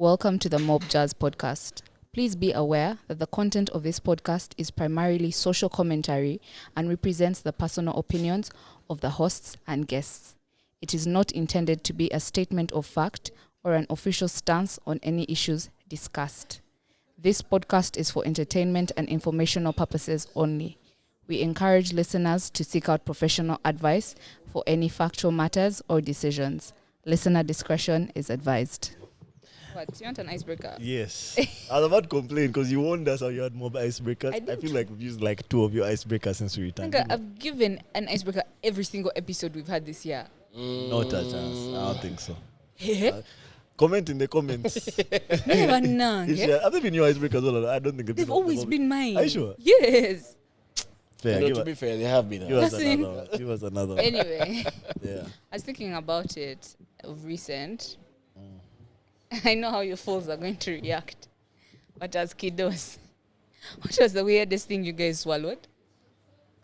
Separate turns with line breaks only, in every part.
Welcome to the Mobsters podcast. Please be aware that the content of this podcast is primarily social commentary and represents the personal opinions of the hosts and guests. It is not intended to be a statement of fact or an official stance on any issues discussed. This podcast is for entertainment and informational purposes only. We encourage listeners to seek out professional advice for any factual matters or decisions. Listener discretion is advised. What? You want an icebreaker?
Yes. I was about to complain because you warned us how you had more icebreakers. I feel like we've used like 2 of your icebreakers since we returned.
I've given an icebreaker every single episode we've had this year.
Not a chance. I don't think so. Comment in the comments.
Never known.
Have they been your icebreakers all along? I don't think
They've always been mine.
Are you sure?
Yes.
Fair.
To be fair, they have been.
Give us another one.
Anyway,
Yeah.
I was thinking about it of recent. I know how your fools are going to react. But as kiddos, what was the weirdest thing you guys swallowed?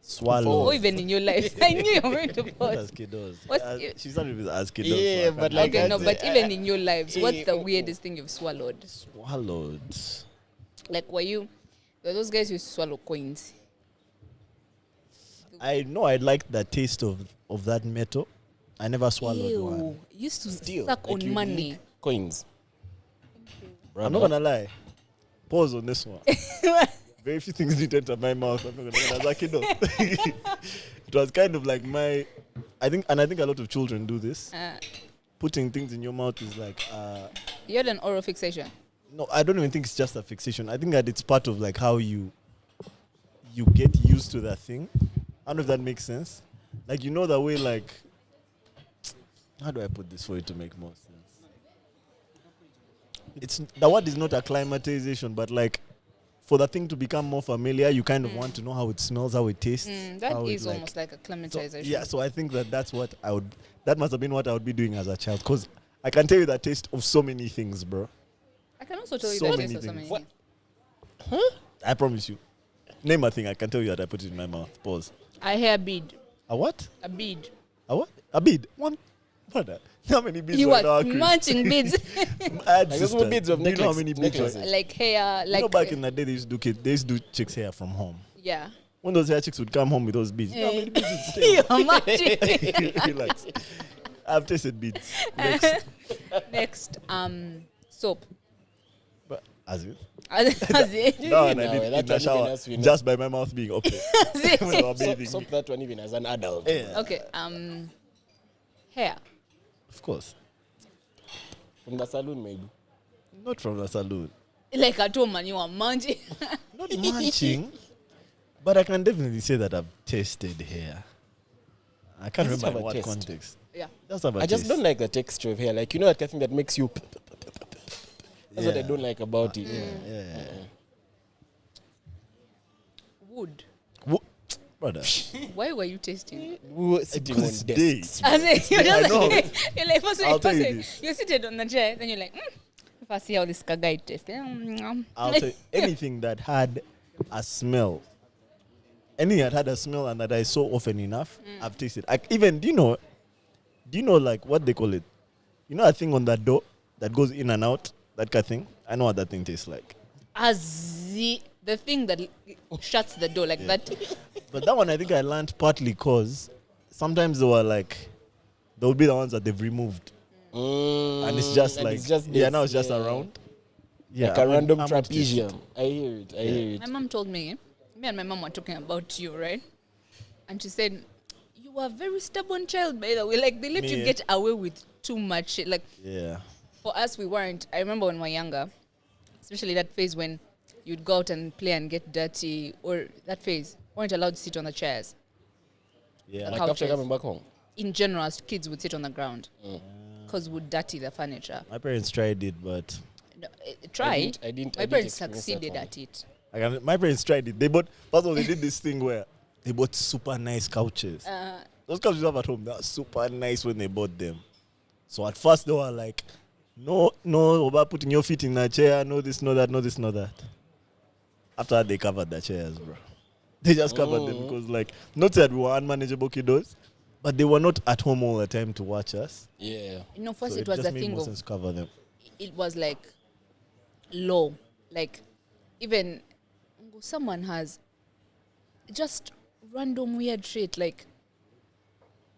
Swallow.
Or even in your life? I knew you were going to pause.
As kiddos.
What's
She started with as kiddos.
Yeah, but like
Okay, no, but even in your lives, what's the weirdest thing you've swallowed?
Swallowed.
Like, were those guys who swallow coins?
I know I liked the taste of that metal. I never swallowed one.
Ew, used to
Still,
suck
like
on money.
Coins.
I'm not gonna lie. Pause on this one. Very few things didn't enter my mouth. I'm not gonna lie. As a kid, it was kind of like I think a lot of children do this. Putting things in your mouth is like.
You had an oral fixation.
No, I don't even think it's just a fixation. I think that it's part of like how you get used to that thing. I don't know if that makes sense. Like, you know the way, like, how do I put this for it to make more sense? The word is not acclimatization, but like for the thing to become more familiar, you kind of want to know how it smells, how it tastes.
That is almost like acclimatization.
So I think that must have been what I would be doing as a child, because I can tell you the taste of so many things, bro.
I can also tell you
So
the
many
taste of so many
things.
things.
I promise you. Name a thing, I can tell you that I put it in my mouth. Pause.
I hear a bead.
A what?
A bead.
A what? A bead? One? What? How many beads
You
were in
are
our crib?
munching beads.
I had
Like those
sisters.
beads of
Do you know how
necklace-
many beads?
necklaces.
Like hair.
You
Like
know, back in the day, they used to do chicks' hair from home.
Yeah.
When those hair chicks would come home with those beads, you know how many beads you'd stay
You are munching.
Relax. I've tasted beads.
Next, soap.
But as it?
As it.
No, and
No,
I did
that
in
one
the
even
shower
has to be
just by my mouth being open. When I was bathing.
Stop that one even as an adult.
Yeah,
Okay. Hair.
of course.
From the saloon, maybe.
Not from the salon.
Like at home and you are munching.
Not munching. But I can definitely say that I've tasted hair. I can't
Does it
remember
have
in
a
what
taste?
context.
Yeah.
Just have a
I just
taste.
don't like the texture of hair. Like, you know that thing that makes you... That's what I
Yeah.
don't like about it.
Yeah.
Wood.
Brother.
Why were you tasting?
We were sitting on
Because
desks.
As in, you're
I
just
know.
you're like, first,
I'll tell you this.
you're seated on the chair, then you're like, if I see how this guy tastes.
I'll say anything that had a smell. Anything that had a smell and that I saw often enough, I've tasted. Even, do you know like what they call it? You know a thing on that door that goes in and out? That kind of thing? I know what that thing tastes like.
As the thing that shuts the door like that.
But that one I think I learned partly because sometimes they will be the ones that they've removed. And it's just
And
like,
it's just
now
this,
it's just
yeah.
around. Yeah,
Like a
I'm
random
gonna taste it.
trapezium. I hear it.
My mom told me and my mom were talking about you, right? And she said, you were a very stubborn child, by the way. Like, they let
Me,
you
eh?
get away with too much shit. Like,
Yeah.
for us, we weren't. I remember when we were younger, especially that phase when you'd go out and play and get dirty, or that phase, weren't allowed to sit on the chairs.
Yeah.
Like
Couches.
after coming back home.
In general, as kids would sit on the ground because would dirty the furniture.
My parents tried it, but
No, try.
I didn't
My
experience
parents
that
succeeded
one.
at it.
my parents tried it. First of all, they did this thing where they bought super nice couches. Those couches you have at home, they are super nice when they bought them. So at first they were like, no, about putting your feet in a chair, no this, no that, no this, no that. After that, they covered the chairs, bro. They just covered them because, like, not that we were unmanageable kiddos, but they were not at home all the time to watch us.
Yeah.
First
So
it was
just
the
made
thing
more
of,
sense to cover them.
it was like low. Like, even someone has just random weird shit, like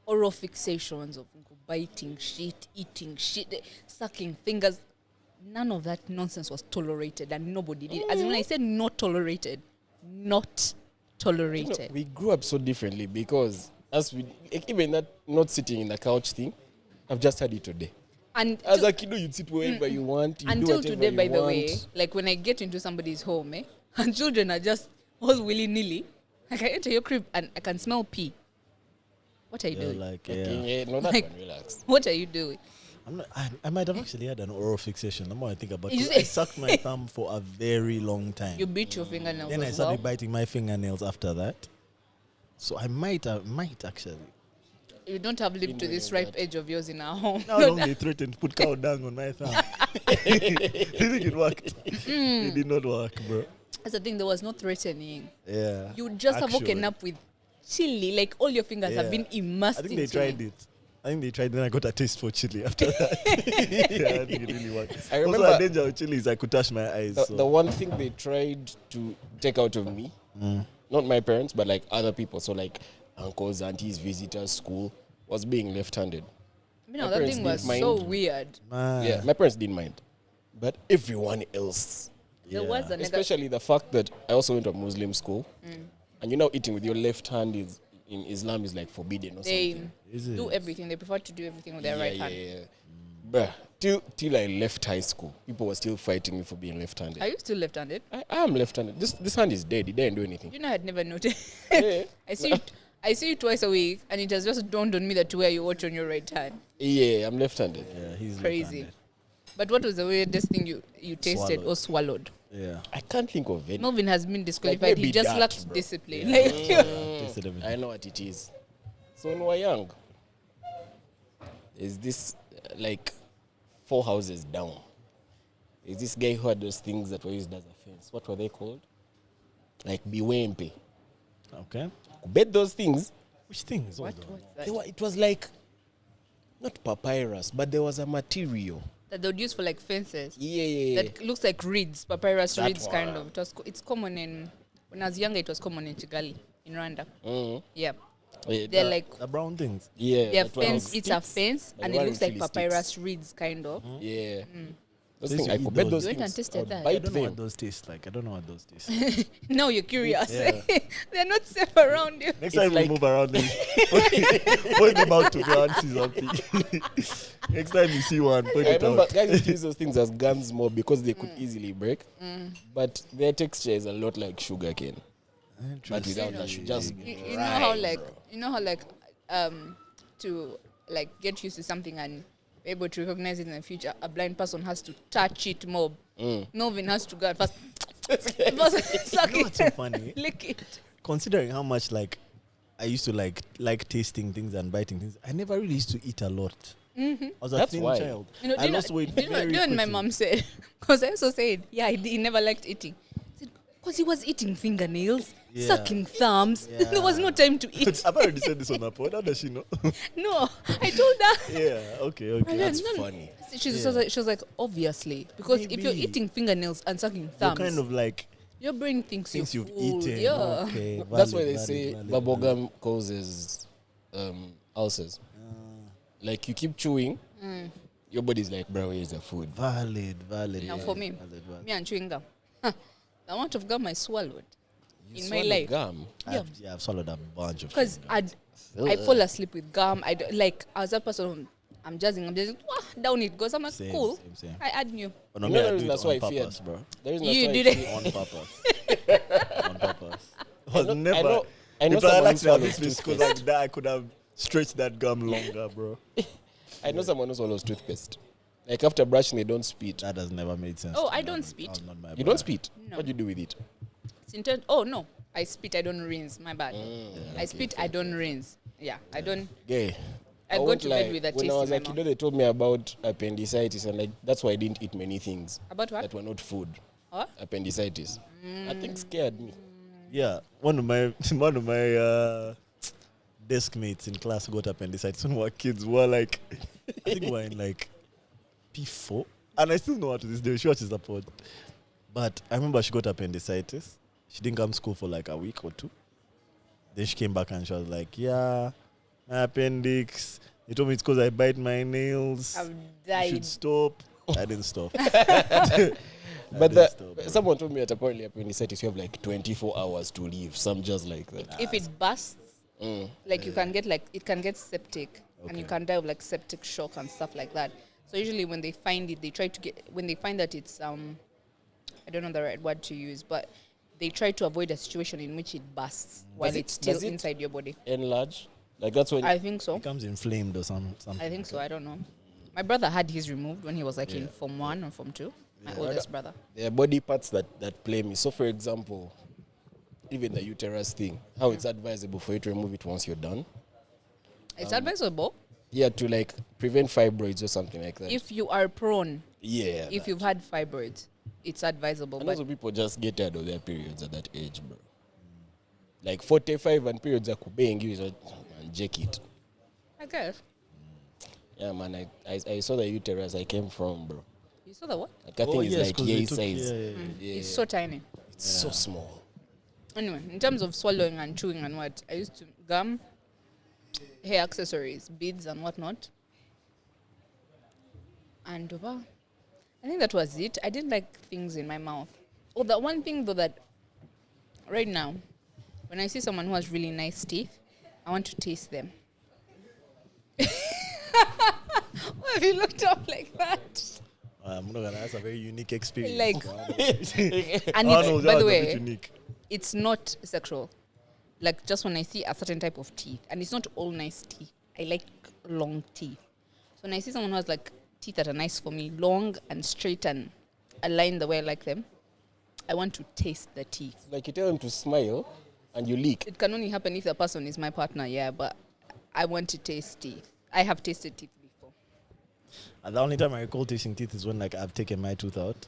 oral fixations of biting shit, eating shit, sucking fingers. None of that nonsense was tolerated, and nobody did. As in, when I said not tolerated, not tolerated.
We grew up so differently because even that not sitting in the couch thing, I've just had it today.
And
as a kid, you'd sit wherever you want. You
until
do
today,
you
by
want.
the way, like when I get into somebody's home, and children are just all willy-nilly, like I enter your crib and I can smell pee. What are you doing?
Like,
Okay, no, that
Like,
one, relax.
What are you doing?
I might have actually had an oral fixation. The more I think about
You
it,
say-
I sucked my thumb for a very long time.
You beat your fingernails
Then I
as
started
well.
biting my fingernails after that. So I might actually.
You don't have lived to this ripe age of yours in our home.
How long they threatened to put cow dung on my thumb? You think it worked? It did not work, bro.
That's the thing, there was no threatening.
Yeah.
You just have woken
Actually.
up with chili, like all your fingers have been immersed
I think
in
they
chili.
tried it. Then I got a taste for chili after that. Yeah, I think it really worked.
I
Also,
remember-
the danger of chili is I could touch my eyes.
The one thing they tried to take out of me, not my parents, but like other people, so like uncles, aunties, visitors, school, was being left-handed.
You know,
My
that
parents
thing was
didn't
so
mind.
weird.
Yeah, my parents didn't mind, but everyone else,
There was a
especially the fact that I also went to a Muslim school, and you know, eating with your left hand is in Islam is like forbidden or
They
something.
Is it?
do everything. They prefer to do everything with their right hand.
Yeah. Bruh, till I left high school, people were still fighting me for being left-handed.
Are you still left-handed?
I am left-handed. This hand is dead. It didn't do anything.
You know, I had never noticed.
Yeah.
I see you twice a week, and it has just dawned on me that where you watch on your right hand.
Yeah, I'm left-handed.
Yeah, he's
Crazy.
left-handed.
But what was the weirdest thing you tasted or swallowed?
Yeah.
I can't think of it.
Melvin has been disqualified.
maybe
He just
that,
lacks
bro.
discipline.
Yeah.
Like,
Tasted everything.
I know what it is. So when we were young, is this like 4 houses down? Is this guy who had those things that were used as a fence? What were they called? Like biwempe.
Okay.
Bet those things.
Which things?
what's that?
It was like not papyrus, but there was a material.
That they would use for like fences.
Yeah.
That looks like reeds, papyrus
That
reeds, kind
one.
of. It's common in, when I was younger, it was common in Kigali, in Rwanda.
Mhm.
Yeah.
Yeah,
They're like,
The brown things.
yeah.
they're
that one
fence,
of
it's a
sticks,
fence,
but
and
they
it
weren't
looks like
really
papyrus
sticks.
reeds, kind of.
Yeah. Those
They
things,
used
I
to
could
eat
bet
those.
those
You went
things.
and tasted
I would
that?
bite
I don't know
them.
what those taste like. I don't know what those taste.
Now you're curious.
Yeah.
They're not safe around you.
Next
It's
time
like-
we move around, then point them out to the aunties or something. Next time you see one, point
I
it
remember
out.
guys used to use those things as guns more because they could easily break. But their texture is a lot like sugar cane. But without the sugar. Just
You know how like to like get used to something and be able to recognize it in the future, a blind person has to touch it more. Melvin has to go and first suck
You know what's so
it,
funny?
lick it.
Considering how much like I used to like tasting things and biting things, I never really used to eat a lot. I was a
That's
thin
why.
child.
You know,
I lost weight very
do you know what my
quickly.
mom said? Because I also said, yeah, he never liked eating. Because he was eating fingernails,
Yeah.
sucking thumbs.
Yeah.
There was no time to eat.
I've already said this on her pod. How does she know?
No, I told her.
Yeah. Okay.
That's
No, no.
funny.
She was like, obviously. Because if you're
Maybe.
eating fingernails and sucking
You're
thumbs,
kind of like
your brain thinks
things
you're
you've
full.
eaten.
Yeah.
Okay.
That's why
valid,
they
valid,
say
valid,
bubble
valid.
gum causes ulcers. Like you keep chewing, your body's like, bro, here's the food.
Valid.
Now for me,
Valid.
me and chewing gum, the amount of gum I swallowed
You
in my
swallow
life.
gum.
I've swallowed a bunch of
Because
things.
I fall asleep with gum. Like, as a person, I'm jazzing, wah, down it goes. I'm like,
Same,
cool.
same.
I add new.
Oh, no,
You
me,
know
I
the
do
reason
it
that's why
on
I feared.
purpose, bro.
The reason
You
that's why
did
I
it.
feared-
On purpose. On purpose. I was
know-
never.
I know
If
someone who
like to have
swallows
this because
toothpaste.
like that, I could have stretched that gum longer, bro.
I know someone who swallows toothpaste. Like after brushing, they don't spit.
That has never made sense.
Oh,
to me.
I don't spit.
I'm not my
You
brother.
don't spit.
No.
What do you do with it?
It's intent. Oh, no. I spit, I don't rinse. My bad. I spit, I don't rinse. Yeah, I don't.
Yeah.
I go
won't
to bed
lie.
with a
When
taste
I was
in
a
my
kid,
mouth.
they told me about appendicitis, and like that's why I didn't eat many things
About what?
that were not food.
What?
Appendicitis. I think scared me.
Yeah, one of my desk mates in class got appendicitis when we were kids. We were like, I think we were in like P4. And I still know her to this day. She watches the pod. But I remember she got appendicitis. She didn't come to school for like a week or two. Then she came back and she was like, yeah, my appendix. They told me it's because I bite my nails.
I've
You
died.
should stop. I didn't stop.
But someone told me that apparently appendicitis, you have like 24 hours to leave. Some just like that.
If it bursts, like you can get it can get septic, and you
Okay.
can die of like septic shock and stuff like that. So usually when they find it, they try to when they find that it's I don't know the right word to use, but they try to avoid a situation in which it bursts while it's still
does it
inside your body.
Enlarge? Like that's when.
I think so.
It becomes inflamed or something.
I think so. I don't know. My brother had his removed when he was like in Form 1 or Form 2. My oldest brother.
There are body parts that play me. So, for example, even the uterus thing, how it's advisable for you to remove it once you're done.
It's advisable
Yeah, to like prevent fibroids or something like that.
if you are prone.
Yeah.
If you've had fibroids, it's advisable.
And
But
also people just get tired of their periods at that age, bro. Like 45 and periods are kubeng, you just and check it.
I guess
Yeah, man, I saw the uterus I came from, bro.
you saw the what?
Like, I think it's like yay size.
Yeah.
It's so tiny.
It's so small.
Anyway, in terms of swallowing and chewing and what, I used to gum, hair accessories, beads and whatnot. And I think that was it. I didn't like things in my mouth. Oh, the one thing though that right now, when I see someone who has really nice teeth, I want to taste them. Why have you looked up like that?
I'm not gonna. That's a very unique experience.
Like, and
Oh,
it's,
no, that
by
was
the
a bit
way,
unique.
it's not sexual. Like just when I see a certain type of teeth, and it's not all nice teeth. I like long teeth. So when I see someone who has like teeth that are nice for me, long and straight and aligned the way I like them, I want to taste the teeth.
Like you tell them to smile and you leak.
It can only happen if the person is my partner, yeah, but I want to taste teeth. I have tasted teeth before.
And the only time I recall tasting teeth is when like I've taken my tooth out.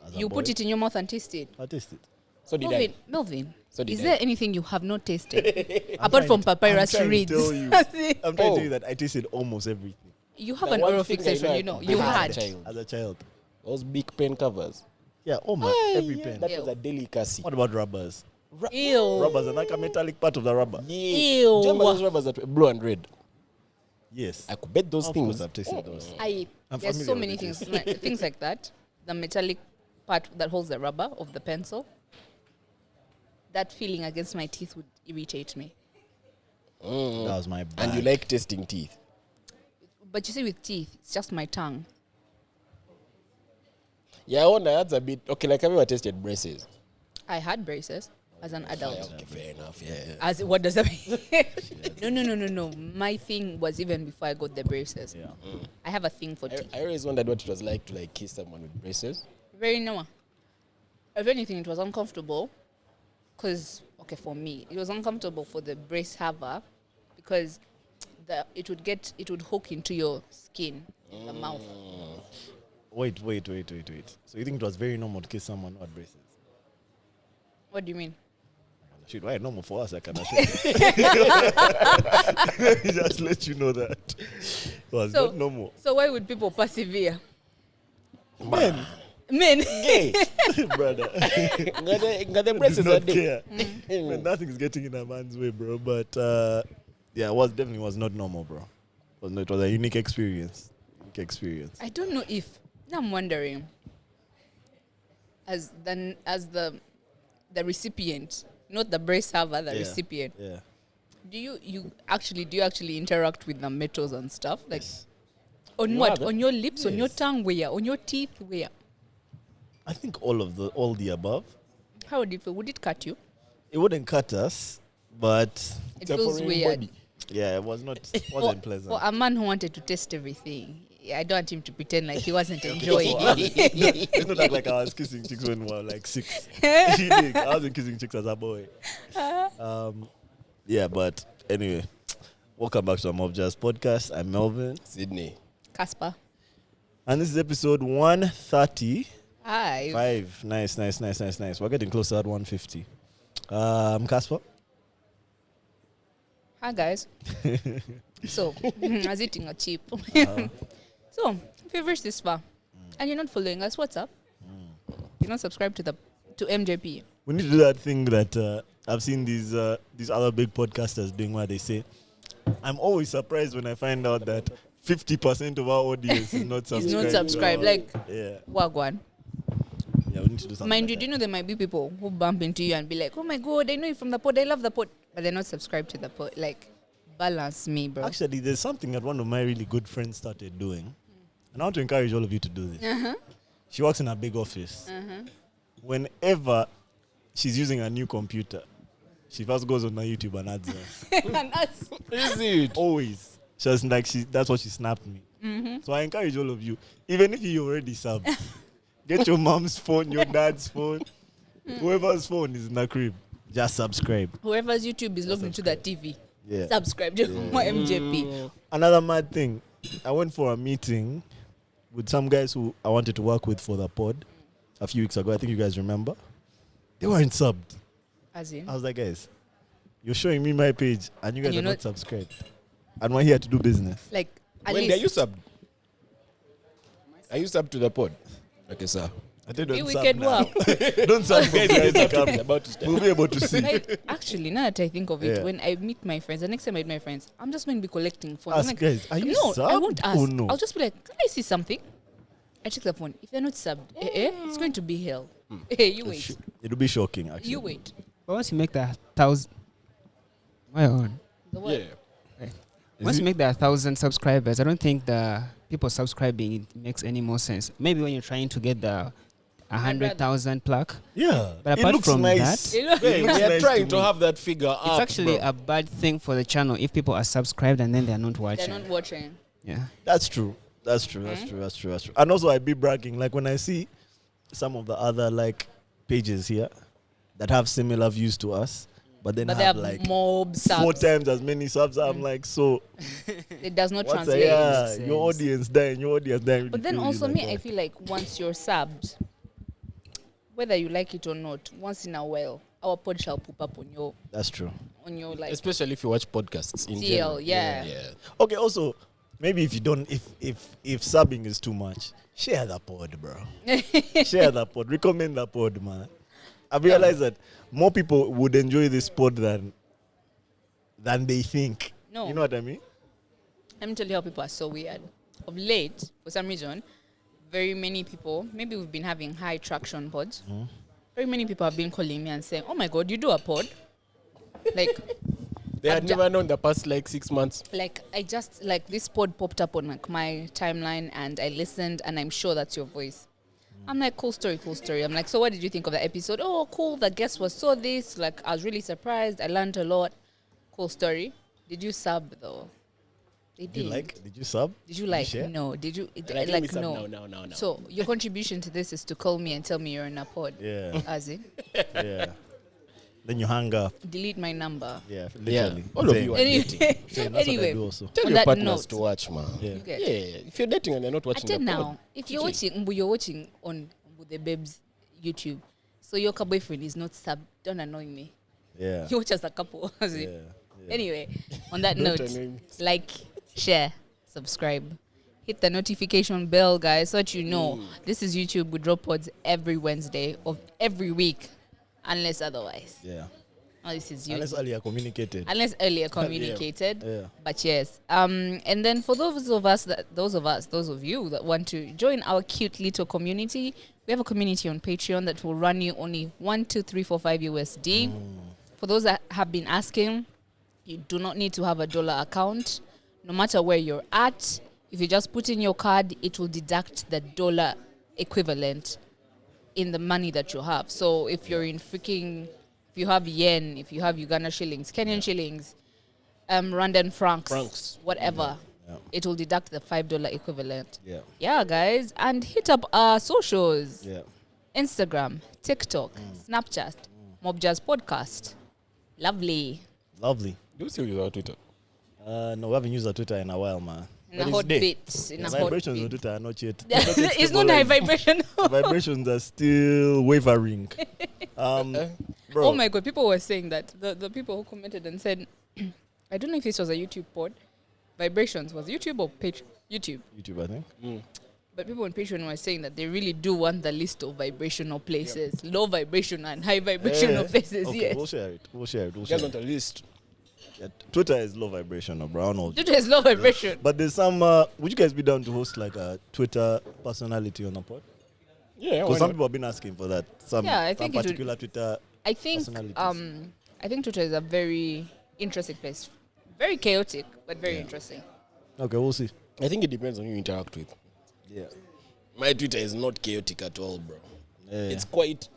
as a
You
boy.
put it in your mouth and taste it.
I taste it.
So did
Melvin,
So did
is
I.
there anything you have not tasted?
I'm
Apart from
trying to-
papyrus
I'm trying to
reeds.
tell you. I'm trying to tell you that I tasted almost everything
You have
The
an
one
oral
thing I
fixation,
know
you know.
I
You
had
had.
as a child.
as a child.
Those big pen covers.
Yeah, almost every pen.
That was a delicacy.
What about rubbers?
Ew.
Rubbers are like a metallic part of the rubber.
Yeah.
Ew.
Do you remember those rubbers that were blue and red?
Yes.
I could bet those
Of
things.
course I've tasted those. I'm
There's so
familiar
many
with
things,
this.
things like that. The metallic part that holds the rubber of the pencil. That feeling against my teeth would irritate me.
That was my bad.
And you like tasting teeth.
But you see, with teeth, it's just my tongue.
Yeah, I wonder that's a bit okay. Like, have you ever tasted braces?
I had braces as an adult.
Okay, fair enough. Yeah.
As what does that mean? No. My thing was even before I got the braces.
Yeah.
I have a thing for teeth.
I always wondered what it was like to like kiss someone with braces.
Very no. If anything, it was uncomfortable. Because, okay, for me, it was uncomfortable for the brace haver because it would hook into your skin, the mouth.
Wait. So you think it was very normal to kiss someone who had braces?
What do you mean?
Shit, why normal for us? I can assure you. Just let you know that. It was not normal.
So why would people persevere?
Men,
Men.
Gay.
brother.
Got the
Do
braces are
not
there.
care. Man, nothing's getting in a man's way, bro. But yeah, it definitely was not normal, bro. It was a unique experience.
I don't know if I'm wondering, as the recipient, not the brace haver, the recipient.
Yeah.
Do you actually interact with the metals and stuff? Like on
You
what?
have it?
On your lips, on your
Yes.
tongue, where? On your teeth, where?
I think all the above.
How would it feel? Would it cut you?
It wouldn't cut us, but
It feels weird.
yeah, it wasn't pleasant.
For a man who wanted to test everything, I don't want him to pretend like he wasn't enjoying it.
It's not like I was kissing chicks when we were like 6. I wasn't kissing chicks as a boy. Yeah, but anyway, welcome back to our Mobsters podcast. I'm Melvin.
Sydney.
Casper.
And this is episode 135.
Hi.
Nice. We're getting close to that 150. I'm Casper.
Hi, guys. So, I was eating a chip. So, if you've reached this far, And you're not following us. What's up? You're not subscribed to MJP.
We need to do that thing that I've seen these other big podcasters doing, where they say, "I'm always surprised when I find out that 50% of our audience is not subscribed."
Is not subscribed. Like,
yeah,
wagwan.
yeah, we need to do something.
Mind
like
you, do you know there might be people who bump into you and be like, "Oh my god, I know you from the pod. I love the pod," but they're not subscribed to the pod. Like, balance me, bro.
Actually, there's something that one of my really good friends started doing, and I want to encourage all of you to do this. She works in a big office. Whenever she's using a new computer, she first goes on her YouTube and adds us.
And us.
Is it?
Always. She's like, that's what she snapped me. So I encourage all of you, even if you already subbed, get your mom's phone, your dad's phone, whoever's phone is in the crib, just subscribe.
Whoever's YouTube is logged into that TV.
Yeah.
Subscribe to my MJP.
Another mad thing, I went for a meeting with some guys who I wanted to work with for the pod a few weeks ago. I think you guys remember. They weren't subbed.
As in?
I was like, guys, you're showing me my page and you guys
And
are
you're
not subscribed. And we're here to do business.
Like, at
When
least.
are you sub? Are you sub to the pod? Okay, sir.
I think
We
don't sub
can
now.
work.
Don't sub for guys to come.
About to start.
We'll be able to see.
Like, actually, now that I think of it,
Yeah.
when I meet my friends, the next time I meet my friends, I'm just going to be collecting phones.
Ask
I'm like,
guys, are you
no,
subbed
I won't ask.
or no?
I'll just be like, can I see something? I check the phone. If they're not subbed, it's going to be hell. Hey, you wait.
It'll be shocking, actually.
You wait.
But once you make that 1,000, why on?
The what?
Yeah.
Once you make that 1,000 subscribers, I don't think the people subscribing it makes any more sense. Maybe when you're trying to get the 100,000 plaque,
Yeah.
But
it
apart
looks
from
nice.
You know?
Hey,
looks
we are
nice
trying
to
to
me.
have that figure up.
it's actually
bro.
a bad thing for the channel if people are subscribed and then they're not
They're
watching.
not watching.
Yeah.
That's true. That's true. That's true. That's true. That's true. And also, I be bragging. Like when I see some of the other like pages here that have similar views to us, but then
But they
have
have
like
mob
4
subs.
times as many subs. I'm like, so
It does not
what's
translate.
yeah,
Sense.
your audience dying, your audience dying.
But then
really
also
like
me,
that.
I feel like once you're subbed, whether you like it or not, once in a while, our pod shall pop up
That's true.
on your like
Especially if you watch podcasts in
TL,
general.
yeah.
Okay. Also, maybe if you don't, if subbing is too much, share the pod, bro. Share the pod. Recommend the pod, man. I've realized that more people would enjoy this pod than they think.
No.
You know what I mean?
Let me tell you how people are so weird. Of late, for some reason, very many people, maybe we've been having high traction pods. Very many people have been calling me and saying, "Oh my God, you do a pod?" Like,
They had
I've
never known the past like 6 months.
I just, like, this pod popped up on like my timeline and I listened and I'm sure that's your voice. I'm like, cool story, cool story. I'm like, so what did you think of the episode? Oh, cool, the guest was so this. Like, I was really surprised. I learned a lot. Cool story. Did you sub though? They
Did you
did.
like? Did you sub?
Did you like?
share?
No. Did you?
Like,
Like,
no.
no. So your contribution to this is to call me and tell me you're in a pod.
Yeah.
As in,
Yeah. Then you hang up.
delete my number.
Yeah.
Yeah.
Literally.
All of
Same.
you are
Anyway,
dating.
Same. That's what I
anyway,
do also.
Tell
on
your
that
partners
note,
to watch, man.
Yeah.
you get.
Yeah, if you're dating and they're not
I
watching
tell
the
now,
pod,
if you're watching on the babes YouTube, so your boyfriend is not sub. Don't annoy me.
Yeah.
You watch as a couple. As in.
Yeah.
Anyway, on that
Don't
note,
annoy me.
like, share, subscribe, hit the notification bell, guys, so that you know this is YouTube. We drop pods every Wednesday of every week, unless otherwise.
Yeah.
Oh, this is
Unless
YouTube.
earlier communicated.
Unless earlier communicated.
Yeah.
But yes. And then for those of you that want to join our cute little community, we have a community on Patreon that will run you only $1, 2, 3, 4, 5 USD. For those that have been asking, you do not need to have a dollar account. No matter where you're at, if you just put in your card, it will deduct the dollar equivalent in the money that you have. So if you're in if you have yen, if you have Uganda shillings, Kenyan shillings, Rwandan francs, whatever, it will deduct the $5 equivalent.
Yeah.
Yeah, guys. And hit up our socials.
Yeah.
Instagram, TikTok, Snapchat, Mobsters Podcast. Lovely.
Lovely.
Do you still use our Twitter?
No, we haven't used our Twitter in a while, man.
In a
it's
hot
there.
bit. In a hot
Vibrations on
bit.
Twitter are not yet.
It's not high vibration.
Vibrations are still wavering. Bro.
Oh my God, people were saying that. The people who commented and said, I don't know if this was a YouTube pod. Vibrations was YouTube or page? YouTube.
YouTube, I think.
But people on Patreon were saying that they really do want the list of vibrational places, low vibration and high vibrational places.
Okay,
Yes.
we'll share it.
You guys want a list?
Yeah, Twitter is low vibration, bro. I don't know.
Twitter is low vibration.
But there's some. Would you guys be down to host like a Twitter personality on a pod?
Yeah,
Because some people have been asking for that. Some,
Yeah, I
some
think it would-
particular Twitter.
I think
Personalities.
I think Twitter is a very interesting place. Very chaotic, but very
Yeah.
interesting.
Okay, we'll see.
I think it depends on who you interact with.
Yeah.
My Twitter is not chaotic at all, bro.
Yeah.
It's quite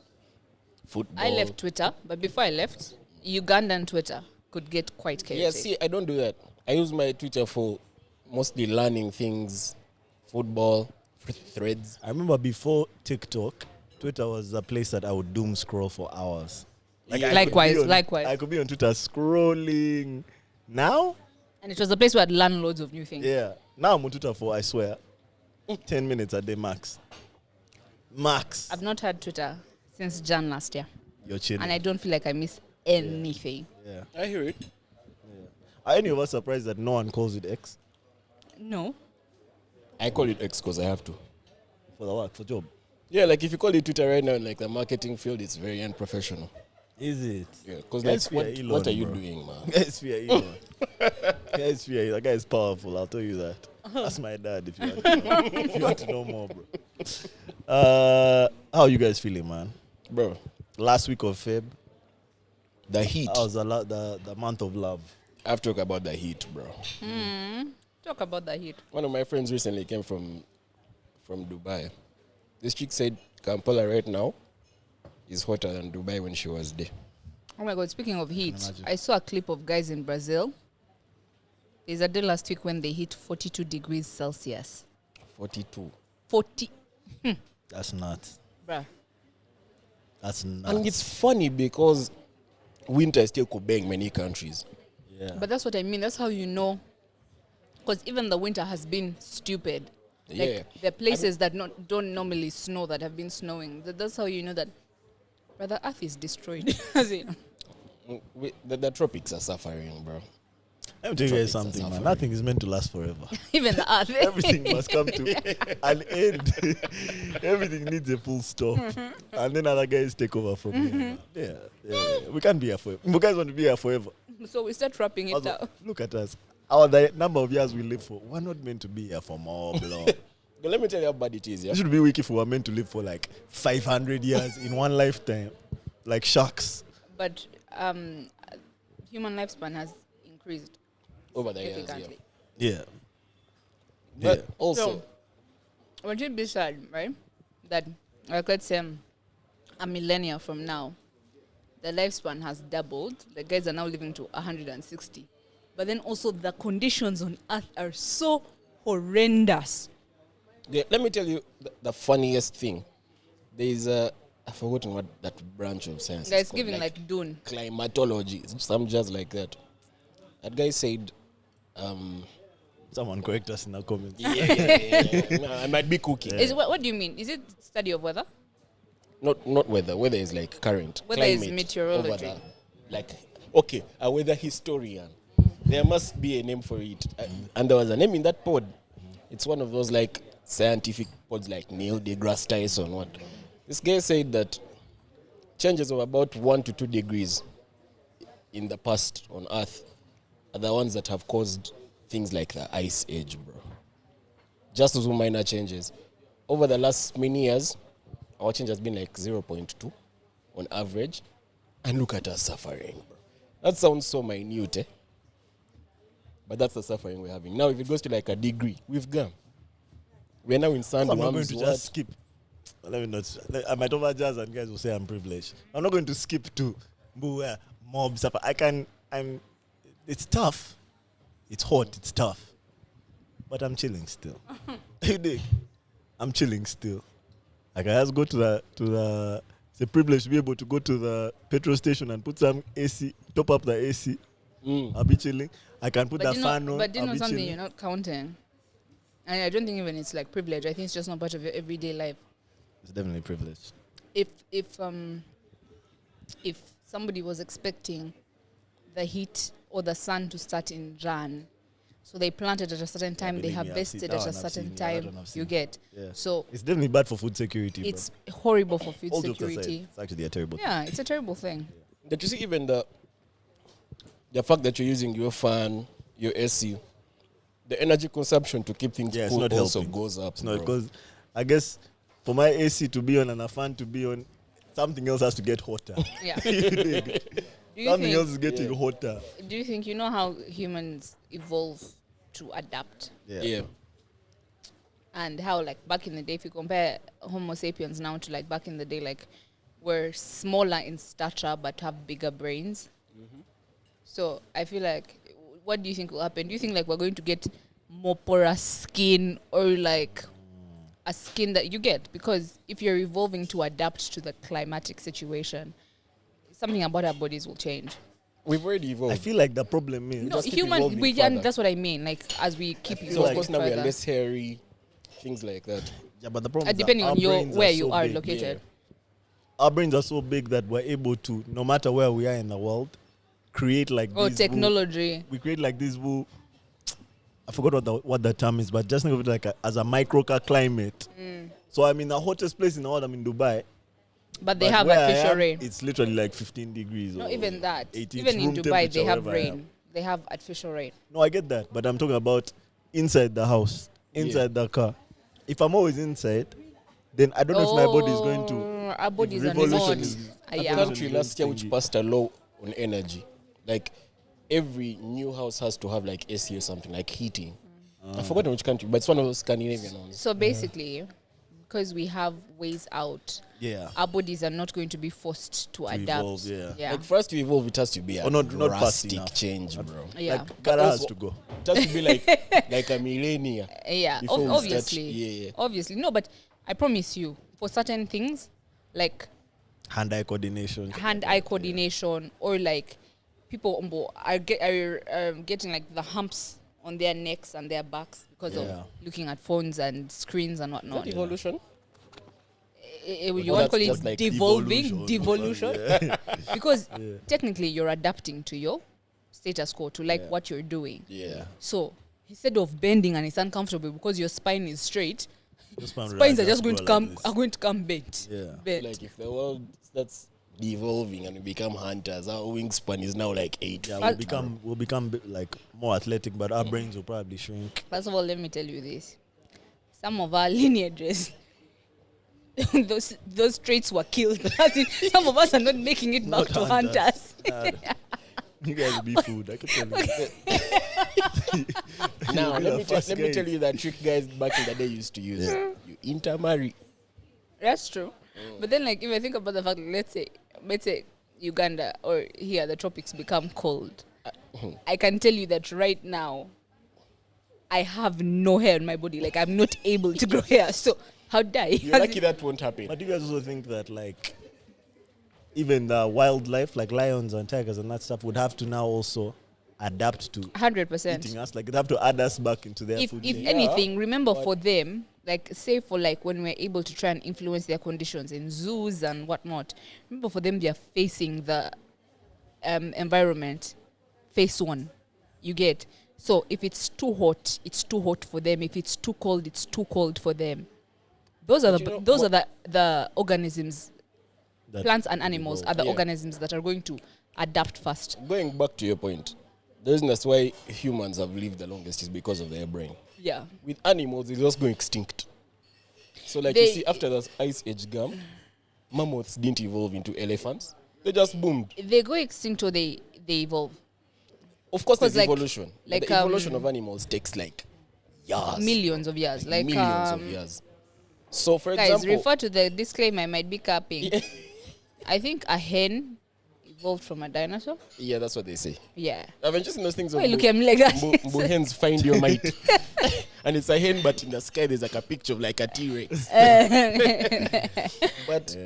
football.
I left Twitter, but before I left, Ugandan Twitter could get quite chaotic.
Yeah, see, I don't do that. I use my Twitter for mostly learning things, football, threads.
I remember before TikTok, Twitter was a place that I would doom scroll for hours.
Yeah.
I could
Likewise,
be on-
likewise.
I could be on Twitter scrolling. Now,
And it was a place where I'd learn loads of new things.
yeah. Now I'm on Twitter for, I swear, 10 minutes a day max. Max.
I've not had Twitter since Jan last year.
You're chilling.
And I don't feel like I miss anything.
Yeah.
I hear it.
Are any of us surprised that no one calls it X
No.
I call it X because I have to.
for the work, for job?
Yeah, like if you call it Twitter right now in like the marketing field, it's very unprofessional.
Is it?
Yeah, because
Guys
like
fear Elon,
what are you
bro.
doing, man?
Guys fear Elon. Guys fear. That guy is powerful. I'll tell you that. That's my dad. If you want to know, if you want to know more, bro. How are you guys feeling, man?
Bro,
Last week of Feb,
the heat.
that was the month of love.
I have to talk about the heat, bro.
Talk about the heat.
One of my friends recently came from Dubai. This chick said Kampala right now is hotter than Dubai when she was there.
Oh my God, speaking of heat,
Imagine.
I saw a clip of guys in Brazil. There's a day last week when they hit 42 degrees Celsius.
42.
40.
That's nuts.
Bruh.
That's nuts.
And it's funny because winter still could bang many countries.
yeah.
But that's what I mean. That's how you know. Because even the winter has been stupid. Like,
Yeah.
there are places that don't normally snow that have been snowing. That's how you know that the Earth is destroyed. As in,
The tropics are suffering, bro.
Let me tell you guys
tropics are
something, man.
suffering.
Nothing is meant to last forever.
even the Earth.
Everything must come to an end. Everything needs a full stop. And then other guys take over from here. Yeah. We can't be here forever. We guys want to be here forever.
So we start wrapping it
Also,
down.
look at us. The number of years we live for, we're not meant to be here for more, bro.
But let me tell you how bad it is, yeah?
It should be weak if we were meant to live for like 500 years in one lifetime. Like sharks.
But human lifespan has increased
Over the years, yeah.
significantly.
Yeah.
But also,
So, wouldn't it be sad, right? That, like, let's say a millennia from now, the lifespan has doubled. The guys are now living to 160. But then also the conditions on Earth are so horrendous.
yeah, let me tell you the funniest thing. There is I've forgotten what that branch of science is
Guys
called,
giving like Dune.
climatology, some just like that. That guy said,
Someone correct us in the comments.
yeah. No, I might be cooking.
Is what do you mean? Is it study of weather?
Not weather. Weather is like current.
Weather is
climate
meteorology.
over like, okay, a weather historian. There must be a name for it. And there was a name in that pod. It's one of those like scientific pods like Neil deGrasse Tyson. What? This guy said that changes of about 1 to 2 degrees in the past on Earth are the ones that have caused things like the ice age, bro. Just those minor changes. Over the last many years, our change has been like 0.2 on average. And look at us suffering, bro. That sounds so minute, eh? But that's the suffering we're having. Now, if it goes to like a degree, we've gone. We're now in
I'm not going
sandworms.
to
What?
just skip. Let me not. I might overjudge and guys will say I'm privileged. I'm not going to skip to mob stuff. It's tough. It's hot. It's tough. But I'm chilling still. You dig? I'm chilling still. Like I just go to the. It's a privilege to be able to go to the petrol station and put some AC, top up the AC. I'll be chilling. I can put the fan on.
But do you
I'll
know
be
something
chilling.
you're not counting? And I don't think even it's like privilege. I think it's just not part of your everyday life.
It's definitely privilege.
If somebody was expecting the heat or the sun to start in Jan, So they plant it at a certain time, they
believe me, I've
harvest
seen
it at
that
a
one, I've
certain
seen that one,
time.
I've
You
seen.
get.
Yeah.
So
It's definitely bad for food security.
it's horrible for food
bro. All jokes aside,
security.
it's actually a terrible thing.
Yeah, it's a terrible thing.
That you see, even the fact that you're using your fan, your AC, the energy consumption to keep things
Yeah, it's
cool
not
also
helping.
goes up.
It's not
bro.
because I guess for my AC to be on and a fan to be on, something else has to get hotter.
Yeah. Do you
Something else
think,
is getting hotter.
do you think, you know how humans evolve to adapt?
Yeah.
And how, like, back in the day, if you compare Homo sapiens now to, like, back in the day, like, we're smaller in stature but have bigger brains. So I feel like, what do you think will happen? Do you think, like, we're going to get more porous skin, or, like, a skin that you get? Because if you're evolving to adapt to the climatic situation, something about our bodies will change.
We've already evolved.
I feel like the problem is
No,
just keep
human,
evolving
and
further.
that's what I mean. Like, as we keep
so
evolving
of course now we are
further.
less hairy, things like that.
yeah, but the problem is that
Depending
our
on
brains
where
are
you
so
are
big.
located.
Our brains are so big that we're able to, no matter where we are in the world, create like
Or
these
technology.
we create like this I forgot what the term is, but just think of it like as a microclimate. So I'm in the hottest place in the world. I'm in Dubai.
But they
But
have
where I
artificial
am,
rain.
It's literally like 15 degrees.
Not
or
even that.
18
Even in
room
Dubai,
temperature
they have
wherever I am.
rain. They have artificial rain.
No, I get that, but I'm talking about inside the house, inside the car. If I'm always inside, then I don't know if my body is going to.
Our bodies are
revolution
not.
is-
Ah,
A
yeah.
country last year which
thingy.
passed a law on energy, like every new house has to have like AC or something, like heating. I forgot which country, but it's one of those Scandinavian ones.
So basically, because we have ways out,
Yeah.
our bodies are not going to be forced to adapt.
evolve, yeah.
Like for us to evolve, it has to be a
Or not fast
drastic
enough.
change, bro.
Yeah.
Like, Gara has
also-
to go.
It has to be like a millennia.
Yeah,
Before we start-
obviously.
yeah.
Obviously. No, but I promise you, for certain things, like
Hand-eye coordination.
hand-eye coordination, or like people are getting like the humps on their necks and their backs because
Yeah.
of looking at phones and screens and whatnot.
Evolution.
You
Well,
want to call
that's
it
just like
devolution?
Yeah.
Because technically you're adapting to your status quo, to like
Yeah.
what you're doing.
Yeah.
So instead of bending and it's uncomfortable because your spine is straight,
This man
spines are
really
just
has
going
go
to come
like this.
are going to come bent.
Yeah.
Bent.
Like if the world starts evolving and we become hunters, our wingspan is now like 8
Yeah,
feet.
we'll become like more athletic, but our brains will probably shrink.
First of all, let me tell you this. Some of our lineages, those traits were killed. As in, some of us are not making it back
Not
to
hunters.
hunters.
You guys will be food. I can tell you.
Now,
You'll be
let
the first
me tell
guys.
you that trick guys back in the day used to use. You intermarry.
That's true. But then, like, if I think about the fact, let's say Uganda or here, the tropics become cold. I can tell you that right now, I have no hair on my body. Like, I'm not able to grow hair. So, how dare
You're lucky that won't happen.
But do you guys also think that like even the wildlife, like lions and tigers and that stuff, would have to now also adapt to
100%.
eating us? Like they'd have to add us back into their
If
food.
if
chain.
anything, remember for them, like say for like when we're able to try and influence their conditions in zoos and whatnot, remember for them they are facing the environment face on. You get? So if it's too hot for them. If it's too cold, it's too cold for them. Those are
But you know
those are the organisms,
That
plants and animals are the
Yeah.
organisms that are going to adapt first.
Going back to your point, the reason that's why humans have lived the longest is because of their brain.
Yeah.
With animals, they just go extinct. So, like
They-
you see, after the ice age gum, mammoths didn't evolve into elephants. They just boomed.
They go extinct or they evolve.
Of course, there's
'Cause like-
evolution. But
like,
the evolution of animals takes like years.
Millions of years. Like
millions of years. So, for
guys,
example,
refer to the disclaimer I might be capping. I think a hen evolved from a dinosaur.
yeah, that's what they say.
Yeah.
I've been just in those things.
Why you look at me like that?
Mbu hens find your mate. And it's a hen, but in the sky there's like a picture of like a T-Rex. But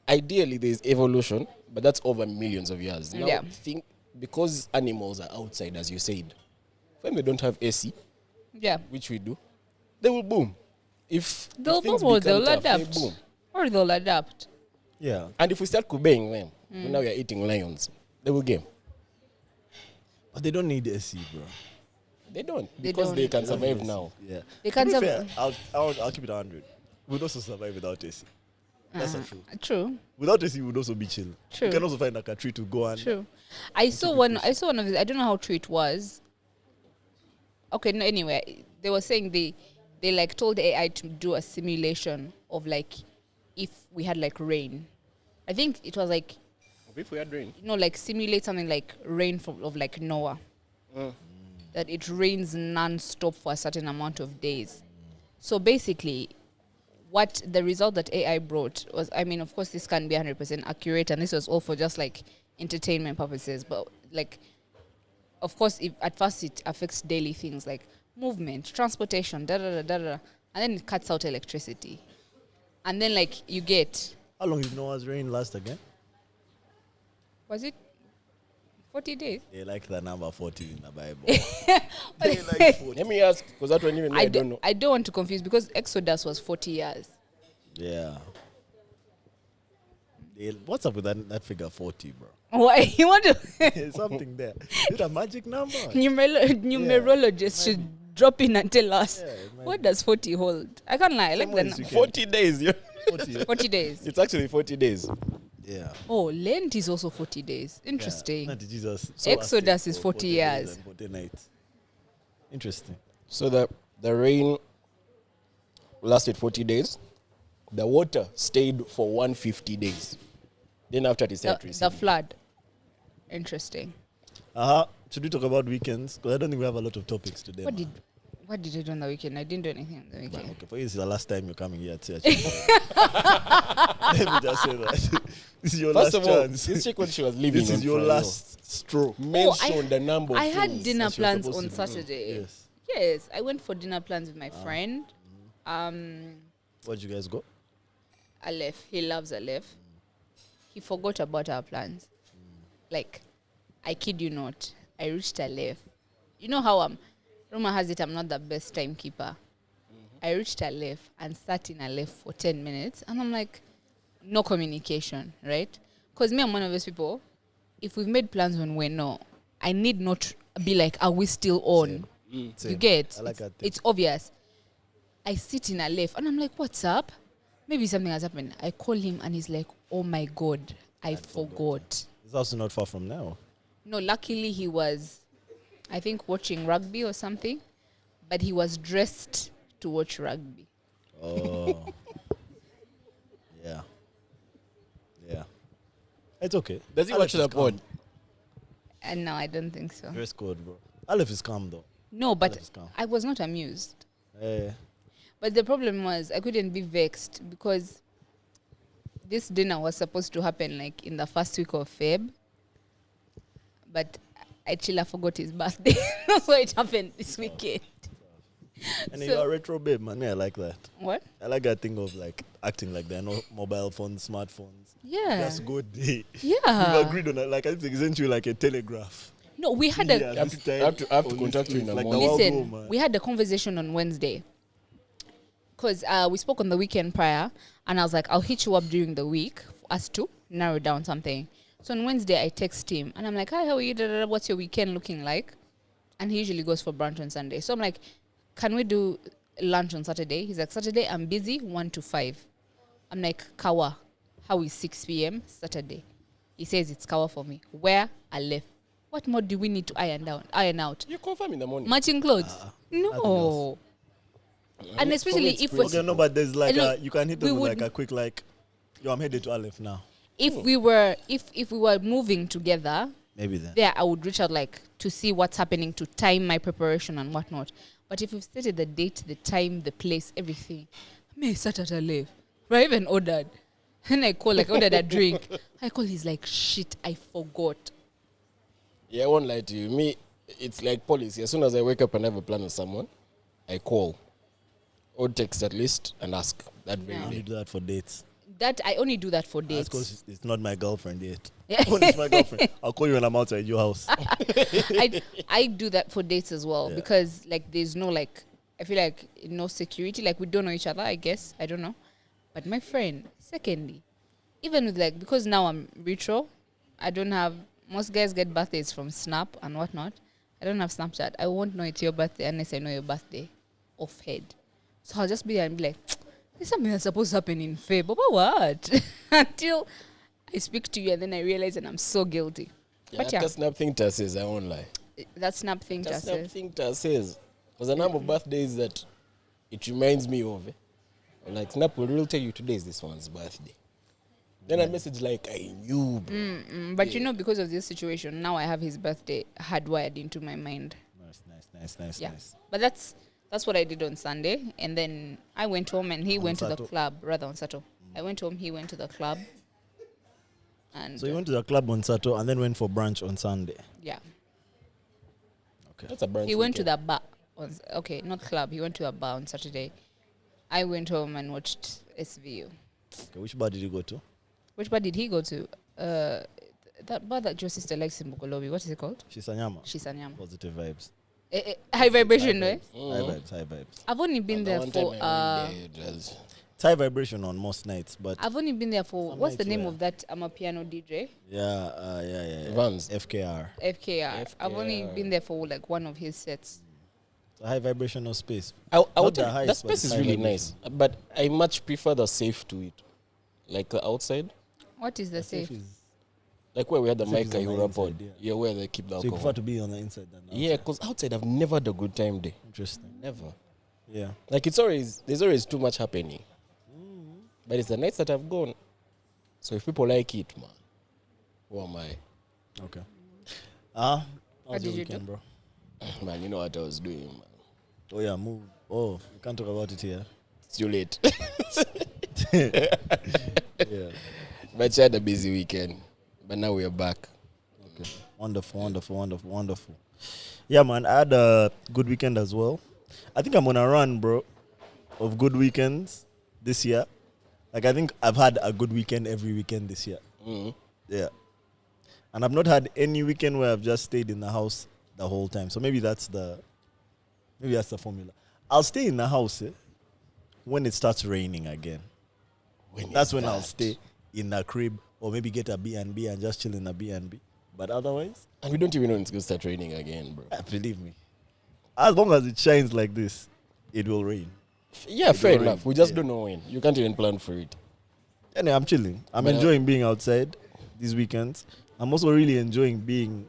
ideally there's evolution, but that's over millions of years. Now,
Yeah.
think because animals are outside, as you said, when they don't have AC,
Yeah.
which we do, they will boom. If
They'll
things
boom or
become
they'll
tough, they
adapt.
boom.
Or they'll adapt.
Yeah.
And if we start kubeng them, now we are eating lions, they will game.
But they don't need AC, bro.
They don't.
They
Because they
don't.
can survive now.
Yeah.
They can't
To be
survive.
fair, I'll keep it 100. We'd also survive without AC. That's the truth.
True.
Without AC, we'd also be chill.
True.
You can also find like a tree to go and.
True. I saw one of his, I don't know how true it was. Okay, no, anyway, they were saying they like told the AI to do a simulation of like if we had like rain. I think it was like,
If we had rain.
like simulate something like rain of like Noah. That it rains non-stop for a certain amount of days. So basically, what the result that AI brought was, I mean, of course, this can't be 100% accurate, and this was all for just like entertainment purposes. But like, of course, at first it affects daily things like movement, transportation, and then it cuts out electricity, and then like you get,
How long did Noah's reign last again?
was it 40 days?
They like the number 40 in the Bible. They like 40.
Let me ask, because that one even I don't know.
I don't want to confuse because Exodus was 40 years.
Yeah. What's up with that figure 40, bro?
Why you want to?
There's something there. Is it a magic number?
Numerologists should drop in and tell us
Yeah, it might
what
be.
does 40 hold. I can't lie. I like
Someone
the
is wicked.
40 days. Yeah.
40.
40 days.
It's actually 40 days.
Yeah.
Oh, Lent is also 40 days. Interesting.
Yeah. Jesus.
Exodus is 40
days
years.
and 40 nights. Interesting.
So the rain lasted 40 days. The water stayed for 150 days. Then after it started
The
receding.
flood. Interesting.
Should we talk about weekends? Because I don't think we have a lot of topics today.
What
man.
did I do on the weekend? I didn't do anything on the weekend.
Okay, for you, this is the last time you're coming here at church. Let me just say that. This is your
First
last
of all,
chance.
this chick when she was leaving
This is
on
your
Friday,
last straw.
mentioned the number of
I had
things.
dinner
that she was
plans
supposed
on
to do.
Saturday.
Yes.
Yes, I went for dinner plans with my friend.
Where'd you guys go?
Aleph. He loves Aleph. He forgot about our plans. Like, I kid you not. I reached Aleph. You know how rumor has it I'm not the best timekeeper. I reached Aleph and sat in Aleph for 10 minutes. And I'm like, no communication, right? Because me, I'm one of those people, if we've made plans when we're not, I need not be like, are we still on?
Same.
You get?
I like that.
It's obvious. I sit in Aleph and I'm like, what's up? Maybe something has happened. I call him and he's like, oh my God, I forgot.
It's also not far from now.
No, luckily he was, I think, watching rugby or something. But he was dressed to watch rugby.
Oh. Yeah. Yeah. It's okay.
Does he
Aleph
watch
is
the
calm.
pod?
And no, I don't think so.
Dress code, bro. Aleph is calm, though.
No, but
Aleph is calm.
I was not amused.
Eh.
But the problem was I couldn't be vexed because this dinner was supposed to happen like in the first week of Feb. But I chilla forgot his birthday. So it happened this weekend.
And
So-
you're a retro babe, man. Me, I like that.
What?
I like that thing of like acting like there are no mobile phones, smartphones.
Yeah.
That's good day.
Yeah.
We've agreed on that. Like I think sent you like a telegraph.
No, we had
Yeah,
a
I have
this
to-
time
I have to
on
contact
this
you in the
like
morning.
world
listen.
war, man.
We had a conversation on Wednesday because we spoke on the weekend prior, and I was like, I'll hit you up during the week for us to narrow down something. So on Wednesday, I text him and I'm like, hi, how are you? Da, da, da, what's your weekend looking like? And he usually goes for brunch on Sunday. So I'm like, can we do lunch on Saturday? He's like, Saturday, I'm busy 1 to 5. I'm like, Kawa, how is 6 p.m. Saturday? He says it's Kawa for me. Where? I left. What more do we need to iron out?
You confirm in the morning.
Matching clothes?
nothing
No. And especially
it's
if
pretty
was,
Okay, no, but there's like
And look,
you can hit
we
them with
would-
like a quick like, yo, I'm headed to Aleph now.
if we were moving together,
Maybe then.
there I would reach out like to see what's happening, to time my preparation and whatnot. But if we've stated the date, the time, the place, everything, I may sat at a live. I even ordered. And I call, like, ordered a drink. I call, he's like, shit, I forgot.
Yeah, I won't lie to you. Me, it's like policy. As soon as I wake up and have a plan with someone, I call or text at least and ask that very
I only
day.
do that for dates.
That I only do that for
That's
dates.
because it's not my girlfriend yet.
Yeah.
When it's my girlfriend, I'll call you when I'm outside your house.
I do that for dates as well
Yeah.
because like there's no like I feel like no security, like we don't know each other, I guess, I don't know. But my friend, secondly, even with like, because now I'm retro, I don't have, most guys get birthdays from Snap and whatnot. I don't have Snapchat. I won't know it's your birthday unless I know your birthday off head. So I'll just be there and be like, there's something that's supposed to happen in Feb. But what? Until I speak to you and then I realize that I'm so guilty.
Yeah,
But yeah.
that Snap thing says, I won't lie.
That Snap thing
That
just
Snap
says.
thing says, there's a number of birthdays that it reminds me of. Like, Snap will really tell you today is this one's birthday. Then a message like, I knew, bro.
But you know, because of this situation, now I have his birthday hardwired into my mind.
Nice.
Yeah. But that's what I did on Sunday. And then I went home and he went to the club, rather on Sato. I went home, he went to the club. And
So you went to the club on Saturday and then went for brunch on Sunday.
yeah.
Okay.
That's a brunch
He went to
weekend.
the bar. Not club. He went to a bar on Saturday. I went home and watched SVU.
Okay, which bar did you go to?
Which bar did he go to? That bar that your sister likes in Bukolobi. What is it called?
Shisanyama.
Shisanyama.
Positive vibes.
High vibration, no?
High vibes.
I've only been there
One
for.
time I went there, it was-
It's high vibration on most nights, but
I've only been there for.
Some
What's the
nights
name
where-
of that? I'm a piano DJ.
yeah.
Vans.
FKR.
FKR. I've only been there for like one of his sets.
It's a high vibrational space.
I would
Not the
tell you,
highest,
that
but
space
it's
is
high
really
vibration.
nice. But I much prefer the safe to it. Like the outside.
What is the safe?
Like where we had the
Safe is
mic
on the
Ihura
inside,
pod.
yeah.
Yeah, where they keep the
So you prefer
alcohol.
to be on the inside than the
Yeah,
outside?
because outside I've never had a good time there.
Interesting.
Never.
Yeah.
Like there's always too much happening. But it's the nights that I've gone. So if people like it, man, who am I?
Okay. How
What
was your
did you
weekend, bro?
Man, you know what I was doing, man.
Oh yeah, move. Oh, you can't talk about it here.
It's too late.
Yeah.
But I had a busy weekend. But now we're back.
Okay. Wonderful. Yeah, man, I had a good weekend as well. I think I'm on a run, bro, of good weekends this year. Like, I think I've had a good weekend every weekend this year. Yeah. And I've not had any weekend where I've just stayed in the house the whole time. So maybe that's the formula. I'll stay in the house when it starts raining again. That's when I'll stay in the crib or maybe get a B&B and just chill in a B&B. But otherwise,
And we don't even know when it's going to start raining again, bro.
believe me, as long as it shines like this, it will rain.
Yeah, fair
rain,
enough. We just
yeah.
don't know when. You can't even plan for it.
Anyway, I'm chilling. I'm
But,
enjoying being outside these weekends. I'm also really enjoying being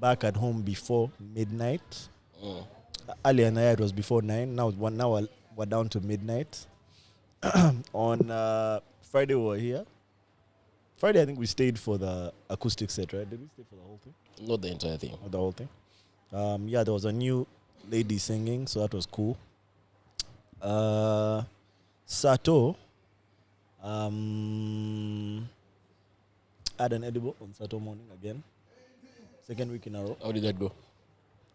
back at home before midnight. Earlier in the year, it was before 9. Now we're down to midnight. On Friday, we were here. Friday, I think we stayed for the acoustic set, right? Did we stay for the whole thing?
Not the entire thing.
Or the whole thing? Yeah, there was a new lady singing, so that was cool. Sato, had an edible on Sato morning again. Second week in a row.
How did that go?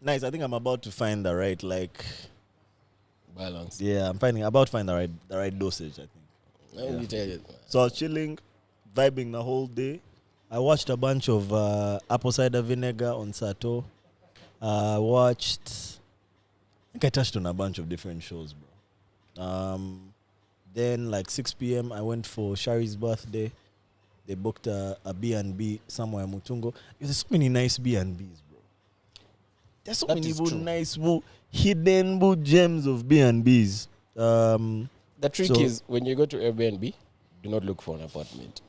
Nice. I think I'm about to find the right,
Balance.
yeah, I'm about to find the right dosage, I think.
Let me tell you.
So I was chilling, vibing the whole day. I watched a bunch of apple cider vinegar on Sato. I think I touched on a bunch of different shows, bro. Then, 6 p.m., I went for Shari's birthday. They booked a B&B somewhere in Mutungo. There's so many nice B&Bs, bro. There's so
That
many
is true.
nice hidden gems of B&Bs.
The trick
So-
is when you go to Airbnb, do not look for an apartment.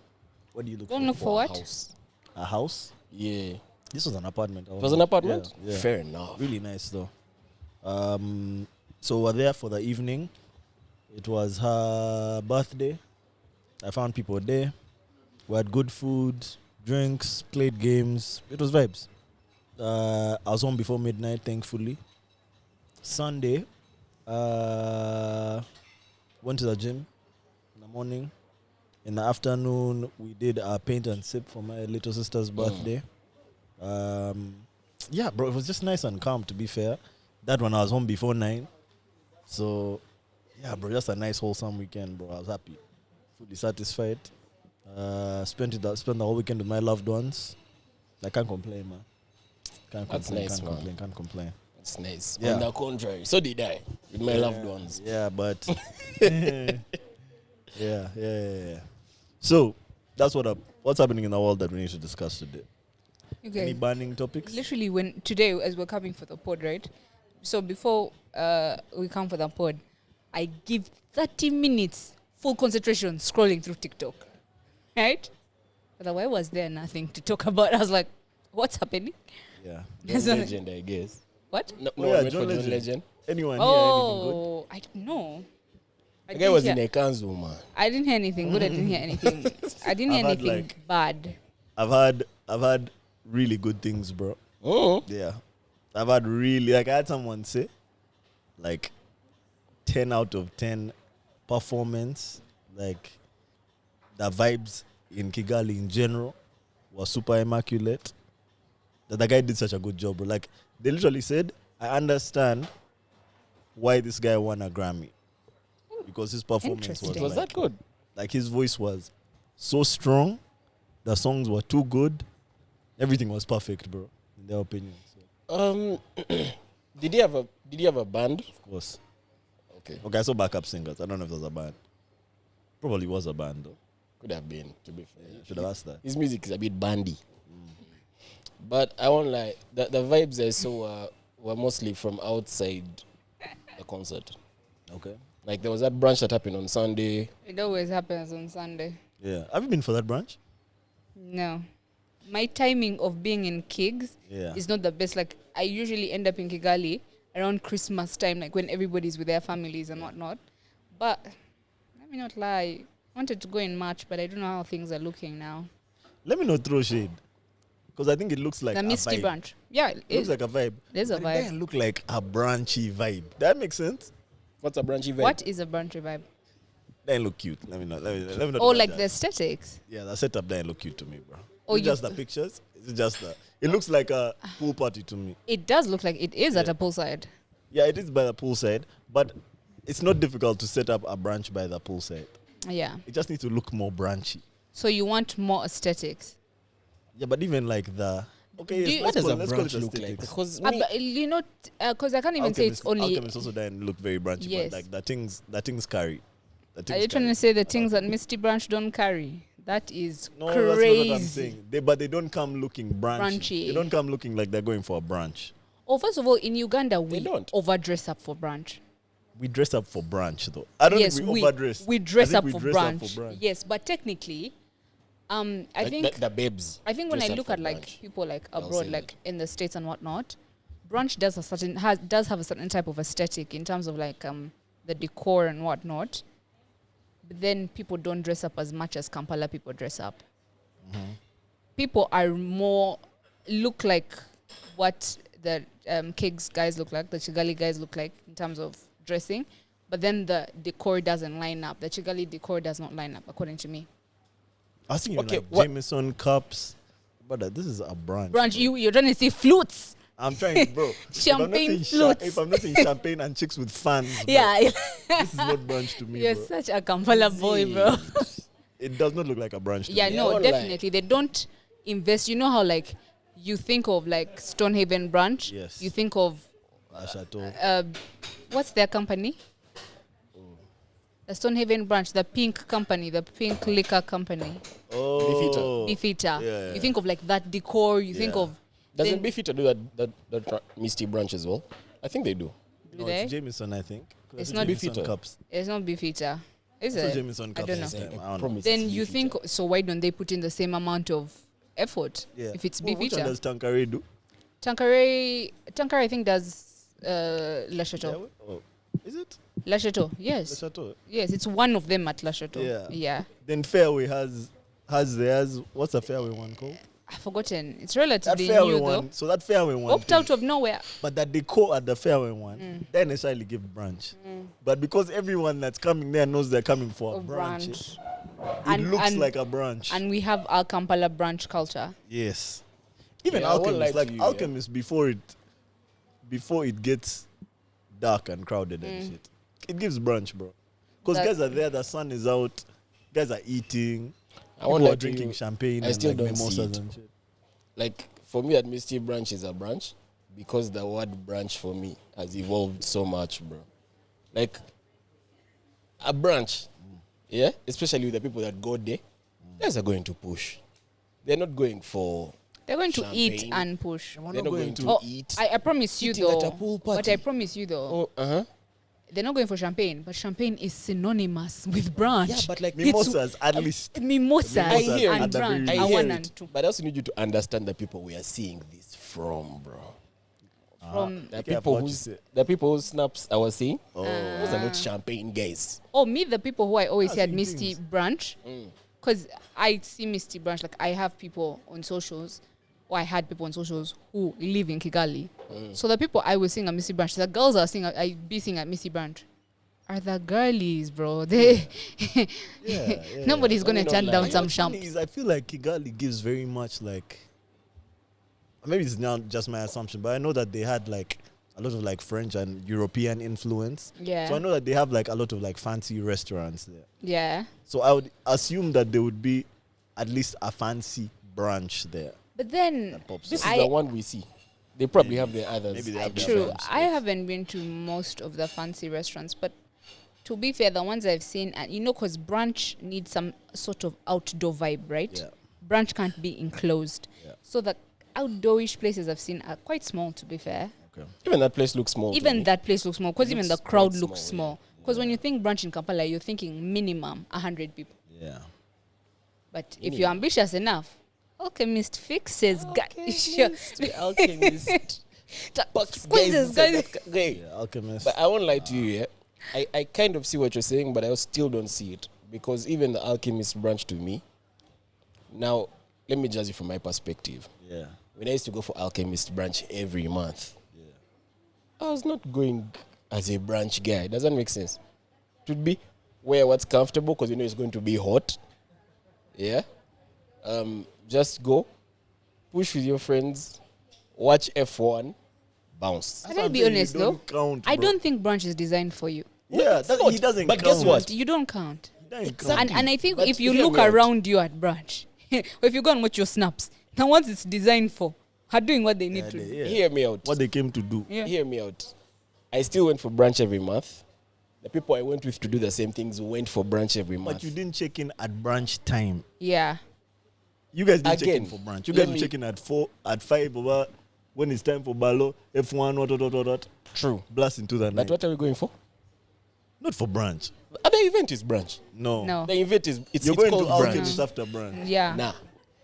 What do you look
Don't
for?
look for
a
what?
house.
A house?
Yeah.
This was an apartment.
It was an apartment?
Yeah.
Fair enough.
Really nice though. So we're there for the evening. It was her birthday. I found people there. We had good food, drinks, played games. It was vibes. I was home before midnight, thankfully. Sunday, went to the gym in the morning. In the afternoon, we did a paint and sip for my little sister's birthday. Yeah, bro, it was just nice and calm, to be fair. That one, I was home before 9. So, yeah, bro, just a nice, wholesome weekend, bro. I was happy. Fully satisfied. Spent the whole weekend with my loved ones. I can't complain, man. Can't
That's
complain,
nice,
can't complain.
It's nice.
Yeah.
On the contrary, so did I with my loved ones.
Yeah, but yeah. So that's what's happening in the world that we need to discuss today.
Okay.
Any burning topics?
Literally, when today, as we're coming for the pod, right? So before we come for the pod, I give 30 minutes full concentration scrolling through TikTok, right? But why was there nothing to talk about? I was like, what's happening?
Yeah.
John
So-
Legend, I guess.
What?
No,
Oh,
no
yeah,
one wait
John
for John
Legend.
Legend.
Anyone hear anything good?
Oh, I don't know. I
The guy
didn't
was
hear-
in a kanzu, man.
I didn't hear anything good. I didn't hear anything. I didn't hear
I've had,
anything
like-
bad.
I've had really good things, bro.
Oh,
Yeah. I've had really, like, I had someone say, like, 10 out of 10 performance. Like, the vibes in Kigali in general were super immaculate. That the guy did such a good job, bro. Like, they literally said, I understand why this guy won a Grammy. Because his performance was,
Interesting.
was
like,
that good?
like, his voice was so strong. The songs were too good. Everything was perfect, bro, in their opinion. So,
Did he have a band?
of course.
Okay,
Okay, I saw backup singers. I don't know if there's a band. Probably was a band, though.
could have been, to be fair.
Should have asked that.
His music is a bit bandy. But I won't lie, the vibes I saw were mostly from outside the concert.
Okay.
Like there was that brunch that happened on Sunday.
It always happens on Sunday.
Yeah. Have you been for that branch?
No. My timing of being in Kigs
Yeah.
is not the best. Like, I usually end up in Kigali around Christmas time, like when everybody's with their families and whatnot. But let me not lie. I wanted to go in March, but I don't know how things are looking now.
Let me not throw shade. Because I think it looks like
The
a
Misty
vibe.
Brunch. Yeah,
It looks like a vibe.
there's a
But it
vibe.
doesn't look like a branchy vibe. That makes sense?
What's a brunch event?
What is a brunch vibe?
Doesn't look cute. Let me not.
Oh,
do
like
that.
the aesthetics.
Yeah, the setup doesn't look cute to me, bro.
Oh,
Is it just the pictures? Is it just the... It looks like a pool party to me.
It does look like it is at
Yeah.
a poolside.
Yeah, it is by the poolside. But it's not difficult to set up a branch by the poolside.
Yeah.
It just needs to look more branchy.
So you want more aesthetics.
Yeah, but even like the... Okay,
Do
yes,
you-
What does a
let's call
brunch
it
look like?
aesthetics.
Because
But you know, because I can't even say it's only.
Alchemist also doesn't look very branchy,
Yes.
but like the things carry. The
Are
things
you trying
carry.
to say the things that Misty Brunch don't carry? That is
No, that's not what I'm
crazy.
saying. But they don't come looking branchy.
Branchy.
They don't come looking like they're going for a branch.
Oh, first of all, in Uganda, we
don't.
overdress up for brunch.
We dress up for branch, though. I don't
Yes,
think we overdress.
we
I
dress
think
up
we
for
dress up
brunch.
for brunch.
Yes, but technically, I
like
think
the babes.
I think when I
dress up
look
for
at like
brunch.
people like
I'll
abroad,
say
like in the States and whatnot, brunch does have a certain type of aesthetic in terms of like the decor and whatnot. But then people don't dress up as much as Kampala people dress up.
Mm-hmm.
People are more look like what the Kigs guys look like, the Chigali guys look like in terms of dressing, but then the decor doesn't line up. The Chigali decor does not line up, according to me.
I was thinking
Okay,
like
what-
Jameson cups. But this is a branch.
Brunch,
bro.
you're trying to see flutes.
I'm trying, bro.
Champagne
if I'm not seeing
floats.
if I'm not seeing champagne and chicks with fans, bro,
Yeah,
this is not brunch to me,
you're
bro.
such a Kampala boy, bro.
It does not look like a brunch to
Yeah,
me.
no,
won't
definitely. They don't invest. You know how, like, you think of, like, Stonehaven Branch?
Yes.
You think of,
A chateau.
what's their company? The Stonehaven Branch, the pink company, the pink liquor company.
Oh.
Beefeater.
yeah.
You think of, like, that decor. You think
Yeah.
of...
Doesn't
then-
Beefeater do that Misty Brunch as well? I think they do.
Do
No,
they?
it's Jameson, I think.
It's
I
not
think Jameson
Beefeater.
cups.
It's not Beefeater. Is
It's
it?
Jameson
I
cups
don't know.
this time. I don't know.
Promise
Then
it's
you
Beefeater.
think... So why don't they put in the same amount of effort
Yeah.
if it's
Which one
Beefeater?
does Tanqueray do?
Tanqueray, I think, does La Chateau.
Oh. Is it?
La Chateau,
The
yes.
chateau.
Yes, it's one of them at La Chateau.
Yeah.
Yeah.
Then Fairway has theirs. What's the Fairway one called?
I've forgotten. It's
That
relatively
Fairway
new,
one.
though.
So that Fairway one.
Popped
thing,
out of nowhere.
But that decor at the Fairway one, they necessarily give brunch. But because everyone that's coming there knows they're coming for a
Of
brunch,
brunch.
it looks like a brunch.
And we have our Kampala brunch culture.
Yes. Even
Yeah, I won't
Alchemist,
lie
like
to you, yeah.
Alchemist before it gets dark and crowded and shit. It gives brunch, bro. Because
That-
guys are there, the sun is out, guys are eating,
I won't
people
lie
are
to
drinking
you,
champagne
I
and
still
like
don't see
mimosas
it.
and shit.
Like, for me, at Misty Brunch is a brunch because the word brunch for me has evolved so much, bro. Like, a brunch, yeah, especially with the people that go there, guys are going to push. They're not going for
They're going to eat
champagne.
and push.
We're
They're not going to
Oh,
eat.
I promise you
Eating at
though.
a pool
But
party.
I promise you though.
Oh,
They're not going for champagne, but champagne is synonymous with brunch.
Yeah, but like
Mimosas, at least.
Mimosas
I hear
and
it.
brunch
I
are
hear
one
it.
and two.
But I also need you to understand the people we are seeing this from, bro.
From
The
careful what you
people whose snaps I was seeing,
Oh.
those are not champagne guys.
me, the people who I always see at
same
Misty
things.
Brunch, because I see Misty Brunch, like I have people on socials, or I had people on socials who live in Kigali. So the people I was seeing at Misty Brunch, the girls I be seeing at Misty Brunch, are the girlies, bro. They nobody's gonna
Let me
turn
not
down
lie.
some
What's funny
champs.
is I feel like Kigali gives very much like, maybe it's now just my assumption, but I know that they had like a lot of like French and European influence.
Yeah.
So I know that they have like a lot of like fancy restaurants there.
Yeah.
So I would assume that there would be at least a fancy branch there.
But then
That pops
This
up.
is the one we see. They probably have the others.
Maybe they have their
true.
branch.
I haven't been to most of the fancy restaurants, but to be fair, the ones I've seen, and because brunch needs some sort of outdoor vibe, right?
Yeah.
Brunch can't be enclosed.
Yeah.
So the outdoorish places I've seen are quite small, to be fair.
Okay.
Even that place looks small. to
Even
me.
that place looks small, because
It
even the
looks
crowd
quite
looks
small,
small. Because when you think brunch in Kampala, you're thinking minimum 100 people.
Yeah.
But if you're ambitious enough, Alchemist fixes,
Alchemist. Bucks,
Squeezes,
guys.
guys.
Yeah, Alchemist.
But I won't lie to you, yeah. I kind of see what you're saying, but I still don't see it. Because even the Alchemist branch to me, now, let me judge it from my perspective.
Yeah.
When I used to go for Alchemist branch every month, I was not going as a branch guy. Does that make sense? It would be wear what's comfortable because you know it's going to be hot. Yeah. Just go, push with your friends, watch F1, bounce.
Can I be honest though?
Count,
I
bro.
don't think brunch is designed for you.
Yeah, he doesn't
But
count.
guess what?
You don't count.
He doesn't
Exactly.
count.
And I think
But
if you
hear
look
me out.
around you at brunch, or if you go and watch your snaps, the ones it's designed for are doing what they need to do.
Yeah.
Hear me out.
What they came to do.
Yeah.
Hear me out. I still went for brunch every month. The people I went with to do the same things went for brunch every month.
But you didn't check in at brunch time.
Yeah.
You guys didn't check in
Again,
for brunch. You
let
guys were
me-
checking at 4, at 5, over when it's time for Balo, F1, what.
True.
Blast into the
But
night.
what are we going for?
Not for brunch.
The event is brunch.
No.
No.
The event is it's
You're going
called
to
brunch.
Alchemist after brunch.
Yeah.
Nah.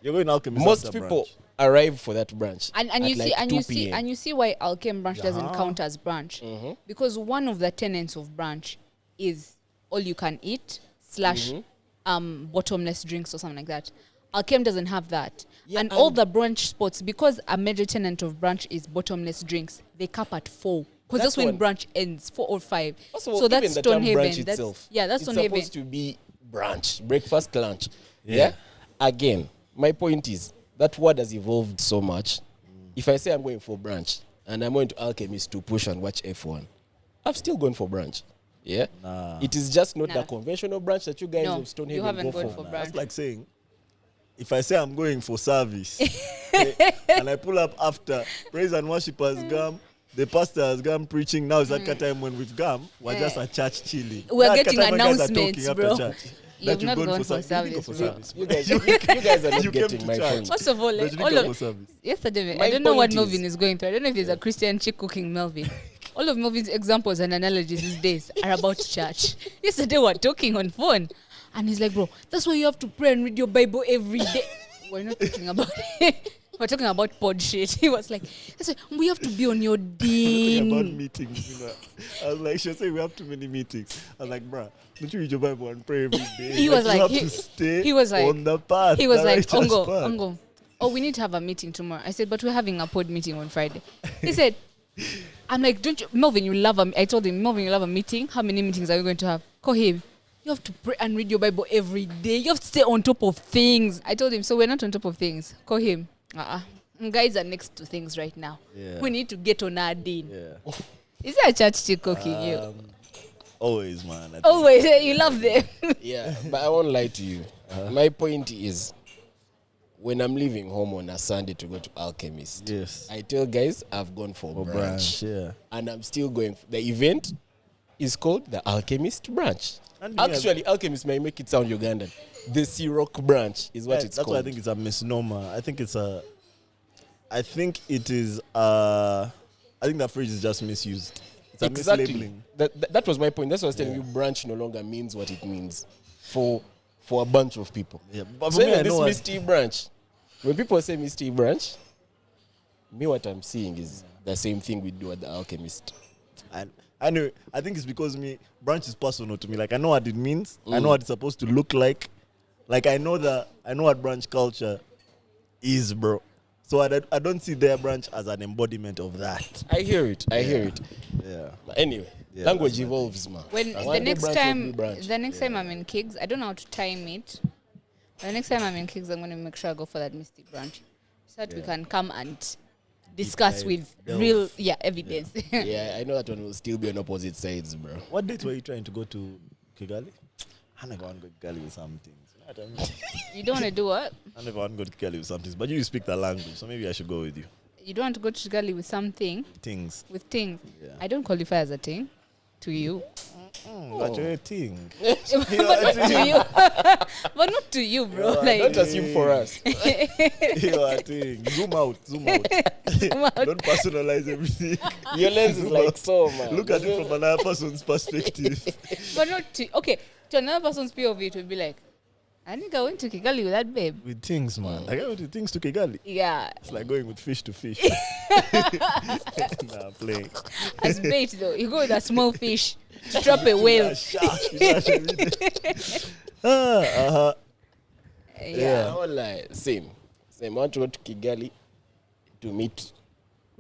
You're going to Alchemist
Most
after
people
brunch.
arrive for that brunch.
And
at
you see
like
and
2
you see
PM.
and you see why Alchem branch doesn't
Yeah.
count as branch. Because one of the tenets of branch is all you can eat / bottomless drinks or something like that. Alchem doesn't have that.
Yeah,
and all
and-
the brunch spots, because a major tenant of brunch is bottomless drinks, they cap at 4. Because
That's
that's when
one-
brunch ends, 4 or 5.
Also,
so
even
that's
the term
Stonehaven.
brunch
That's
itself.
yeah, that's
it's
Stonehaven.
supposed to be brunch, breakfast, lunch.
Yeah.
Yeah. Again, my point is that word has evolved so much. If I say I'm going for brunch and I'm going to Alchemist to push and watch F1, I've still gone for brunch. Yeah.
Nah.
It is just not
Nah.
the conventional brunch that you guys
No,
of Stonehaven
you haven't
go
gone
for.
for
That's
brunch.
like saying, if I say I'm going for service, and I pull up after, praise and worship has come, the pastor has come preaching, now it's that kind of time when we've come, we're just at church chilling.
We're
That
getting
kind of time when guys are
announcements,
talking
bro.
after church.
You've
That
not
you've
gone for
You didn't go for
service, bro.
service.
You guys are not
You came
getting
to
my
church.
point.
First of all,
But you
like,
didn't
all
go
of
for service.
yesterday,
My
I don't know what
point
Melvin
is-
is going through. I don't know if there's a Christian chick cooking Melvin. All of Melvin's examples and analogies these days are about church. Yesterday, we were talking on phone, and he's like, "Bro, that's why you have to pray and read your Bible every day." We're not talking about it. We're talking about pod shit. He was like, "That's why we have to be on your
Talking about
ding."
meetings, you know. I was like, she'll say we have too many meetings. I was like, bruh, don't you read your Bible and pray every day?
He was
you
like-
have
he-
to stay
he was like-
on the path.
He was
the
like,
righteous
"Ongo,
path."
Ongo, oh, we need to have a meeting tomorrow." I said, "But we're having a pod meeting on Friday." He said, "I'm like, don't you, Melvin? You love a." I told him, "Melvin, you love a meeting. How many meetings are we going to have?" Call him. You have to pray and read your Bible every day. You have to stay on top of things. I told him, so we're not on top of things. Call him. Guys are next to things right now.
Yeah.
We need to get on our dean.
Yeah.
Is there a church chick cooking you?
Always, man. I think.
Always, you love them.
Yeah, but I won't lie to you. My point is, when I'm leaving home on a Sunday to go to Alchemist,
Yes.
I tell guys I've gone for
For
brunch,
branch, yeah.
and I'm still going. The event is called the Alchemist Branch.
And me as-
Actually, Alchemist may make it sound Ugandan. The Rock Branch is what
Yeah,
it's
that's
called.
why I think it's a misnomer. I think it's a I think it is. I think that phrase is just misused. It's a mislabeling.
That was my point. That's what I was telling you. Brunch no longer means what it means for a bunch of people.
Yeah, but
So
for me, I
this
know
Misty Brunch, when people say Misty Brunch, me what I'm seeing is the same thing we do at the Alchemist.
And I know. I think it's because brunch is personal to me. Like I know what it means. I know what it's supposed to look like. Like I know what brunch culture is, bro. So I don't see their brunch as an embodiment of that.
I hear it.
Yeah.
But anyway, language evolves, man.
When the next time I'm in Kigs, I don't know how to time it. The next time I'm in Kigs, I'm going to make sure I go for that Misty Brunch, so that we can come and discuss with real evidence.
Yeah, I know that one will still be on opposite sides, bro.
What date were you trying to go to Kigali? I never want to go to Kigali with some things. You know what I mean?
You don't want to do what?
I never want to go to Kigali with some things, but you speak the language, so maybe I should go with you.
You don't want to go to Kigali with something?
Things.
With things?
Yeah.
I don't qualify as a thing to you.
But you're a thing.
But not to you. But not to you, bro.
Don't assume for us.
You're a thing. Zoom out. Don't personalize everything.
Your lens is like so, man.
Look at it from another person's perspective.
But not to... Okay, to another person's POV, it would be like, I think I went to Kigali with that babe.
With things, man. I went with things to Kigali.
Yeah.
It's like going with fish to fish. Nah, playing.
As bait, though. You go with a small fish to trap a whale.
Yeah. All like, same. I want to go to Kigali to meet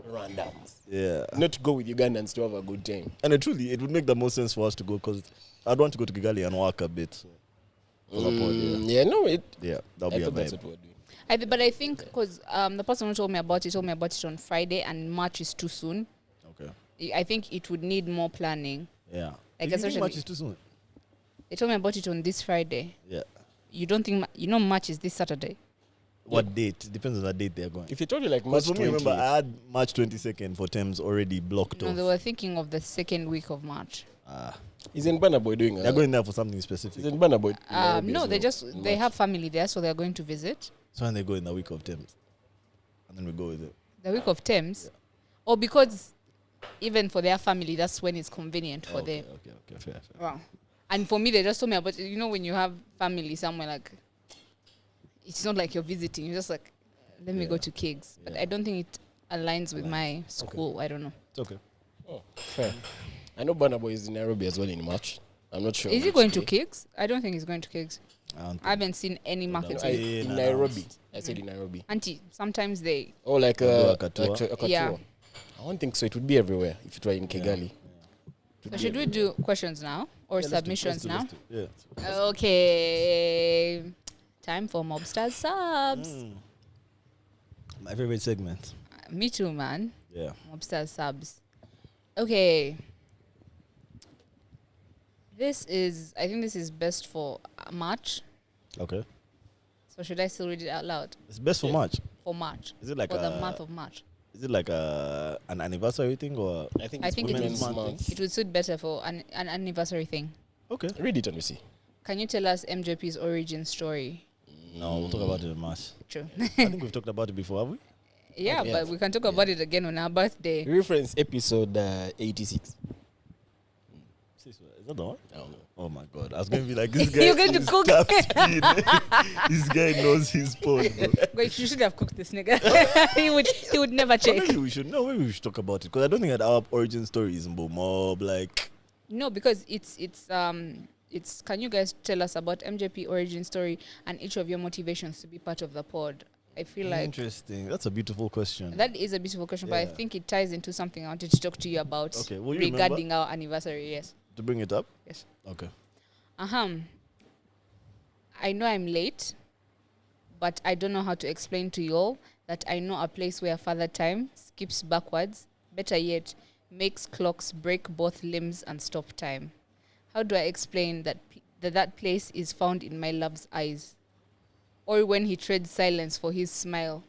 randoms.
Yeah.
Not to go with Ugandans to have a good time.
And it would make the most sense for us to go because I'd want to go to Kigali and work a bit. So. That'll be a vibe.
But I think because the person who told me about it on Friday, and March is too soon.
Okay.
I think it would need more planning.
Yeah.
Like
you think March is too soon?
They told me about it on this Friday.
Yeah.
You don't think March is this Saturday?
What date? Depends on the date they're going.
If you told you like March 20th.
For me, remember, I had March 22nd for Thames already blocked off.
No, they were thinking of the second week of March.
Isn't Burna Boy doing
They're going there for something specific.
Isn't Burna Boy?
No, they have family there, so they're going to visit.
So when they go in the week of Thames, and then we go with it.
The week of Thames? Yeah. Or because even for their family, that's when it's convenient for them.
Okay, fair.
Wow. And for me, they just told me about, when you have family somewhere, like, it's not like you're visiting. You're just like, let me go to Kigs. But I don't think it aligns with my school. Okay. I don't know.
It's okay.
Oh, fair. I know Burna Boy is in Nairobi as well in March. I'm not sure.
Is he going to Kigs? I don't think he's going to Kigs. I haven't seen any marketing.
In Nairobi. I said in Nairobi.
Auntie, sometimes they...
Oh, like a
tour?
Yeah.
I don't think so. It would be everywhere if it were in Kigali.
Yeah. So should we do questions now? Or submissions now?
Yeah.
Okay. Time for Mobsters subs.
My favorite segment.
Me too, man.
Yeah.
Mobsters subs. Okay. I think this is best for March.
Okay.
So should I still read it out loud?
It's best for March.
For March.
Is it like
for the month of March?
Is it like an anniversary thing or?
I think
it would suit better for an anniversary thing.
Okay.
Read it and we see.
Can you tell us MJP's origin story?
No, we'll talk about it in March.
True.
I think we've talked about it before, have we?
Yeah, but we can talk about it again on our birthday.
Reference episode 86.
Is that the one?
I don't know.
Oh my God. I was going to be like, this guy
You're going to cook.
This guy knows his phone, bro.
Wait, you should have cooked this nigga. he would never check.
Maybe we should talk about it because I don't think that our origin story is more like.
No, because it's can you guys tell us about MJP origin story and each of your motivations to be part of the pod? I feel like
interesting. That's a beautiful question.
That is a beautiful question, but I think it ties into something I wanted to talk to you about regarding our anniversary. Yes.
To bring it up?
Yes.
Okay.
I know I'm late, but I don't know how to explain to you all that I know a place where Father Time skips backwards, better yet, makes clocks break both limbs and stop time. How do I explain that place is found in my love's eyes? Or when he trades silence for his smile?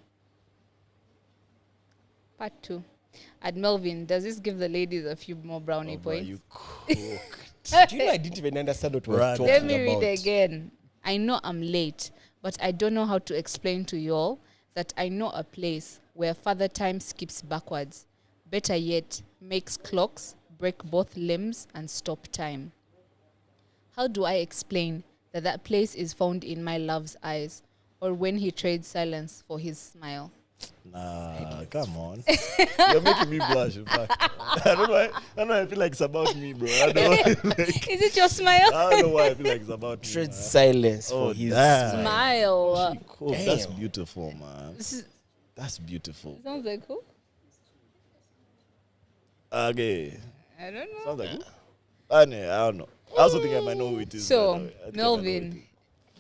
Part 2. At Melvin, does this give the ladies a few more brownie points?
You cooked.
Do you know I didn't even understand what we're talking about?
Let me read again. I know I'm late, but I don't know how to explain to you all that I know a place where father time skips backwards. Better yet, makes clocks break both limbs and stop time. How do I explain that place is found in my love's eyes, or when he trades silence for his smile?
Nah, come on. You're making me blush, in fact. I don't know why I feel like it's about me, bro. I don't know why,
Is it your smile?
I don't know why I feel like it's about me.
Trade
Man.
silence
Oh,
for his
damn.
Smile.
Cool. That's beautiful, man.
This
That's beautiful.
sounds like who?
Okay.
I don't know.
Sounds like who? I don't know. I also think I might know who it is.
So,
by the way. I think I might know who it
Melvin.
is.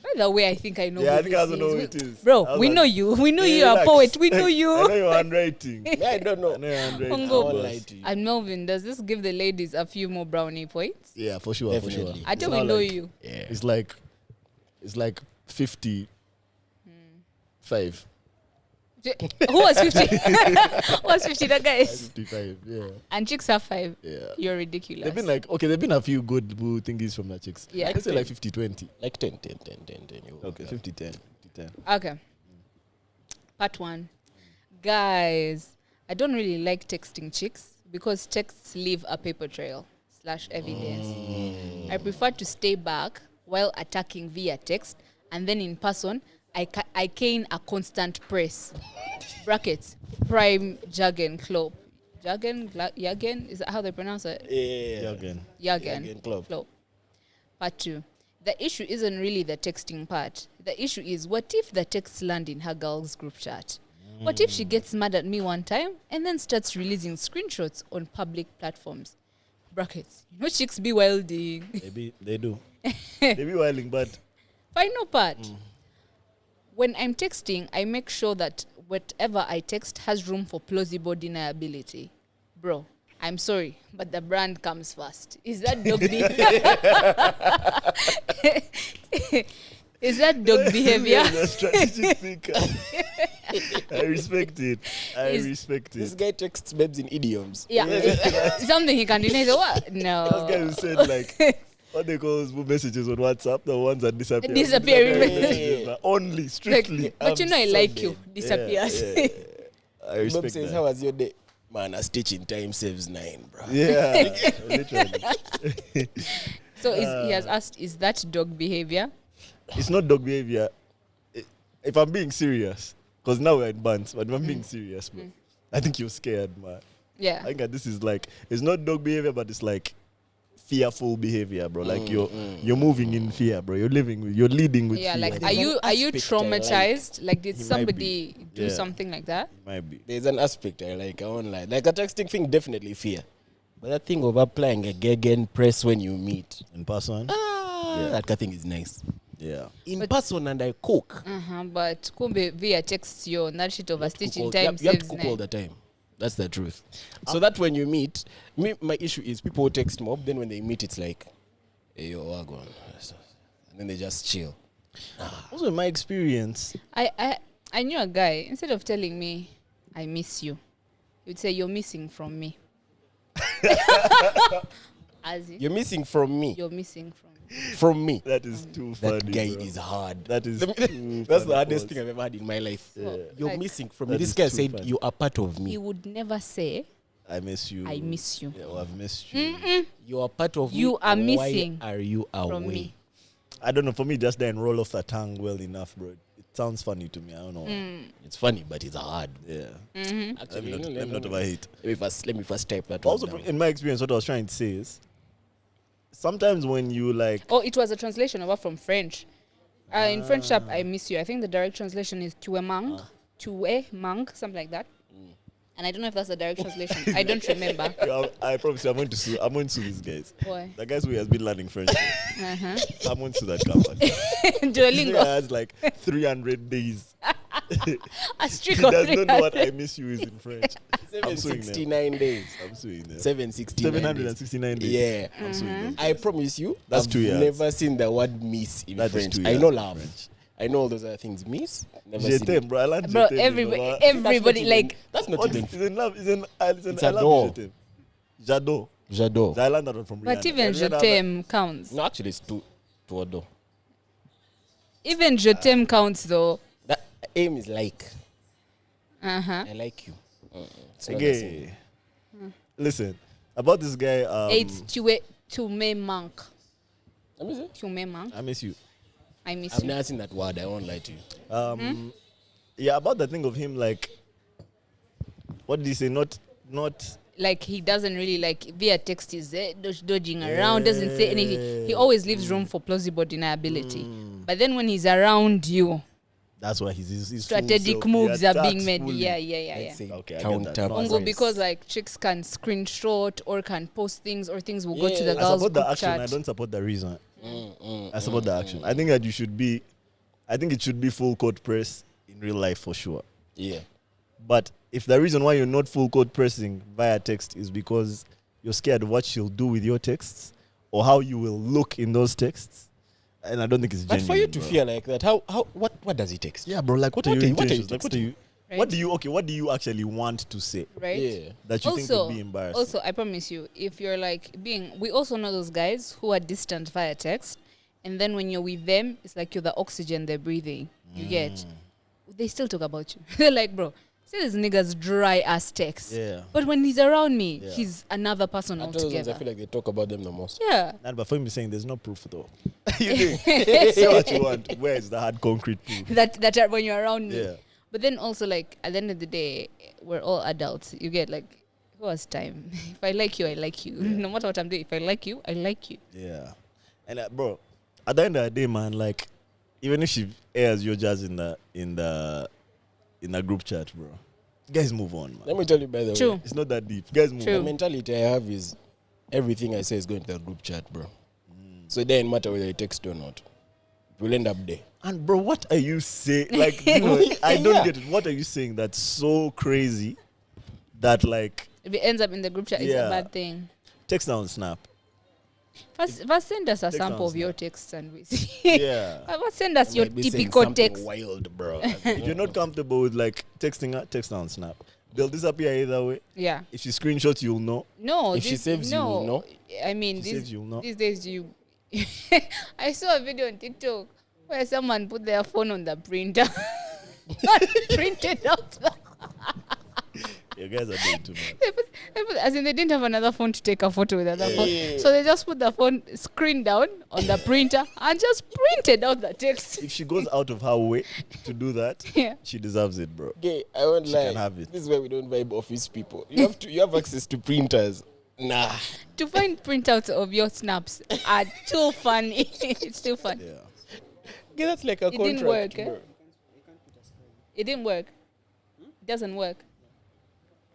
By the way, I think I know.
Yeah,
who
I think I
this
also know who
is.
it is. I
Bro,
was
we
like-
know you. We know
Yeah,
you are a
relax.
poet. We know
I
you.
know your handwriting.
Yeah, I don't know.
I know your handwriting.
Ongo.
I
boss.
won't lie to you.
And Melvin, does this give the ladies a few more brownie points?
Yeah, for sure. For
Definitely.
sure.
I don't
It's not
know
like-
you.
Yeah.
It's like 50. 5.
Who was 50? Who was 50? That guy is.
55, yeah.
And chicks have 5.
Yeah.
You're ridiculous.
They've been a few good boo thingies from the chicks.
Yeah.
Let's say like 50-20.
Like 10.
Okay, 50-10. 50-10.
Okay. Part 1. Guys, I don't really like texting chicks because texts leave a paper trail / evidence. I prefer to stay back while attacking via text, and then in person, I cane a constant press. Brackets. Prime jargon club. Jargon? Is that how they pronounce it?
Yeah.
Again.
Jargon
Club.
Part 2. The issue isn't really the texting part. The issue is, what if the texts land in her girl's group chat? What if she gets mad at me one time and then starts releasing screenshots on public platforms? Brackets. You know chicks be wilding.
They do. They be wilding, but
Final part. When I'm texting, I make sure that whatever I text has room for plausible deniability. Bro, I'm sorry, but the brand comes first. Is that dog Is that dog behavior?
You're a strategic thinker. I respect it.
This guy texts babes in idioms.
Yeah. Something he can deny. So what? No.
Those guys who said like what they call messages on WhatsApp, the ones that disappear.
Disappearing
messages, but only
Like,
strictly.
but you know I
so
like
dead.
you. Disappears.
Yeah. I
Bob
respect
says,
that.
how was your day? Man, a stitch in time saves 9, bro.
Yeah, literally.
So he has asked, is that dog behavior?
It's not dog behavior. If I'm being serious, because now we're in bands, but if I'm being serious, bro, I think you're scared, man.
Yeah.
I think that this is like, it's not dog behavior, but it's like fearful behavior, bro. Like you're moving in fear, bro. You're leading with
Yeah,
fear.
like,
There's
are you
an aspect I
traumatized? Like, did
He might
somebody
be.
do
Yeah.
something like that?
Might be.
There's an aspect I like, I won't lie. Like a texting thing, definitely fear. But that thing of applying a gegen press when you meet,
In person?
that kind of thing is nice.
Yeah.
In
But-
person, and I cook.
But kumbe via text yo, that shit over stitch in
You
time
have, you have to
saves
cook
9.
all the time. That's the truth. So that when you meet, my issue is people who text mob, then when they meet, it's like, hey, yo, wagwan. And then they just chill.
Also, in my experience,
I knew a guy, instead of telling me, I miss you, he would say, you're missing from me. As in,
You're missing from me.
you're missing from me.
From me.
that is too funny.
That guy
bro.
is hard.
That is
Let
too
That's
funny,
the hardest
boss.
thing I've ever had in my life. You're
Like-
missing from me.
That
This
is
guy
too
said,
funny.
you are part of
He
me.
would never say,
I miss you.
I miss you.
Yeah, well, I've missed you.
You are part of me.
You are missing
Why are you away?
from me.
I don't know. For me, just then roll off the tongue well enough, bro. It sounds funny to me. I don't know.
It's funny, but it's hard.
Yeah.
Actually,
Let me not overhate.
Let me first type that
Also,
one down.
in my experience, what I was trying to say is sometimes when you like,
Oh, it was a translation over from French. In French app, I miss you. I think the direct translation is tu es manque, something like that. And I don't know if that's the direct translation. I don't remember.
I promise you, I'm going to sue these guys.
Why?
The guys who has been learning French.
Uh-huh.
I'm going to sue that company. This guy
Duolingo.
has like 300 days.
A streak
He
of
does not know what
300.
I miss you is in French. I'm suing them.
769 days.
I'm suing them.
769 days.
769 days.
Yeah.
I'm suing them.
I promise you,
That's
I've
2 years.
never seen the word miss in
That is
French.
2
I
years
know
in
love.
French.
I know all those other things. Miss? Never
Je
seen
t'aime,
it.
bro. I learned
Bro,
je t'aime,
everybody,
even-
like,
That's not
What
even.
is in love? Is in
It's
I love
adore.
je t'aime. J'adore.
J'adore.
I learned that one from
but
Rihanna.
even je
Rihanna-
t'aime counts.
No, actually, it's to adore.
Even je t'aime counts though.
That aim is like. I like you. It's not the same.
Okay. Listen, about this guy.
It's Tume Monk.
Let me see.
Tume Monk.
I miss you.
I miss
I've
you.
never seen that word. I won't lie to you.
Yeah, about the thing of him, like, what did he say? Not.
Like he doesn't really like via text is dodging around, doesn't say anything. He always leaves room for plausible deniability. But then when he's around you,
That's why his
strategic moves are being made. Yeah.
Let's say
Okay, I get
counter
that. No, I
Ongo, because like chicks can screenshot or can post things or things will go to the
I
girls
support the
group
action.
chat.
I don't support the reason. I support the action. I think that I think it should be full court press in real life for sure.
Yeah.
But if the reason why you're not full court pressing via text is because you're scared of what she'll do with your texts or how you will look in those texts, and I don't think it's
But
genuine.
for you to
bro.
feel like that, what does he text?
Yeah, bro. Like, what are
What
your
are you
intentions?
texting?
Like, what do you actually want to say
Right?
Yeah.
that you think would be embarrassing?
Also, I promise you, if you're like we also know those guys who are distant via text, and then when you're with them, it's like you're the oxygen they're breathing. You get, they still talk about you. They're like, bro, see this nigga's dry ass text.
Yeah.
But when he's around me,
Yeah.
he's another person
At those ones,
altogether.
I feel like they talk about them the most.
Yeah.
Not, but for him saying there's no proof though. You think? Say what you want. Where is the hard concrete proof?
that are when you're around me.
Yeah.
But then also like at the end of the day, we're all adults. You get like, who has time? If I like you, I like you. No matter what I'm doing, if I like you, I like you.
Yeah. And bro, at the end of the day, man, like, even if she airs your jazz in the group chat, bro, guys move on, man.
Let me tell you, by the
True.
way,
It's not that deep. Guys move
True.
the
on.
mentality I have is everything I say is going to the group chat, bro. So it doesn't matter whether you text or not. We'll end up there.
And bro, what are you saying? Like, you know, I don't
Yeah.
get it. What are you saying that's so crazy that like
If it ends up in the group chat, it's
Yeah.
a bad thing.
text down snap?
First send us a
Text
sample
on
of your
Snap.
texts and we see.
Yeah.
First send us your
Might be saying
typical
something
text.
wild, bro.
If you're not comfortable with like texting her, text down snap. They'll disappear either way.
Yeah.
If she screenshots, you'll know.
No.
If she saves you,
no.
no?
I mean,
She saves you, no?
these days you. I saw a video on TikTok where someone put their phone on the printer. Printed out.
You guys are doing too much.
As in, they didn't have another phone to take a photo with another phone.
Yeah.
So they just put the phone screen down on the printer and just printed out the text.
If she goes out of her way to do that,
Yeah.
she deserves it, bro.
Okay, I won't
She
lie.
can have it.
This is why we don't vibe office people. You have access to printers. Nah.
To find printouts of your snaps are too funny. It's too funny.
Yeah.
Okay, that's like a
It didn't
contract,
work, eh?
bro.
It didn't work. It doesn't work.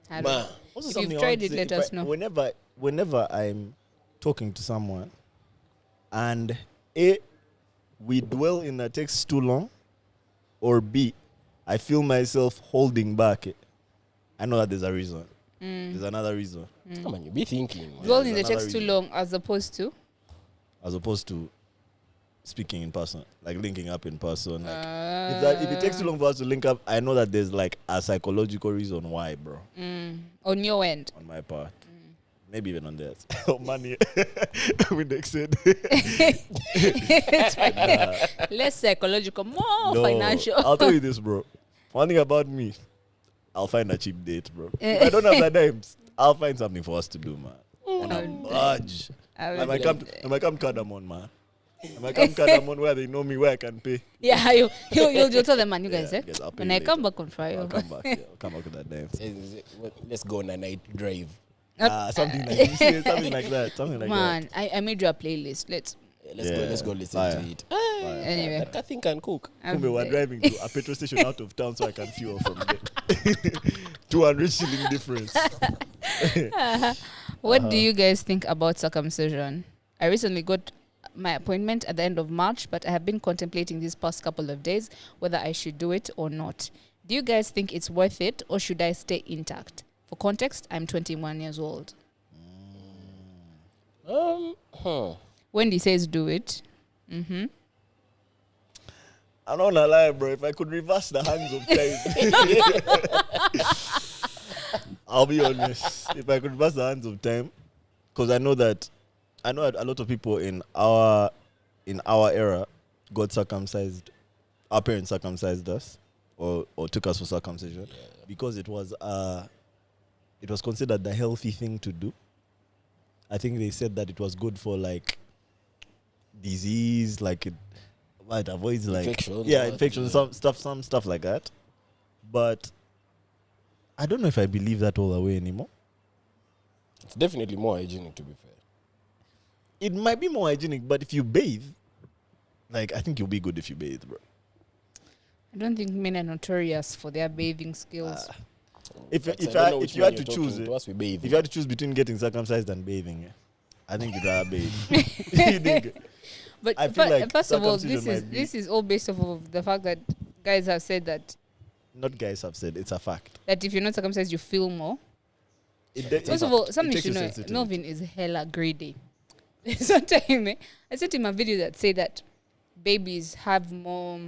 I don't
Ma.
know.
Also
If
something
you've
I
tried
want
it,
to say,
let
if
us
I-
know.
Whenever I'm talking to someone and A, we dwell in the text too long, or B, I feel myself holding back, I know that there's a reason. There's another reason.
Come on, you be thinking. man.
Dwell in
there's
the
another
text too
reason.
long as opposed to.
As opposed to speaking in person, like linking up in person. Like, if it takes too long for us to link up, I know that there's like a psychological reason why, bro,
On your end.
on my part. Maybe even on theirs. Oh, money. We next it.
It's fine. Less psychological, more financial.
I'll tell you this, bro. One thing about me, I'll find a cheap date, bro. If I don't have the dimes, I'll find something for us to do, man. And I'll budge. I might come Cardamom, man. I might come Cardamom where they know me, where I can pay.
Yeah, you'll tell them, man, you guys,
Yeah,
eh?
guys, I'll pay
When
you
I come
later.
back on Friday.
I'll come back. Yeah, I'll come back with that dime.
Let's go on a night drive.
Something like you say, something like that. Something like
Man, I made you a playlist. Let's.
Let's go listen
Fire.
to it.
Anyway.
That Kathy can cook.
I'm
that. We're
there.
driving to a petrol station out of town so I can fuel from there. 200 shilling difference.
What do you guys think about circumcision? I recently got my appointment at the end of March, but I have been contemplating these past couple of days whether I should do it or not. Do you guys think it's worth it, or should I stay intact? For context, I'm 21 years old. Wendy says do it. Mm-hmm.
I'm not gonna lie, bro. If I could reverse the hands of time, I'll be honest. If I could reverse the hands of time, because I know that a lot of people in our era got circumcised. Our parents circumcised us, or took us for circumcision because it was considered the healthy thing to do. I think they said that it was good for like disease, like it avoids like infection, some stuff like that. But I don't know if I believe that all the way anymore.
It's definitely more hygienic, to be fair.
It might be more hygienic, but if you bathe, like I think you'll be good if you bathe, bro.
I don't think men are notorious for their bathing skills.
If you had to choose between getting circumcised and bathing, I think you'd rather bathe. You think?
But
I feel like
first of all,
circumcision
this is all based off of the fact that guys have said that.
Not guys have said, it's a fact.
That if you're not circumcised, you feel more. First of all, something you should know, Melvin is hella greedy. Sometimes I sent him a video that said that babies have more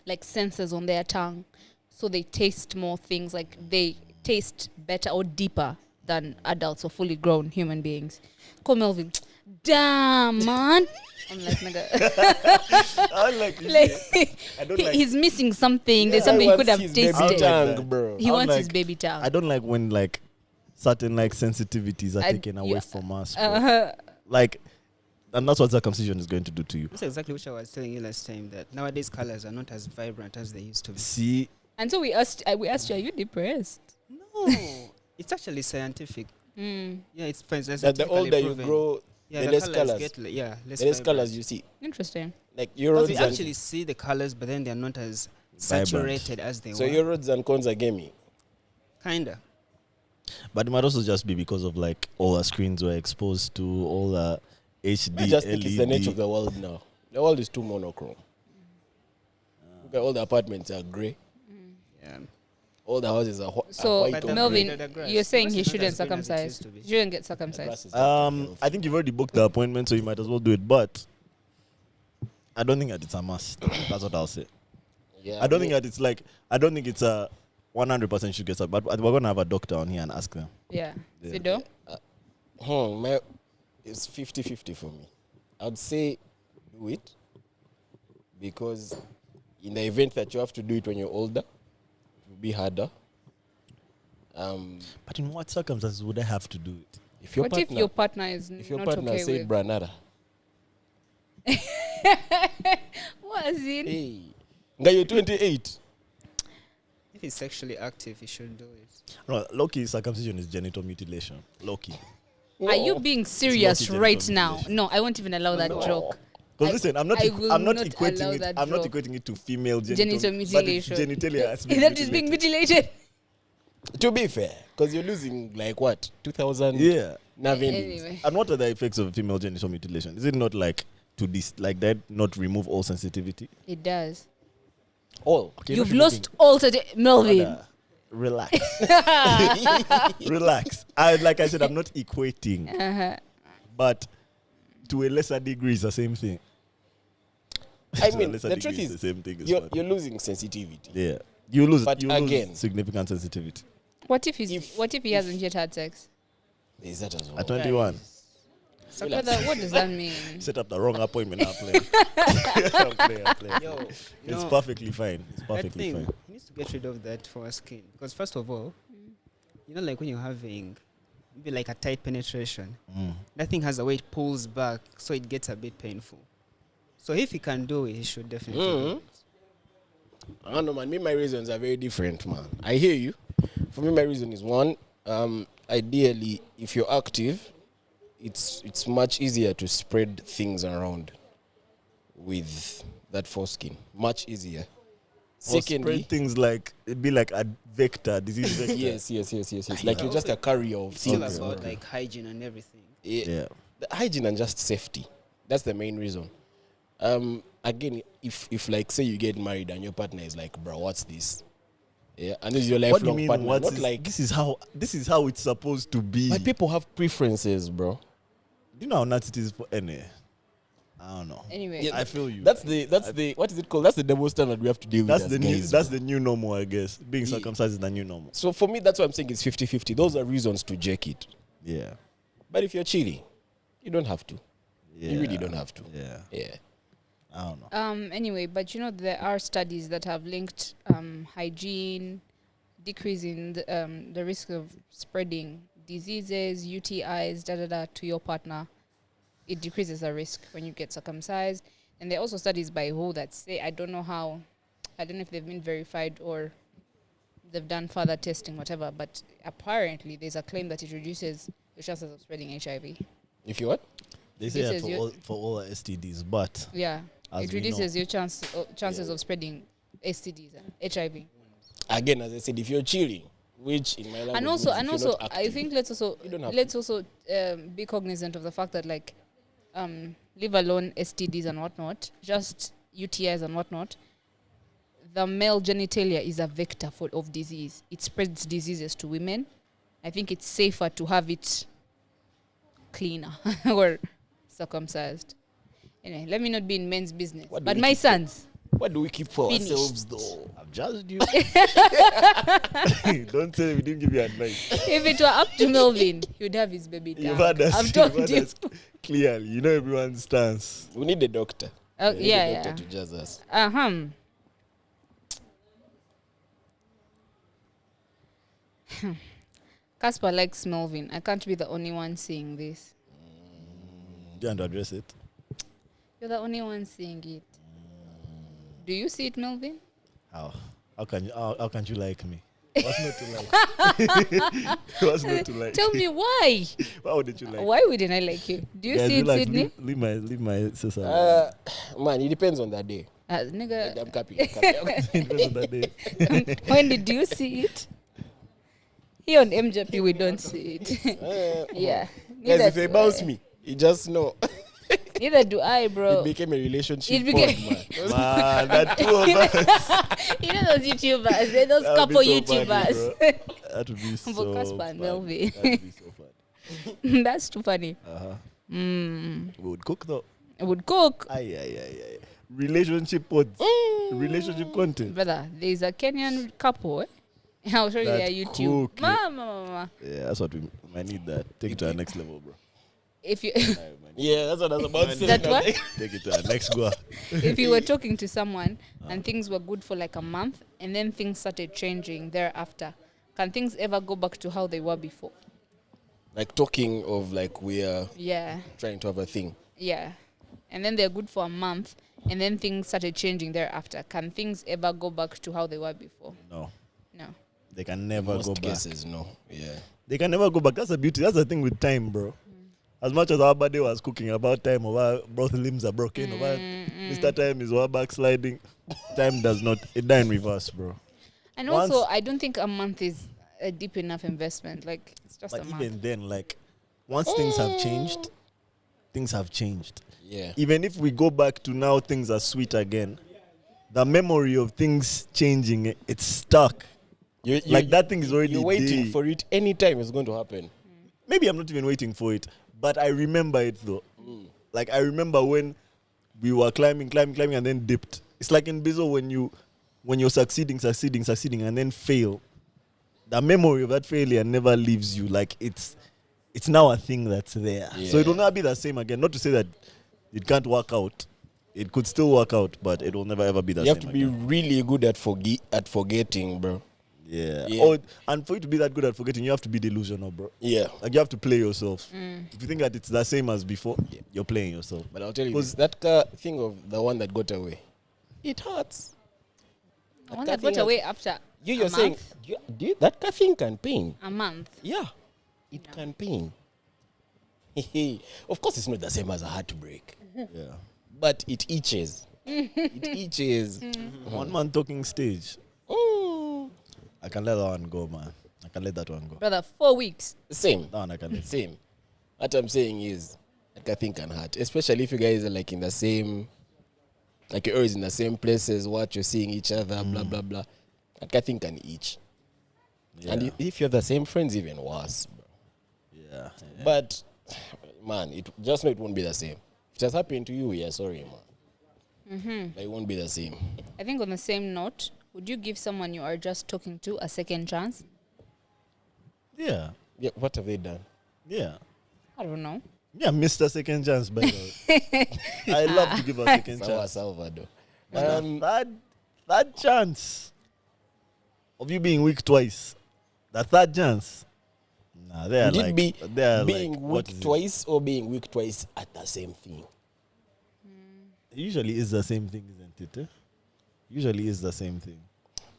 like sensors on their tongue, so they taste more things, like they taste better or deeper than adults or fully grown human beings. Call Melvin, damn man. I'm like, nigga. I don't like he's missing something. There's something he could have tasted.
Tongue, bro.
He wants his baby tongue.
I don't like when like certain like sensitivities are taken away from us. Like, and that's what circumcision is going to do to you.
That's exactly what I was telling you last time, that nowadays colors are not as vibrant as they used to be.
See,
and so we asked you, are you depressed?
No, it's actually scientific.
Yeah,
it's
that the older you grow, the less colors. Less colors you see.
Interesting.
Like your roads,
we actually see the colors, but then they're not as saturated as they were.
So your roads and cones are gamey.
Kinda.
But it might also just be because of like all the screens we're exposed to, all the HD,
I just
LED.
think it's the nature of the world now. The world is too monochrome. Look at all the apartments are grey.
Yeah.
All the houses are
so
white.
Melvin, you're saying he shouldn't circumcise. He shouldn't get circumcised.
I think you've already booked the appointment, so you might as well do it. But I don't think that it's a must. That's what I'll say.
Yeah,
I don't think that it's like. I don't think it's a 100% should get circumcised. But we're gonna have a doctor on here and ask them.
Yeah. Sido?
It's 50-50 for me. I'd say do it because in the event that you have to do it when you're older, it will be harder.
But in what circumstances would I have to do it?
If your
if your partner is
if your
not
partner
okay
said
with
Branara,
what is it?
hey, guy, you're 28.
If he's sexually active, he should do it.
No, low-key circumcision is genital mutilation. Low-key.
Are you being serious
It's not
right
genital
now?
mutilation.
No, I won't even allow that joke.
Because listen, I'm not
will not allow
equating it.
that
I'm not
joke.
equating it to female
Genital mutilation.
But it's genitalia has been
That is being mutilated.
To be fair, because you're losing like what 2,000.
Yeah.
Anyway.
And what are the effects of female genital mutilation? Is it not like to like that? Not remove all sensitivity?
It does.
All.
Okay,
You've
not
lost all today, Melvin.
Brother, relax. Relax. Like I said, I'm not equating. But to a lesser degree, it's the same thing.
I
To a
mean,
lesser
the
degree,
truth
it's
is,
the same thing.
you're losing sensitivity.
Yeah. You lose
Again,
significant sensitivity.
What if he hasn't yet had sex?
Is that as well?
At 21.
What does that mean?
Set up the wrong appointment. I'm playing. It's perfectly fine. It's perfectly fine.
He needs to get rid of that for skin. Because first of all, you know, like when you're having maybe like a tight penetration, that thing has a way it pulls back, so it gets a bit painful. So if he can do it, he should definitely do it.
I don't know, man. My reasons are very different, man. I hear you. For me, my reason is one, ideally, if you're active, it's much easier to spread things around with that foreskin. Much easier. Secondly,
spread things like it'd be like a vector, disease vector.
yes. Like you're just a carrier of
It's still
things.
about like hygiene and everything.
Yeah.
The hygiene and just safety. That's the main reason. Again, if like say you get married and your partner is like, bro, what's this? Yeah, and this is your
What do you
lifelong
mean?
partner.
What
Not
is,
like
this is how it's supposed to be.
but people have preferences, bro.
Do you know how nuts it is for any? I don't know.
Anyway,
Yeah,
I feel you.
That's the what is it called? That's the double standard we have to deal with.
That's
as
the new
guys,
that's
bro.
the new normal, I guess. Being
Yeah.
circumcised is the new normal.
So for me, that's why I'm saying it's 50-50. Those are reasons to jack it.
Yeah.
But if you're chilling, you don't have to.
Yeah.
You really don't have to.
Yeah.
Yeah.
I don't know.
Anyway, but there are studies that have linked hygiene, decrease in the risk of spreading diseases, UTIs, to your partner. It decreases the risk when you get circumcised. And there are also studies by WHO that say, I don't know if they've been verified or they've done further testing, whatever, but apparently there's a claim that it reduces the chances of spreading HIV.
If you what?
They say that for all STDs, but
Yeah, it reduces
know,
your chances of spreading STDs and HIV.
Again, as I said, if you're chilling, which in my language
And also,
means if you're not
I
active,
think
you don't have
let's also be cognizant of the fact that leave alone STDs and whatnot, just UTIs and whatnot. The male genitalia is a vector of disease. It spreads diseases to women. I think it's safer to have it cleaner or circumcised. Anyway, let me not be in men's business.
What do
But
we
my
keep
sons,
what do we keep for
Finished.
ourselves, though?
I've judged you. Don't say we didn't give you advice.
if it were up to Melvin, he would have his baby
You've
down.
had us.
I've told you.
Clearly. You know everyone's stance.
We need a doctor.
Oh,
We need
yeah,
a
yeah.
doctor to judge us.
Casper likes Melvin. I can't be the only one seeing this.
Do you want to address it?
You're the only one seeing it. Do you see it, Melvin?
How? How can't you like me? What's not to like? What's not to like?
Tell me why.
Why wouldn't you like?
Why wouldn't I like you? Do you
Guys,
see it,
relax,
Sydney?
Leave my sister.
Man, it depends on that day.
Nigga,
I'm happy.
Depends on that day.
when did you see it? Here on MJP, we don't see it. Yeah.
Guys, if
do
they bounce
I.
me, you just know.
Neither do I, bro.
It became a relationship.
It became-
pod, man.
Man, that two of us.
Those YouTubers, those
That would
couple
be so funny,
YouTubers.
bro. That would be so
For Casper and
funny.
Melvin.
That would be so funny.
That's too funny.
We would cook though.
I would cook.
Aye. Relationship pods. Relationship content.
Brother, there's a Kenyan couple. I'll show you
That
their YouTube.
cook,
Mama.
Yeah, that's what we might need that. Take it to our next level, bro.
If you
Yeah, that's what I was about to say.
That what?
Take it to our next go.
if you were talking to someone and things were good for like a month and then things started changing thereafter, can things ever go back to how they were before?
Like talking of like we are
Yeah.
trying to have a thing.
Yeah. And then they're good for a month and then things started changing thereafter. Can things ever go back to how they were before?
No.
No.
They can never
Most
go back.
cases, no. Yeah.
They can never go back. That's the beauty. That's the thing with time, bro. As much as our body was cooking about time, of our both limbs are broken, of our Mr. Time is our backsliding. Time does not. It die in reverse, bro.
And
Once-
also, I don't think a month is a deep enough investment. Like, it's just
But
a month.
even then, like, once things have changed, things have changed.
Yeah.
Even if we go back to now, things are sweet again. The memory of things changing, it's stuck. Like, that thing is already
You're waiting
there.
for it anytime it's going to happen.
Maybe I'm not even waiting for it, but I remember it though. Like, I remember when we were climbing and then dipped. It's like in Bizo when you're succeeding and then fail. The memory of that failure never leaves you. Like, it's now a thing that's there. So it will not be the same again. Not to say that it can't work out. It could still work out, but it will never ever be the
You
same
have to be
again.
really good at forgetting, bro.
Yeah.
Yeah.
And for you to be that good at forgetting, you have to be delusional, bro.
Yeah.
Like, you have to play yourself. If you think that it's the same as before, you're playing yourself.
But I'll tell you
Because
this, thing of the one that got away, it hurts.
The one that got away after
You're
a
saying
month?
that thing can pain.
A month.
Yeah, it can pain. Of course, it's not the same as a heartbreak,
Yeah.
but it itches. It itches.
1 month talking stage.
Mm.
I can let that one go, man. I can let that one go.
Brother, 4 weeks.
Same.
That one I can let.
Same. What I'm saying is, like, I think can hurt, especially if you guys are like in the same, like you're always in the same places, what you're seeing each other, blah blah blah. Like, I think can itch.
Yeah.
And if you're the same friends, even worse, bro.
Yeah.
But man, it just know it won't be the same. If it has happened to you, yeah, sorry, man. Like, it won't be the same.
I think on the same note, would you give someone you are just talking to a second chance?
Yeah.
Yeah, what have they done?
Yeah.
I don't know.
Yeah, Mr. Second Chance, by the way. I love to give a second
Sawa
chance.
Salvador.
Third chance of you being weak twice. The third chance. Nah, they are
Would
like
it be
they are
being
like, what
weak
is it?
twice or being weak twice at the same thing?
It usually is the same thing, isn't it? Usually is the same thing.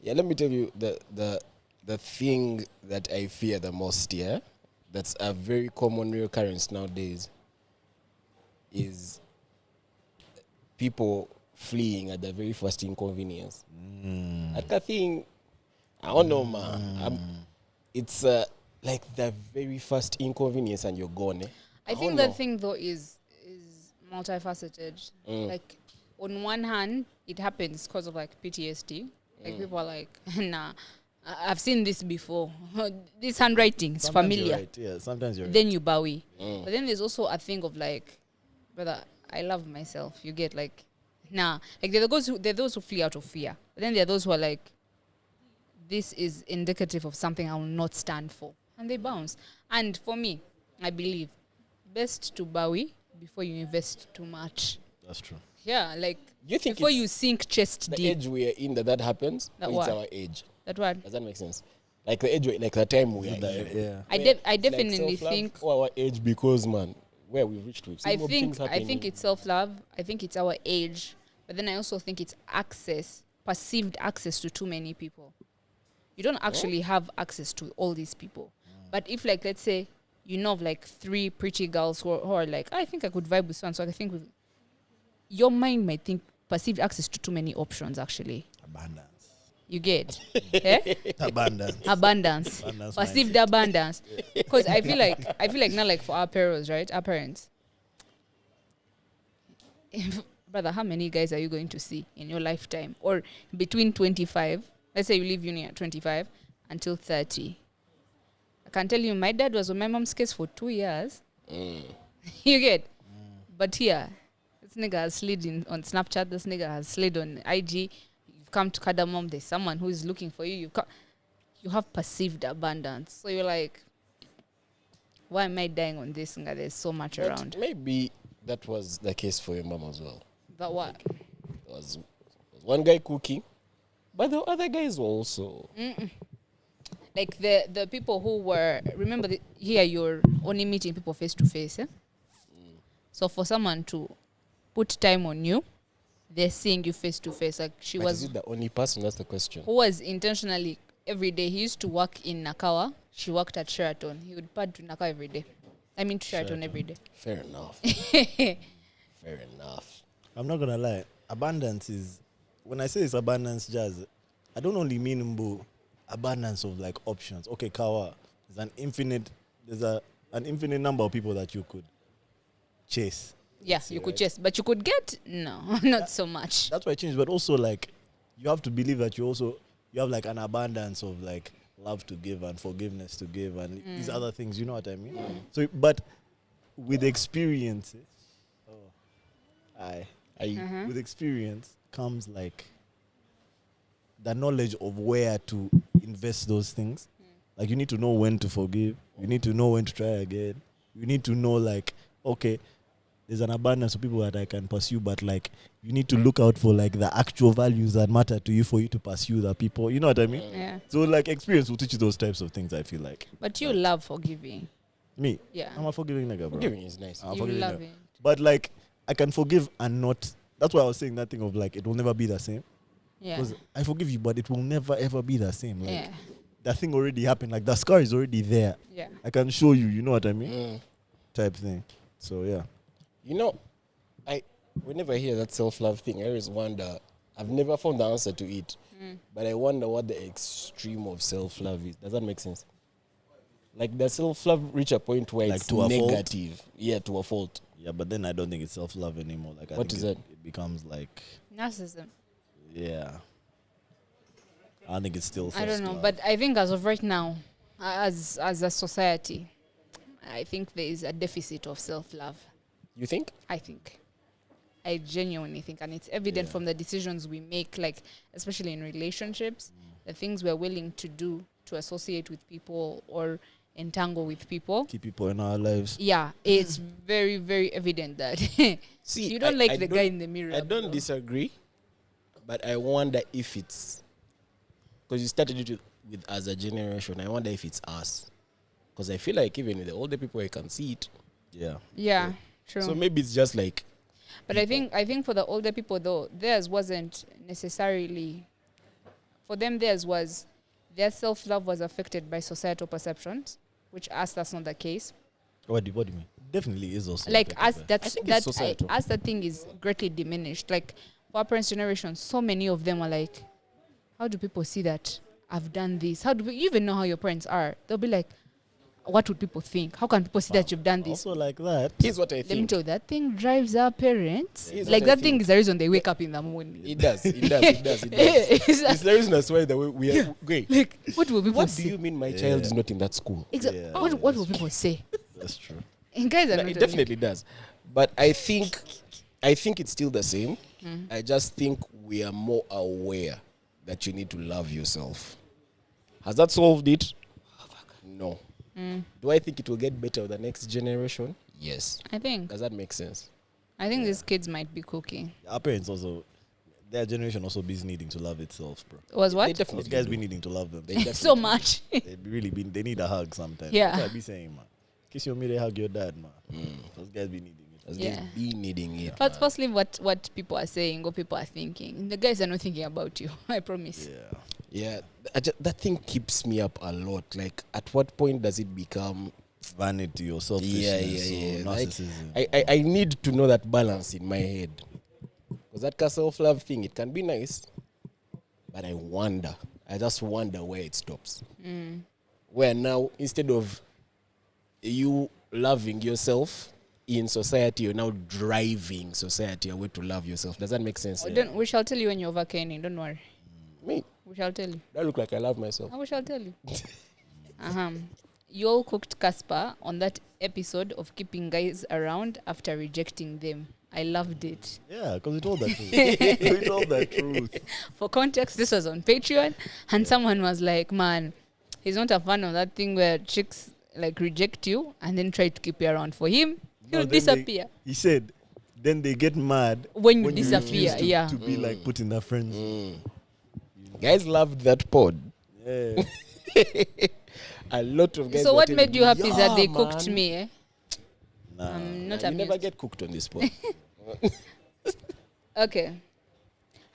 Yeah, let me tell you the thing that I fear the most, yeah, that's a very common recurrence nowadays, is people fleeing at the very first inconvenience. Like a thing, I don't know, man. It's like the very first inconvenience and you're gone.
I think that thing though is multifaceted. Like on one hand, it happens because of like PTSD. Like people are like, nah, I've seen this before. This handwriting is
Sometimes
familiar.
you're right. Yeah, sometimes you're right.
Then you bowie. But then there's also a thing of like, brother, I love myself. You get like, nah. Like there are those who flee out of fear. But then there are those who are like, this is indicative of something I will not stand for. And they bounce. And for me, I believe, best to bowie before you invest too much.
That's true.
Yeah, like
You think
before
it's
you sink chest
the
deep.
age we are in that happens?
That
Or
what?
it's our age?
That what?
Does that make sense? Like the age, like the time we are in.
Yeah.
I
It's
definitely
self-love
think
or our age, because man, where we've reached with.
I think it's self-love. I think it's our age. But then I also think it's perceived access to too many people. You don't actually have access to all these people. But if like, let's say, you know of like 3 pretty girls who are like, I think I could vibe with someone, so I think your mind might think perceived access to too many options actually.
Abundance.
You get? Eh?
Abundance.
Abundance.
Abundance
Perceived
mindset.
abundance. Because I feel like now, like for our parents, right? Our parents. Brother, how many guys are you going to see in your lifetime? Or between 25, let's say you leave uni at 25 until 30. I can tell you, my dad was on my mom's case for 2 years. You get? But here, this nigga has slid in on Snapchat. This nigga has slid on IG. You've come to Cardamom. There's someone who is looking for you. You have perceived abundance. So you're like, why am I dying on this? Nigga, there's so much around.
Maybe that was the case for your mom as well.
But what?
There was one guy cooking, but the other guys were also.
Like the people who were, remember here you're only meeting people face to face. So for someone to put time on you, they're seeing you face to face. Like she
But
was,
is it the only person? That's the question.
who was intentionally every day. He used to work in Nakawa. She worked at Sheraton. He would pad to Nakawa every day. I mean to Sheraton every day.
Fair enough. Fair enough.
I'm not gonna lie. Abundance is, when I say it's abundance, Jazz, I don't only mean abundance of like options. Okay, Kawa, there's an infinite number of people that you could chase.
Yeah, you could chase, but you could get not so much.
That's why it changed. But also like, you have to believe that you have like an abundance of like love to give and forgiveness to give and these other things. You know what I mean? So, but with experience, with experience comes like the knowledge of where to invest those things. Like you need to know when to forgive. You need to know when to try again. You need to know like, okay, there's an abundance of people that I can pursue, but like you need to look out for like the actual values that matter to you for you to pursue the people. You know what I mean?
Yeah.
So like experience will teach you those types of things, I feel like.
But you love forgiving.
Me?
Yeah.
I'm a forgiving nigga, bro.
Forgiving is nice.
I'm a
You
forgiving
love
nigga.
it.
But like I can forgive and not. That's why I was saying that thing of like it will never be the same.
Yeah.
Because I forgive you, but it will never ever be the same. Like
Yeah.
that thing already happened. Like the scar is already there.
Yeah.
I can show you. You know what I mean? Type thing. So yeah.
You know, whenever I hear that self-love thing, I always wonder. I've never found the answer to it, but I wonder what the extreme of self-love is. Does that make sense? Like, does self-love reach a point where
Like
it's
to a fault?
negative? Yeah, to a fault.
Yeah, but then I don't think it's self-love anymore. Like,
What is that?
It becomes like,
Narcissism.
yeah. I don't think it's still.
I don't know,
self-love.
but I think as of right now, as a society, I think there is a deficit of self-love.
You think?
I genuinely think, and it's evident from the decisions we make, like especially in relationships, the things we're willing to do to associate with people or entangle with people.
Keep people in our lives.
Yeah, it's very, very evident that
See,
you don't like the guy in the mirror.
I don't
bro.
disagree, but I wonder if it's because you started it with as a generation. I wonder if it's us, because I feel like even with the older people, I can see it.
Yeah.
Yeah, true.
So maybe it's just like.
But I think for the older people though, theirs wasn't necessarily. For them, theirs was their self-love was affected by societal perceptions, which us that's not the case.
What do you mean? Definitely is also.
Like us,
affected
that's
think it's
that
societal.
us that thing is greatly diminished. Like for our parents' generation, so many of them are like, how do people see that I've done this? How do you even know how your parents are? They'll be like, what would people think? How can people see that you've done
by.
this?
Also like that.
Here's what I
Let me
think.
tell you, that thing drives our parents.
Here's
Like
what I
that thing
think.
is the reason they wake up in the morning.
It does. It does. It does. It does.
It's
It's the reason that's why we are great.
like, what will people
What
say?
do you mean my child is not in that school?
Exactly.
Yeah,
what will people say?
That's true.
And guys are
No,
not
it definitely does. But I think it's still the same. I just think we are more aware that you need to love yourself. Has that solved it? No. Do I think it will get better with the next generation? Yes.
I think.
Does that make sense?
I think these kids might be cooking.
Our parents also, their generation also be needing to love itself, bro.
Was
They
what?
Those
definitely
guys
do.
be needing to love them.
So much.
They need a hug sometimes.
Yeah.
That's what I be saying, man. Kiss your mirror, hug your dad, man. Those guys be needing it.
Those
Yeah.
guys be needing it.
But firstly, what people are saying, what people are thinking. The guys are not thinking about you. I promise.
Yeah.
Yeah, that thing keeps me up a lot. Like, at what point does it become
Vanity or selfishness
yeah.
or
Like,
narcissism.
I need to know that balance in my head. Because that self-love thing, it can be nice, but I just wonder where it stops. Where now, instead of you loving yourself in society, you're now driving society away to love yourself. Does that make sense?
We shall tell you when you're overcaning. Don't worry.
Me,
We shall tell you.
I look like I love myself.
We shall tell you. You all cooked Casper on that episode of keeping guys around after rejecting them. I loved it.
Yeah, because we told that truth. We told that truth.
For context, this was on Patreon, and someone was like, man, he's not a fan of that thing where chicks like reject you and then try to keep you around. For him,
No,
he'll
then
disappear.
He said, then they get mad
When you
refuse
disappear,
to,
yeah.
to be like put in their friends.
Guys loved that pod.
Yeah.
A lot of guys.
So
were
what
telling
made
me,
you happy is that they
"Yeah,
cooked
man."
me, eh?
Nah.
Not
You
amused.
never get cooked on this pod.
Okay.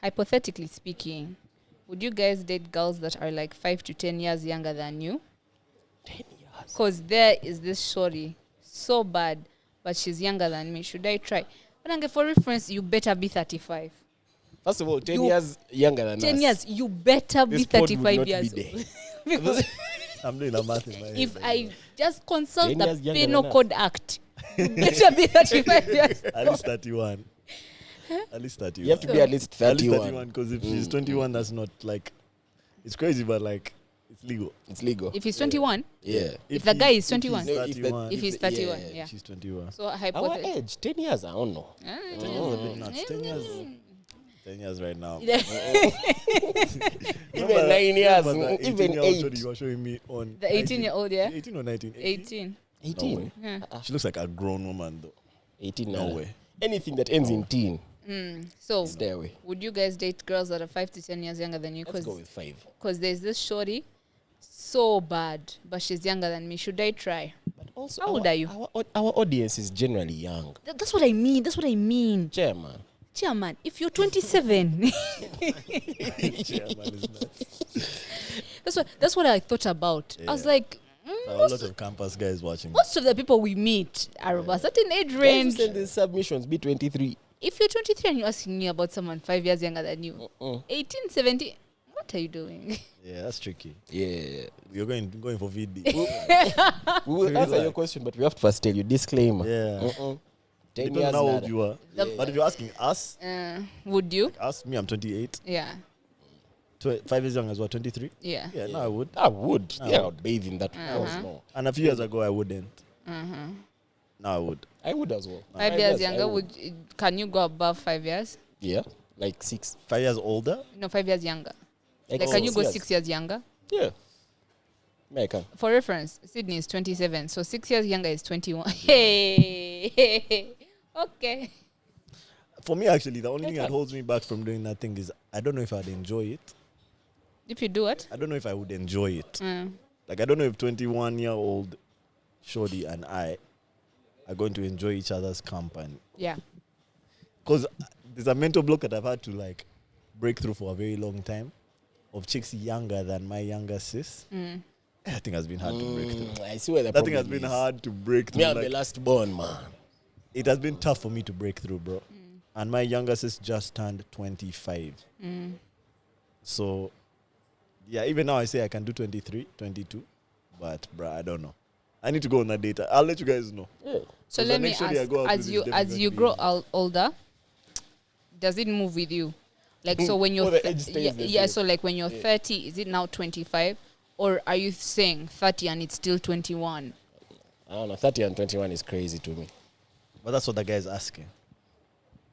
Hypothetically speaking, would you guys date girls that are like 5 to 10 years younger than you?
10 years.
Because there is this shorty, so bad, but she's younger than me. Should I try? But for reference, you better be 35.
First of all, 10
You-
years younger than
10
us.
years, you better be
This pod would
35
not
years
be
old.
there.
Because
I'm doing a math in my head.
if
right
I
now.
just consult
10
the
years younger
Penal
than us.
Code Act, you better be 35 years
At least 31. At least 31.
You have to be at least
At least
31.
31, because if she's 21, that's not like, it's crazy, but like, it's legal.
It's legal.
If he's 21,
Yeah.
If the guy is 21.
If
No,
he's
if the-
31,
if he's 31, yeah.
she's 21.
So
Our
hypothetically.
age, 10 years, I don't know.
10 years is a bit nuts. 10 years. 10 years right now.
Even 9 years,
Remember that
even
18-year-old shorty
8.
you were showing me on
The 18-year-old, yeah?
18 or 19?
18.
18.
Yeah.
She looks like a grown woman, though.
18
No
now.
way.
Anything that ends in teen,
So,
stay away.
would you guys date girls that are 5 to 10 years younger than you?
Let's go with 5.
Because there's this shorty, so bad, but she's younger than me. Should I try?
But also,
How old are you?
Our audience is generally young.
That's what I mean. That's what I mean.
Chairman.
Chairman, if you're 27,
Chairman is nuts.
that's what I thought about. I was
Yeah.
like,
A lot of campus guys watching.
most of the people we meet are of a certain age
Why you
range.
send these submissions? Be 23.
If you're 23 and you're asking me about someone 5 years younger than you, 18, 17, what are you doing?
Yeah, that's tricky.
Yeah.
You're going for VD.
We will answer your question, but we have to first tell you disclaimer.
Yeah.
10
Depends
years
on how old
nada.
you are.
The-
But if you're asking us,
Would you?
ask me, I'm 28.
Yeah.
5 years young as well, 23.
Yeah.
Yeah, no, I would.
I would.
I
Yeah, I
would.
would bathe in that. No.
And a few years ago, I wouldn't. No, I would.
I would as well.
5 years
I
younger, can you go above 5 years?
Yeah, like 6.
5 years older?
No, 5 years younger. Like,
Like
can you
6
go
years.
6 years younger?
Yeah. Me, I can.
For reference, Sydney is 27, so 6 years younger is 21. Hey, okay.
For me, actually, the only thing that holds me back from doing that thing is I don't know if I'd enjoy it.
If you do it,
I don't know if I would enjoy it. Like, I don't know if 21-year-old Shorty and I are going to enjoy each other's company.
yeah.
Because there's a mental block that I've had to, like, break through for a very long time of chicks younger than my younger sis. I think has been hard to break through.
I see where the
That thing
problem
has been
is.
hard to break through.
Me, I'm
like,
the last born, man.
it has been tough for me to break through, bro. And my younger sis just turned 25. So, yeah, even now I say I can do 23, 22. But, bro, I don't know. I need to go on that data. I'll let you guys know.
Yeah.
So
Because
let
the
me
next shorty I
ask,
go out with
as
is
you
definitely
grow older, does it move with you? Like, so when you're
Or the age stays the same.
so like when you're 30, is it now 25, or are you saying 30 and it's still 21?
I don't know. 30 and 21 is crazy to me.
But that's what the guy is asking.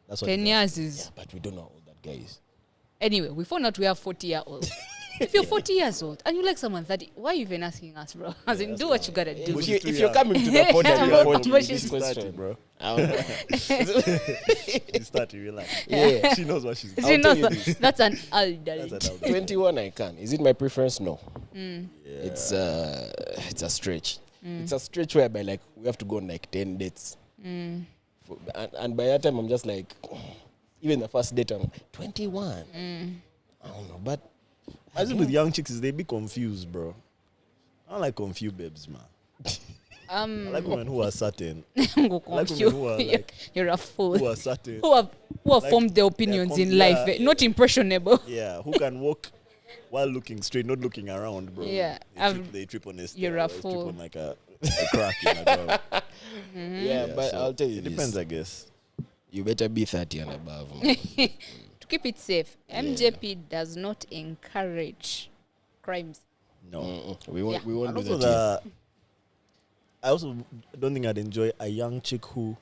That's what
10
he's
years
Yeah,
is
but we don't know how old that guy is.
anyway. We found out we have 40-year-olds. If you're 40 years old and you like someone 30, why are you even asking us, bro? As in, do what you gotta do.
Which
If,
is too
you're
young.
coming to the pod
Yeah,
and
but-
you're 40
but
with
she's
this
30,
question,
bro.
I don't know.
You start to relax.
Yeah.
She knows what she's
Is
doing.
it
I'll
not
tell you
so- that's an elder.
That's an elder.
21 I can. Is it my preference? No.
Yeah.
It's a stretch. It's a stretch whereby like we have to go on like 10 dates. And by that time I'm just like, even the first date I'm 21. I don't know, but
I think with young chicks is they be confused, bro. I don't like confused babes, man. I like women who are certain.
Go
I like
confuse.
women who are like
You're a fool.
who are certain.
Who have
Like,
formed their opinions in
yeah,
life, eh? Not impressionable.
Yeah, who can walk while looking straight, not looking around, bro.
Yeah,
They trip on a stair,
you're a
or they
fool.
Trip on like a crack in the ground.
yeah, but
so
I'll tell you
it
this.
depends, I guess.
You better be 30 and above. Man.
To keep it safe, MJP does not encourage crimes.
No.
We won't,
Yeah.
we won't
And
do
also
that here.
I also don't think I'd enjoy a young chick who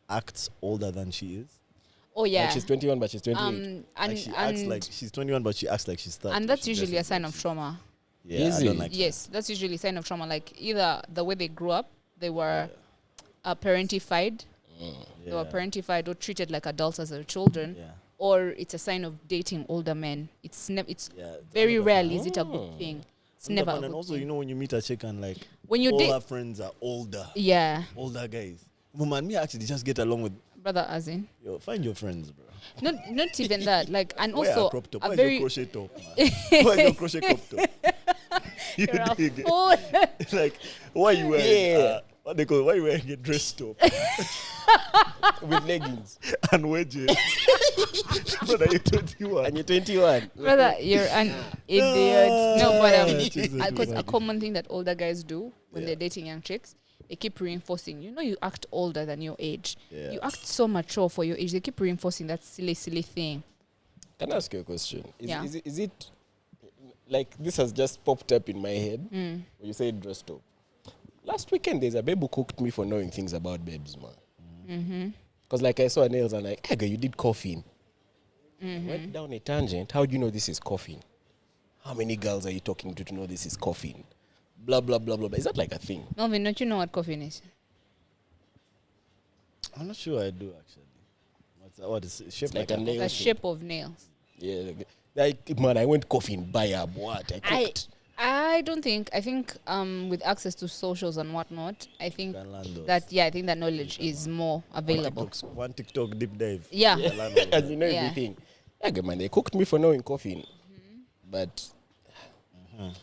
acts older than she is.
Oh yeah.
Like she's 21, but she's 28.
and
Like she acts like she's 21, but she acts like she's 30.
and that's
She
usually a
dresses
sign
like
of
she's-
trauma.
Yeah,
Is
I don't
it?
like that.
Yes, that's usually a sign of trauma. Like either the way they grew up, they were parentified, they were
Yeah.
parentified or treated like adults as their children,
Yeah.
or it's a sign of dating older men. It's
Yeah.
very
Another
rarely
fan.
is it a good thing. It's
Another
never a
fan.
good
And also,
thing.
you know, when you meet a chick and like
When you
all
date,
her friends are older
yeah,
guys. Woman, me actually just get along with.
brother, as in
Yo, find your friends, bro.
not even that. Like, and
Wear
also
a crop top.
a
Where's
very
your crochet top, man? Where's your crochet crop top? You
you're a
dig it?
fool.
Like, why you wearing?
Yeah.
What they call? Why you wearing a dress top
With leggings.
and wedges? Brother, you're 21.
And you're 21.
Brother, you're an idiot. No, but
Jesus,
because a
man.
common thing that older guys do when
Yeah.
they're dating young chicks, they keep reinforcing. You know, you act older than your age.
Yeah.
You act so mature for your age. They keep reinforcing that silly thing.
Can I ask you a question?
Yeah.
Is it like this has just popped up in my head when you say dress top? Last weekend, there's a babe who cooked me for knowing things about babes, man. Because like I saw her nails and like, hey, girl, you did coffin. Went down a tangent. How do you know this is coffin? How many girls are you talking to know this is coffin? Blah, blah, blah, blah, blah. Is that like a thing?
Melvin, don't you know what coffin is?
I'm not sure I do actually. What is it? Shaped
Like
like
a
a
nail.
The
shape.
shape of nails.
Yeah. Like, man, I went coffin, buy a what? I cooked.
I don't think. I think with access to socials and whatnot, I think
can land those.
I think that knowledge is more available.
One TikTok deep dive.
Yeah.
You can land all
And
that.
you know
Yeah.
everything. Yeah, good man, they cooked me for knowing coffin. But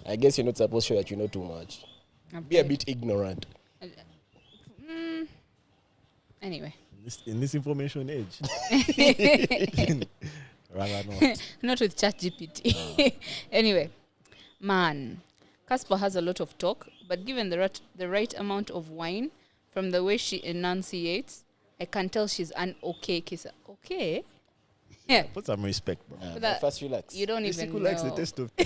I guess you're not supposed to show that you know too much. Be a bit ignorant.
Anyway,
In this information age. Rather not.
not with ChatGPT. Anyway, man, Casper has a lot of talk, but given the right amount of wine, from the way she enunciates, I can tell she's an okay kisser. Okay? Yeah.
Put some respect, bro.
But that-
First relax.
You don't
This
even
who
know.
likes the taste of tea.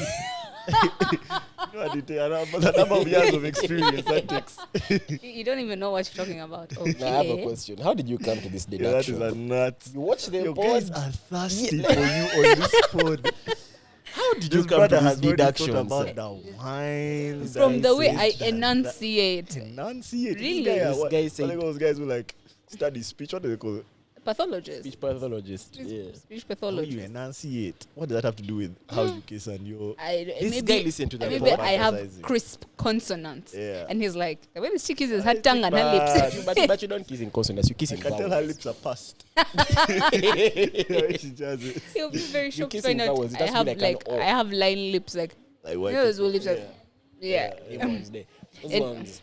You know what it is, but the number of years of experience that takes.
You don't even know what you're talking about.
Now I have a
Okay.
question. How did you come to this
Yeah, that is
deduction?
a nut.
You watch the
Your
pod.
guys are thirsty for you on this pod.
How How did you
This
come
brother
to
has
this
already thought
deduction?
about the wine.
From the way I
that-
enunciate.
Enunciate.
Really?
This guy
What
said-
are those guys who like study speech? What do they call it?
Pathologist.
Speech pathologist.
Speech,
Yeah.
speech
How you
pathologist.
enunciate? What does that have to do with how you kiss and your?
This
maybe,
guy listened to that
maybe
podcast.
I have
emphasizing.
crisp consonants.
Yeah.
And he's like, the way this chick uses her
I
tongue and her
think
lips.
but you don't kiss in consonants, you kiss
I
in
can tell her
vowels.
lips are past. She just it.
He'll be very shocked to
kiss
find
in
out
vowels, it
I
has to
have
be like an
like
O.
I have line lips like
Like
you
white
know those
people.
lips like yeah.
Everyone's there. Those
And-
ones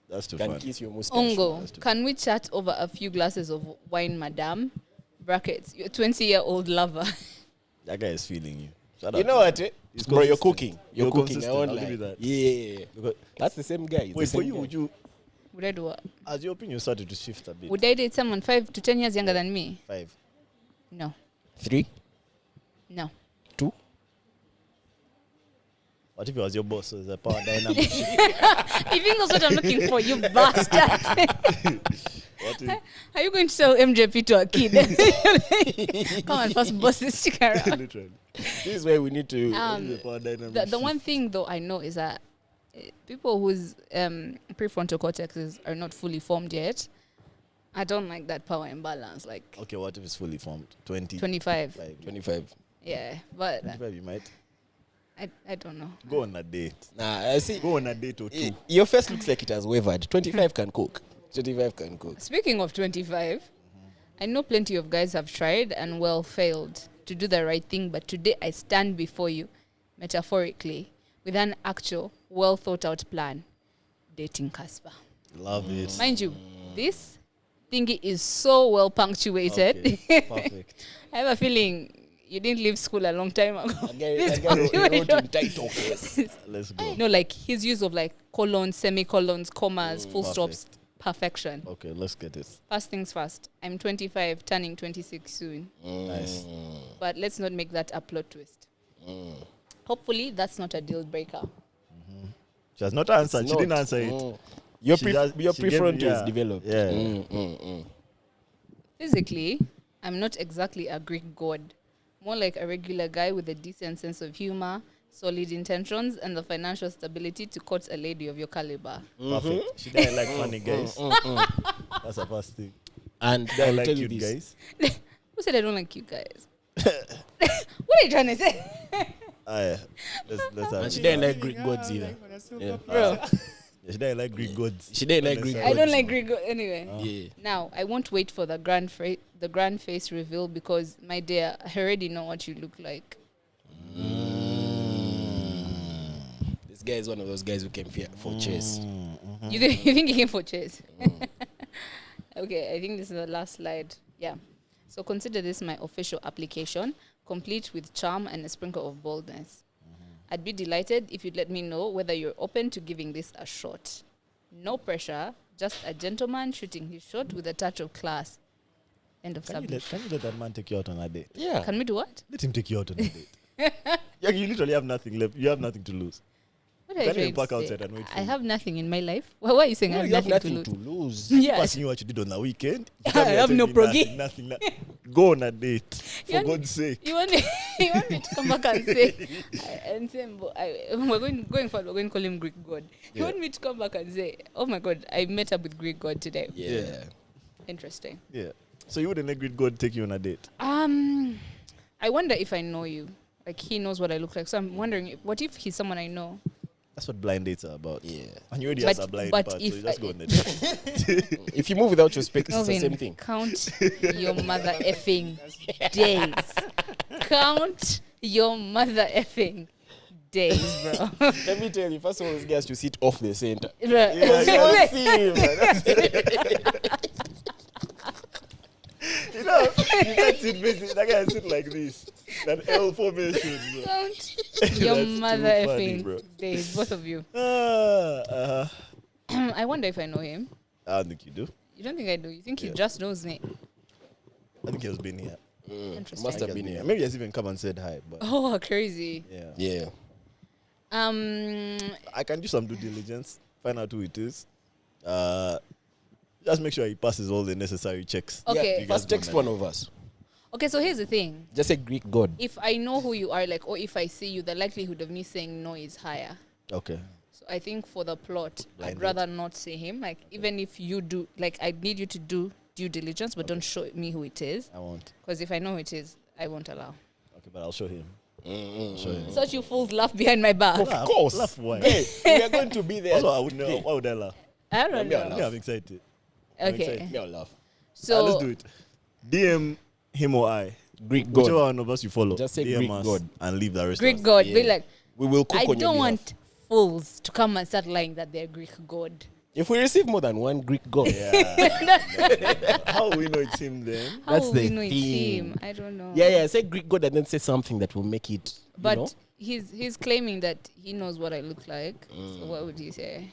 That's too
can
funny.
kiss your mustache.
Ongo, can we chat over a few glasses of wine, madame? Brackets, your 20-year-old lover.
That guy is feeling you. Shut
You
up.
know what?
He's
Bro, you're
consistent.
cooking. You're cooking. I
consistent.
won't
I'll give you
lie.
that.
Yeah.
Because-
That's the same guy. It's the
Wait, for
same
you,
guy.
would you,
Would I do what?
as your opinion started to shift a bit?
Would I date someone 5 to 10 years younger than me?
5.
No.
3,
No.
2.
What if it was your boss? So it's a power dynamic.
You think that's what I'm looking for, you bastard?
What if,
Are you going to sell MJP to a kid? Come on, first boss this chick around.
literally.
This is where we need to.
The power dynamic.
The one thing though I know is that people whose prefrontal cortexes are not fully formed yet, I don't like that power imbalance. Like
Okay, what if it's fully formed? 20.
25.
Like
25.
Yeah, but
25, you might.
I don't know.
Go on a date.
Nah, I see.
Go on a date or two.
Your face looks like it has wavered. 25 can cook. 25 can cook.
Speaking of 25, I know plenty of guys have tried and well failed to do the right thing, but today I stand before you, metaphorically, with an actual, well thought out plan. Dating Casper.
Love it.
Mind you, this thingy is so well punctuated.
Okay, perfect.
I have a feeling you didn't leave school a long time ago.
That guy wrote in title case.
Let's go.
No, like his use of like colons, semicolons, commas, full stops,
Perfect.
perfection.
Okay, let's get it.
First things first. I'm 25, turning 26 soon.
Nice.
But let's not make that a plot twist. Hopefully, that's not a deal breaker.
She has not answered.
It's
She didn't
not.
answer it.
Your,
She just-
your
she gave-
prefrontal
yeah.
is developed.
Yeah.
Physically, I'm not exactly a Greek god. More like a regular guy with a decent sense of humor, solid intentions, and the financial stability to court a lady of your caliber.
Perfect. She didn't like funny guys. That's the first thing.
And
I
I'll
like
tell you
cute
this.
guys.
Who said I don't like you guys? What are you trying to say?
Yeah. Let's have
And she
it.
didn't like Greek gods either. Yeah.
Bro,
Yeah, she didn't like Greek gods.
She didn't like Greek
I
gods.
don't like Greek gods. Anyway.
Yeah.
Now, I won't wait for the grand face reveal because, my dear, I already know what you look like.
This guy is one of those guys who came here for chase.
You think he came for chase? Okay, I think this is the last slide. Yeah. So consider this my official application, complete with charm and a sprinkle of boldness. I'd be delighted if you'd let me know whether you're open to giving this a shot. No pressure, just a gentleman shooting his shot with a touch of class. End of
Can you,
submission.
let that man take you out on a date?
Yeah.
Can we do what?
Let him take you out on a date. Yeah, you literally have nothing left. You have nothing to lose.
What are you
Can you
trying
park
to say?
outside and wait for
I
you?
have nothing in my life. Why are you saying I
No,
have
you have
nothing,
nothing
to
to
lose?
lose.
Yes.
Asking you what you did on the weekend. You
I
can't be
have no
telling me
proggy.
nothing. Go on a date. For
You want-
God's sake.
You want me to come back and say, and say, we're going forward, we're going to call him Greek God. You
Yeah.
want me to come back and say, oh my God, I met up with Greek God today.
Yeah.
Interesting.
Yeah. So you wouldn't let Greek God take you on a date?
I wonder if I know you. Like, he knows what I look like. So I'm wondering, what if he's someone I know?
That's what blind dates are about.
Yeah.
And you already
But-
have a blind
but
part, so
if
you just
I-
go on the date.
If you move without your specs, it's the
Melvin,
same thing.
count your mother effing days. Count your mother effing days, bro.
Let me tell you, first of all, this guy has to sit off the center.
Bro.
You see him.
You know, you can't sit basic. That guy sit like this. That L formation, bro.
Count your
That's
mother
too funny,
effing
bro.
days, both of you. I wonder if I know him.
I don't think you do.
You don't think I do? You think he
Yeah.
just knows me?
I think he has been here.
Interesting.
Must have
He has
been here.
Maybe he has even come and said hi. But
Oh, crazy.
yeah.
Yeah.
I can do some due diligence, find out who it is. Just make sure he passes all the necessary checks.
Okay.
Yeah, first text one of us.
Okay, so here's the thing.
Just a Greek god.
If I know who you are, like, or if I see you, the likelihood of me saying no is higher.
Okay.
So I think for the plot,
Blind
I'd rather not say him. Like, even if you do, like, I need you to do due diligence, but don't show me who it is.
I won't.
Because if I know who it is, I won't allow.
Okay, but I'll show him. I'll show him.
Such you fools laugh behind my back.
Of course.
Laugh why?
Hey, we are going to be there.
Also, I would know. Why would I laugh?
I don't
Yeah,
know.
Yeah, I'm excited.
Okay.
Yeah, laugh.
So
Let's do it. DM him or I.
Greek
Whichever
god.
one of us you follow.
Just say
DM
Greek
us
god.
and leave the rest.
Greek
us.
God, be
Yeah.
like,
We will cook
I
on your
don't
behalf.
want fools to come and start lying that they're Greek God.
If we receive more than one Greek god,
Yeah. How will we know it's him then?
How
That's
will we
the
know it's
thing.
him? I don't know.
yeah, say Greek god and then say something that will make it.
But
you know?
he's claiming that he knows what I look like. So what would he say?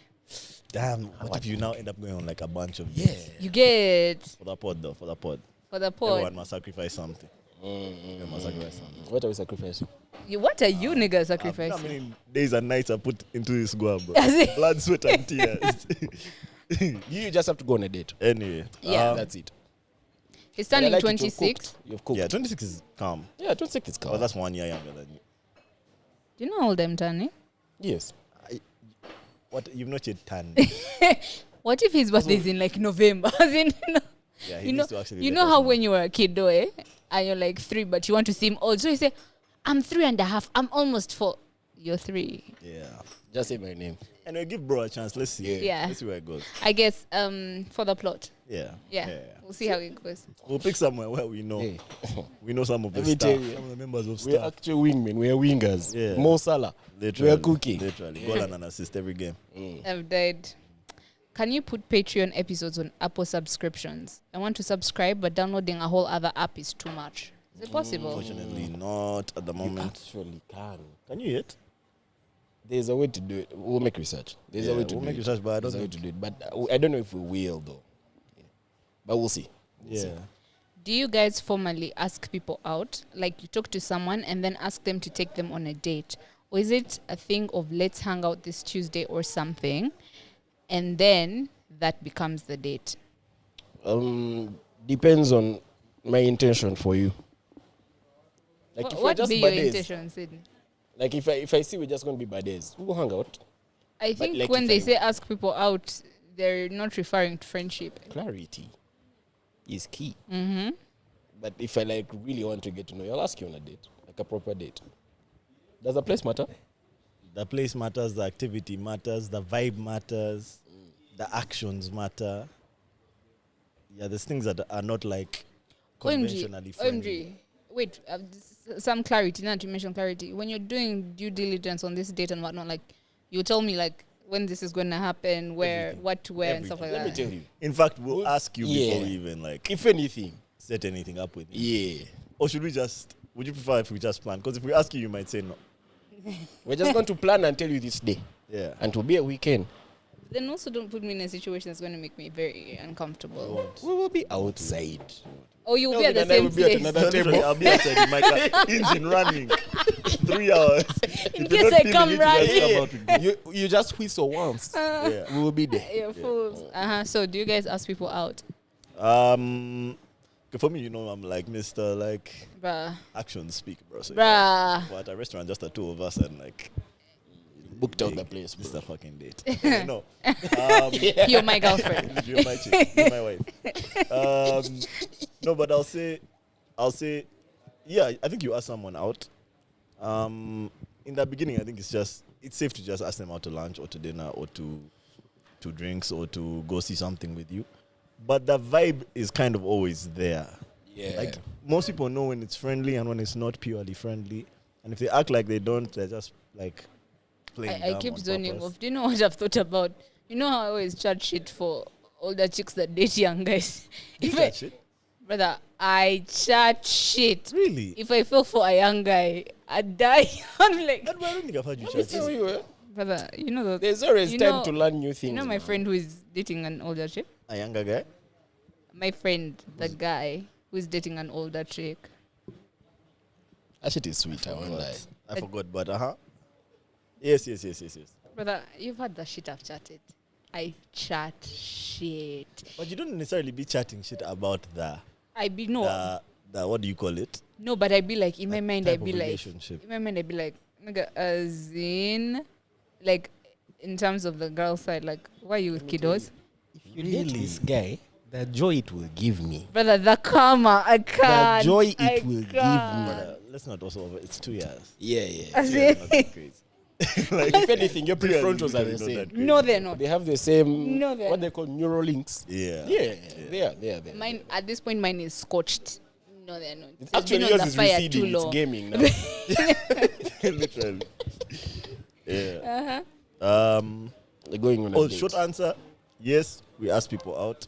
Damn. What if you now end up going on like a bunch of
Yeah.
You get
For the pod though, for the pod.
for the
Everyone
pod.
must sacrifice something. Everyone must sacrifice something.
What are we sacrificing?
What are you niggas
How
sacrificing?
many days and nights I put into this guab, bro?
As in-
Blood, sweat, and tears.
You just have to go on a date.
Anyway.
Yeah.
That's it.
He's
And I
turning
like it, you've
26.
cooked. You've cooked.
Yeah, 26 is calm.
Yeah, 26 is
Oh,
calm.
that's 1 year younger than you.
Do you know how old I'm turning?
Yes.
What? You've not yet turned.
What if his birthday is in like November? As in,
Yeah, he
you know,
needs to actually
you
let
know
us
how when you were a kid, though, and you're like 3, but you want to seem old. So you say, I'm 3.5. I'm almost 4. You're 3.
Yeah.
Just say my name.
Anyway, give bro a chance. Let's see.
Yeah.
Let's see where it goes.
I guess for the plot.
Yeah.
Yeah. We'll see how it goes.
We'll pick somewhere where we know.
Hey.
We know some of the
Let me
staff,
tell you.
some of the members of
We're
staff.
actual wingmen. We're wingers.
Yeah.
Mo Salah.
Literally.
We're cooking.
Literally. Goal and an assist every game.
I've died. Can you put Patreon episodes on Apple subscriptions? I want to subscribe, but downloading a whole other app is too much. Is it possible?
Unfortunately, not at the
You
moment.
actually can.
Can you yet?
There's a way to do it. We'll make research. There's a way to
we'll
do
make
it.
research, but I
There's
don't
a way
think.
to do it. But I don't know if we will, though. Yeah. But we'll see.
Yeah.
Do you guys formally ask people out? Like you talk to someone and then ask them to take them on a date? Or is it a thing of let's hang out this Tuesday or something, and then that becomes the date?
Depends on my intention for you. Like if we're
What
just
be your
buddies,
intention, Sydney?
like if I see we're just going to be buddies, we'll hang out.
I think
like
when
if
they
I-
say ask people out, they're not referring to friendship.
Clarity is key.
Mm-hmm.
But if I like really want to get to know you, I'll ask you on a date, like a proper date. Does the place matter?
The place matters, the activity matters, the vibe matters, the actions matter. Yeah, there's things that are not like conventionally friendly.
OMG. Wait, some clarity. Now to mention clarity. When you're doing due diligence on this date and whatnot, like you tell me like when this is going to happen, where,
Everything.
what to wear and stuff like
Let me
that.
tell you.
In fact, we'll ask you before
Yeah.
we even like
If anything,
set anything up with you.
yeah.
Or should we just? Would you prefer if we just plan? Because if we ask you, you might say no.
We're just going to plan and tell you this day.
Yeah.
And it will be a weekend.
Then also don't put me in a situation that's going to make me very uncomfortable.
We will be outside.
Oh, you'll be at the
Kelvin and I
same
will be at
place.
another
Literally,
table.
I'll be outside with my car, engine running, 3 hours.
In
If you're
case
not
I
feeling
come
it, you guys
running.
come out with me.
You just whistle once.
Yeah.
We will be there.
You're fools. So do you guys ask people out?
For me, you know, I'm like Mr. Like
Bruh.
actions speak, bro. So
Bruh.
for at a restaurant, just the two of us, and like
Booked out the place.
It's
bro.
the fucking date. Okay, no,
You're my girlfriend.
you're my chick, you're my wife. No, but I'll say, yeah, I think you ask someone out. In the beginning, I think it's safe to just ask them out to lunch or to dinner or to drinks or to go see something with you. But the vibe is kind of always there.
Yeah.
Like most people know when it's friendly and when it's not purely friendly. And if they act like they don't, they're just like playing.
I keep zoning off. Do you know what I've thought about? You know how I always chat shit for older chicks that date young guys? Brother, I chat shit.
Really?
If I fell for a young guy, I'd die. I'm like,
I don't think I've heard you
Let me
chat.
tell you, eh,
brother, you know the,
there's always
you
time
know-
to learn new things.
you know my friend who is dating an older chick?
A younger guy?
My friend, the guy who is dating an older chick.
That shit is sweet, I won't lie.
I forgot, but Yes.
Brother, you've had the shit I've chatted. I chat shit.
But you don't necessarily be chatting shit about
I be no.
That, what do you call it?
No, but I'd be like, in my mind,
type
I'd be
of
like,
relationship.
in my mind, I'd be like, nigga, as in, like, in terms of the girl side, like, why are you with kiddos?
If you date this guy, the joy it will give me.
Brother, the karma, I can't.
The joy
I
it will give
can't.
me.
Let's not also over. It's 2 years.
Yeah, yeah.
As
Yeah,
in-
not that crazy. Like,
If anything, your
2 years is
prefrontals are
literally
the
not
same.
that crazy.
No, they're not.
They have the same,
No, they're
what they call neural links.
Yeah.
Yeah, they are.
Mine, at this point, mine is scorched. No, they're not. It's
Actually,
been on
yours
the
is
fire
receding.
too
It's
long.
gaming now.
Literally. Yeah.
They're going on a
Oh,
date.
short answer. Yes, we ask people out.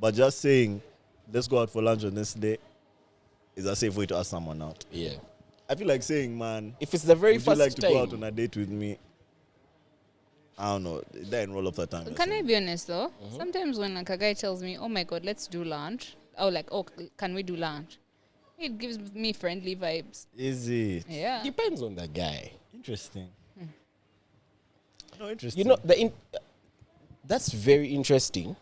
But just saying, let's go out for lunch on this day is a safe way to ask someone out.
Yeah.
I feel like saying, man,
If it's the very
would you
first
like to
time,
go out on a date with me? I don't know. It didn't roll off the tongue.
Can I be honest though? Sometimes when like a guy tells me, "Oh my God, let's do lunch," or like, "Oh, can we do lunch?" It gives me friendly vibes.
Is it?
Yeah.
depends on the guy.
Interesting. No, interesting.
You know, that's very interesting.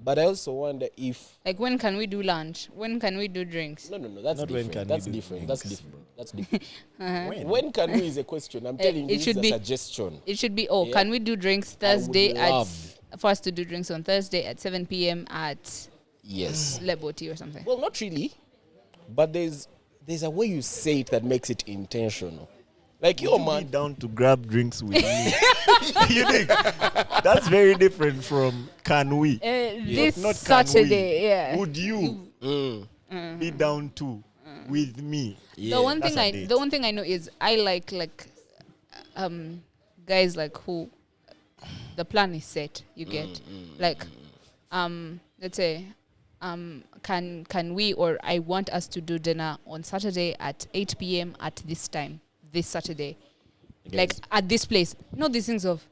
But I also wonder if
Like, when can we do lunch? When can we do drinks?
no, that's
Not when
different.
can
That's
we do
different. That's
things.
different. That's different.
when?
When can we is a question. I'm telling you,
it should
it's
be-
a suggestion.
It should be,
Yeah.
can we do drinks
I would
Thursday
love-
for us to do drinks on Thursday at 7 p.m. at
Yes.
Leboti or something?
Well, not really, but there's a way you say it that makes it intentional. Like, yo,
Would you be
man,
down to grab drinks with me? You think? That's very different from can we?
This
Not can
Saturday,
we.
yeah.
Would you be down to with me?
yeah.
The one
That's
thing
a
I
date.
the one thing I know is I like guys like who the plan is set. You get like let's say can we, or I want us to do dinner on Saturday at 8 p.m. at this time this Saturday, like at this place. Not these things of.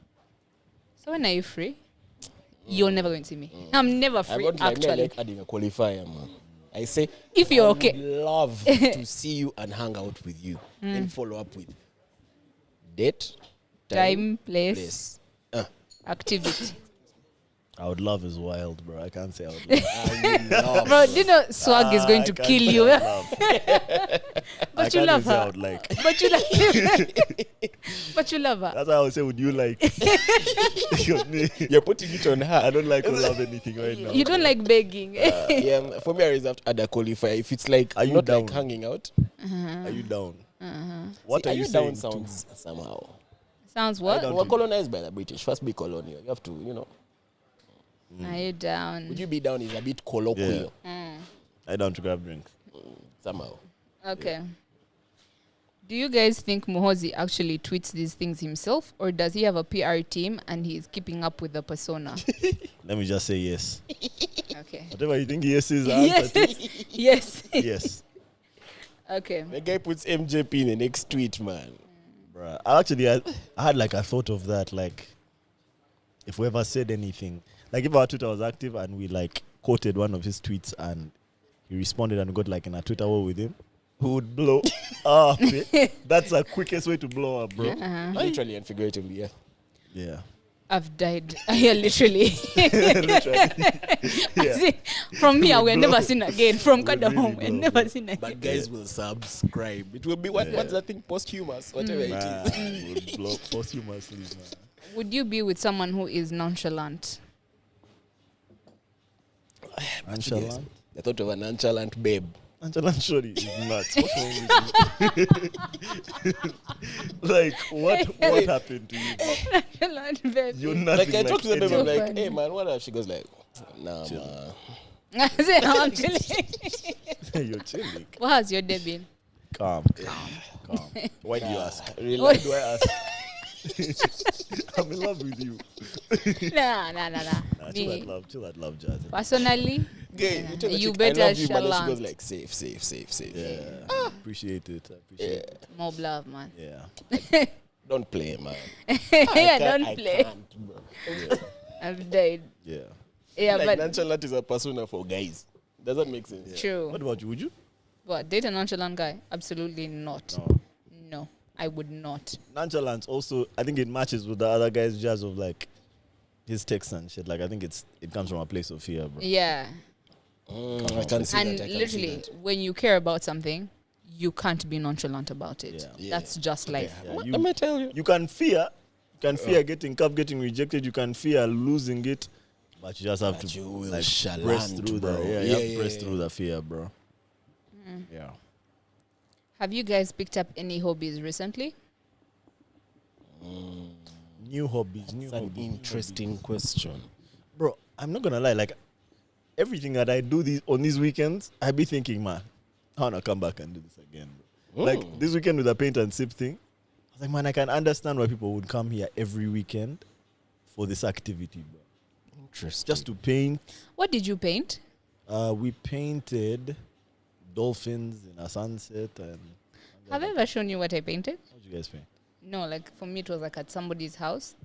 So when are you free? You're never going to see me. I'm never
I
free
want like me, I
actually.
like adding a qualifier, man. I say
If you're
I would
okay.
love to see you and hang out with you. Then follow up with date,
Time, place,
place.
activity.
I would love is wild, bro. I can't say I would love.
I would love.
Bro, do you know swag is going to
I can't
kill
say
you?
I would love. I
But you
can't
love
even say I
her.
would like.
But you love But you love her.
That's why I would say, would you like? Because me,
You're putting it on her.
I don't like to love anything right now.
You don't like begging.
Yeah, for me, I always have to add a qualifier. If it's like
Are you
not
down?
like hanging out,
Are you down? What
see,
are you
down
saying?
sounds somehow.
Sounds
I
what?
don't-
We're colonized by the British. First be colonial. You have to, you know.
Are you down?
Would you be down is a bit colloquial
I down to grab drinks.
somehow.
Okay. Do you guys think Muhozi actually tweets these things himself, or does he have a PR team and he's keeping up with the persona?
Let me just say yes.
Okay.
Whatever you think yes is the answer to.
Yes.
Yes.
Okay.
The guy puts MJP in the next tweet, man.
Bruh. I had like a thought of that, like if we ever said anything, like if our Twitter was active and we like quoted one of his tweets and he responded and got like in a Twitter war with him, who would blow up. That's the quickest way to blow up, bro.
Literally and figuratively, yeah.
Yeah.
I've died. Yeah, literally.
Literally. Yeah.
See, from here, we're
blow.
never seen again. From
Would
Kada
really
home, we're
blow,
never
bro.
seen again.
But guys will subscribe. It will be what's that thing? Posthumous, whatever it
Nah,
is.
would blow posthumously, man.
Would you be with someone who is nonchalant?
Nonchalant.
I thought of a nonchalant babe.
Nonchalant shorty is nuts. What's wrong with you? Like, what happened to you?
Nonchalant, baby.
You're nothing
Like I talk to the babe,
So
I'm like,
funny.
hey man, what up? She goes like, nah,
Chill.
man.
I said, actually.
You're chilling.
What has your day been?
Calm. Why do you ask?
Really?
Why do I ask? I'm in love with you.
Nah.
Nah, chill
Me,
at love, Jazz.
personally,
Gay, you tell the
You
chick,
better
I love you, but then she
chalant.
goes like, safe.
Yeah. Appreciate it.
more love, man.
Yeah.
Don't play, man.
Yeah, don't
I
play.
can't, bro.
I've died.
Yeah.
Yeah,
Like
but
nonchalant is a persona for guys. Does that make sense?
true.
What about you? Would you?
What, date a nonchalant guy? Absolutely not.
No.
No, I would not.
Nonchalance also, I think it matches with the other guys' jazz of like his texts and shit. Like, I think it comes from a place of fear, bro.
Yeah.
I can see
And
that. I can
literally,
see that.
when you care about something, you can't be nonchalant about it.
Yeah.
That's just life.
Yeah,
Let me tell you.
You can fear getting cup, getting rejected. You can fear losing it, but you just have
But
to
you will
press
shalant,
through
bro.
the you
Yeah,
have to press
yeah,
through the fear, bro. Yeah.
Have you guys picked up any hobbies recently?
New hobbies,
That's an interesting question.
bro. I'm not gonna lie. Like everything that I do on these weekends, I be thinking, man, I wanna come back and do this again, bro. Like this weekend with the paint and sip thing, I was like, man, I can understand why people would come here every weekend for this activity, bro.
Interesting.
Just to paint.
What did you paint?
We painted dolphins in a sunset and.
Have I ever shown you what I painted?
What did you guys paint?
No, like for me it was like at somebody's house,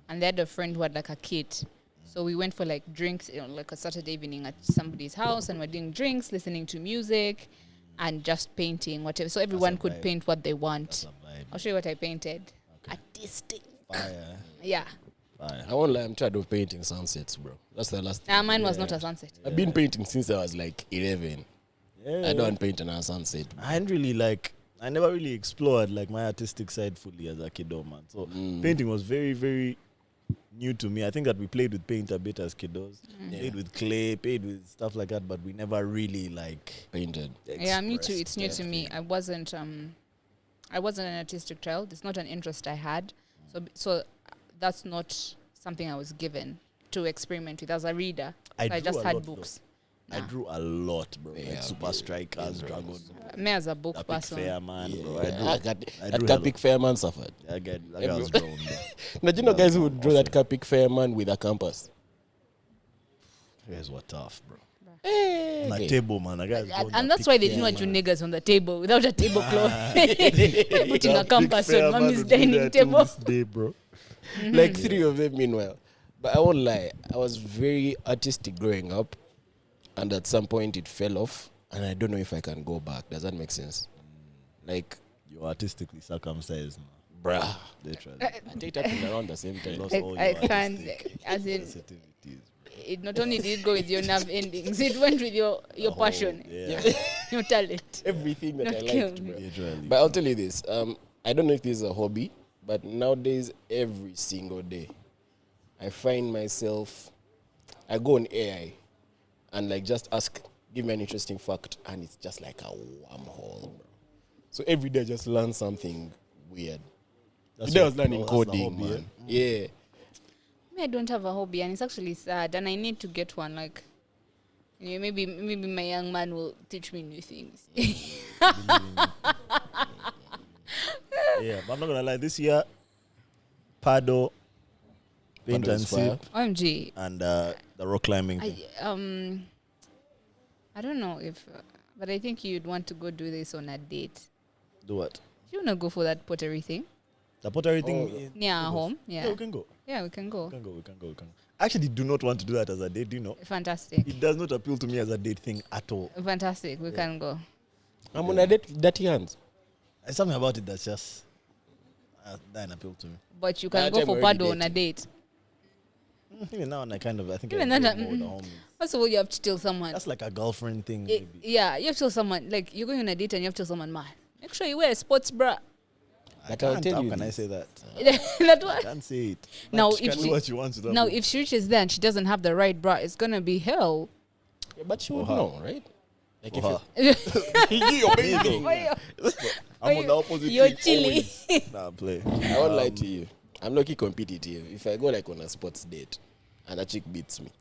and they had a friend who had like a kit. So we went for like drinks, like a Saturday evening at somebody's house, and we're doing drinks, listening to music, and just painting whatever. So everyone could
vibe.
paint what they want.
That's a vibe.
I'll show you what I painted. Artistic.
Fire.
Yeah.
Fire.
I won't lie, I'm tired of painting sunsets, bro. That's the last thing.
Mine was not a sunset.
I've been painting since I was like 11.
Yeah.
I don't paint on a sunset.
I never really explored like my artistic side fully as a kiddo, man. So painting was very, very new to me. I think that we played with paint a bit as kiddos. Played with clay, played with stuff like that, but we never really like
Painted.
Yeah, me too.
expressed
It's new to me. I wasn't an artistic child. It's not an interest I had. So that's not something I was given to experiment with as a reader.
I
So I
drew
just
a
had
lot, though.
books.
I drew a lot, bro.
Yeah,
like Super Strikers, Dragon,
Me as a book
Epic
person.
Fair, man, bro.
I got
I
that
drew
Capic Fairman suffered.
That guy was drawn, bro.
Now, do you know guys who would draw that Capic Fairman with a compass?
You guys were tough, bro.
Hey.
On the table, man. That guy's drawn
And
that
that's why they
Epic
didn't want you
Fairman.
niggas on the table without a tablecloth. Putting a
That
compass
Epic
on
Fairman
mommy's
would do
dining
that till
table.
this day, bro.
Like 3 of them, meanwhile. But I won't lie, I was very artistic growing up, and at some point it fell off, and I don't know if I can go back. Does that make sense? Like,
You're artistically circumcised, man.
bruh.
Literally.
I think that happened around the same time.
Lost all
I
your
can't,
artistic
as in,
sensitivities.
it not only did it go with your nerve endings, it went with your passion,
Yeah.
your talent.
Everything that I
Don't kill
liked,
me.
bro.
Literally.
But I'll tell you this. I don't know if this is a hobby, but nowadays, every single day, I find myself, I go on AI and like just ask, give me an interesting fact, and it's just like a wormhole, bro. So every day I just learn something weird. Today I was learning
that's the
coding,
hobby,
man. Yeah.
Me, I don't have a hobby, and it's actually sad, and I need to get one. Like, maybe my young man will teach me new things.
Yeah, but I'm not gonna lie. This year, paddle, paint
Paddle
and
is fire.
sip,
OMG,
and the rock climbing thing.
I don't know if, but I think you'd want to go do this on a date.
Do what?
Do you want to go for that pottery thing
The pottery thing.
near our home?
Yeah,
Yeah,
we can go.
yeah, we can go.
We can go. We can go. We can. I actually do not want to do that as a date. Do you know?
Fantastic,
It does not appeal to me as a date thing at all.
fantastic. We can go.
I'm on a date with dirty hands.
There's something about it that's just doesn't appeal to me.
But you can
That
go
time
for
we're already
paddle on a
dating.
date.
Even now, and I think
Even
I
that,
enjoy more the homies.
First of all, you have to tell someone.
That's like a girlfriend thing,
Eh,
maybe.
yeah, you have to tell someone. Like, you're going on a date and you have to tell someone, man, make sure you wear a sports bra.
But I'll tell
How
you
can I
this.
say that?
That
I
one.
can't say it.
Now,
She
if
can do
she,
what she wants with that
now
book.
if she reaches there and she doesn't have the right bra, it's gonna be hell.
Yeah, but you would
her.
know, right? Like
For her.
you're bathing.
I'm on the opposite.
You're
thing
chilly.
always. Nah, play.
I won't lie to you. I'm lucky competitive. If I go like on a sports date and a chick beats me,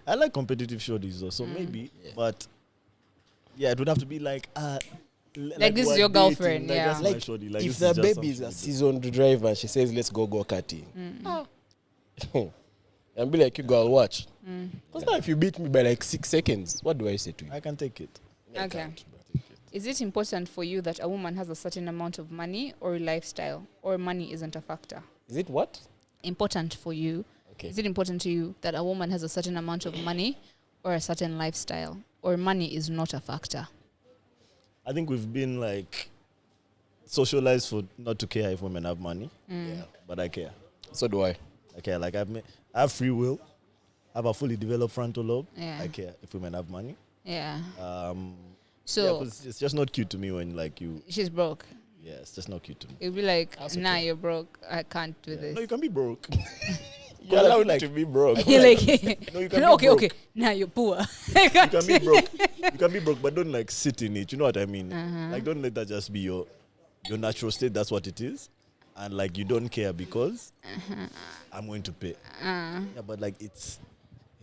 I like competitive shorties though, so maybe. But yeah, it would have to be like
Like this is
we're
your
dating,
girlfriend,
like
yeah.
that's my
like
shorty, like
if
this
the
just
baby is a
something
seasoned driver and she says let's go karting, and be like, you go, I'll watch. Because now if you beat me by like 6 seconds, what do I say to you?
I can take it.
I
Okay.
can't, bro.
Is it important for you that a woman has a certain amount of money or lifestyle, or money isn't a factor?
Is it what?
Important for you?
Okay.
Is it important to you that a woman has a certain amount of money or a certain lifestyle, or money is not a factor?
I think we've been like socialized for not to care if women have money,
Yeah.
but I care.
So do I.
I care. Like I have free will. have a fully developed frontal lobe.
Yeah.
I care if women have money.
Yeah.
So
'Cause
it's just not cute to me when like you.
she's broke.
Yeah, it's just not cute to me.
It'll be like,
That's
nah,
okay.
you're broke. I can't do this.
No, you can be broke.
You're allowed to be broke.
You're like,
No, you can be
okay,
broke.
okay. Now you're poor.
You can be broke. You can be broke, but don't like sit in it. You know what I mean?
Uh-huh.
Like don't let that just be your natural state. That's what it is, and like you don't care because I'm going to pay. Yeah, but like it's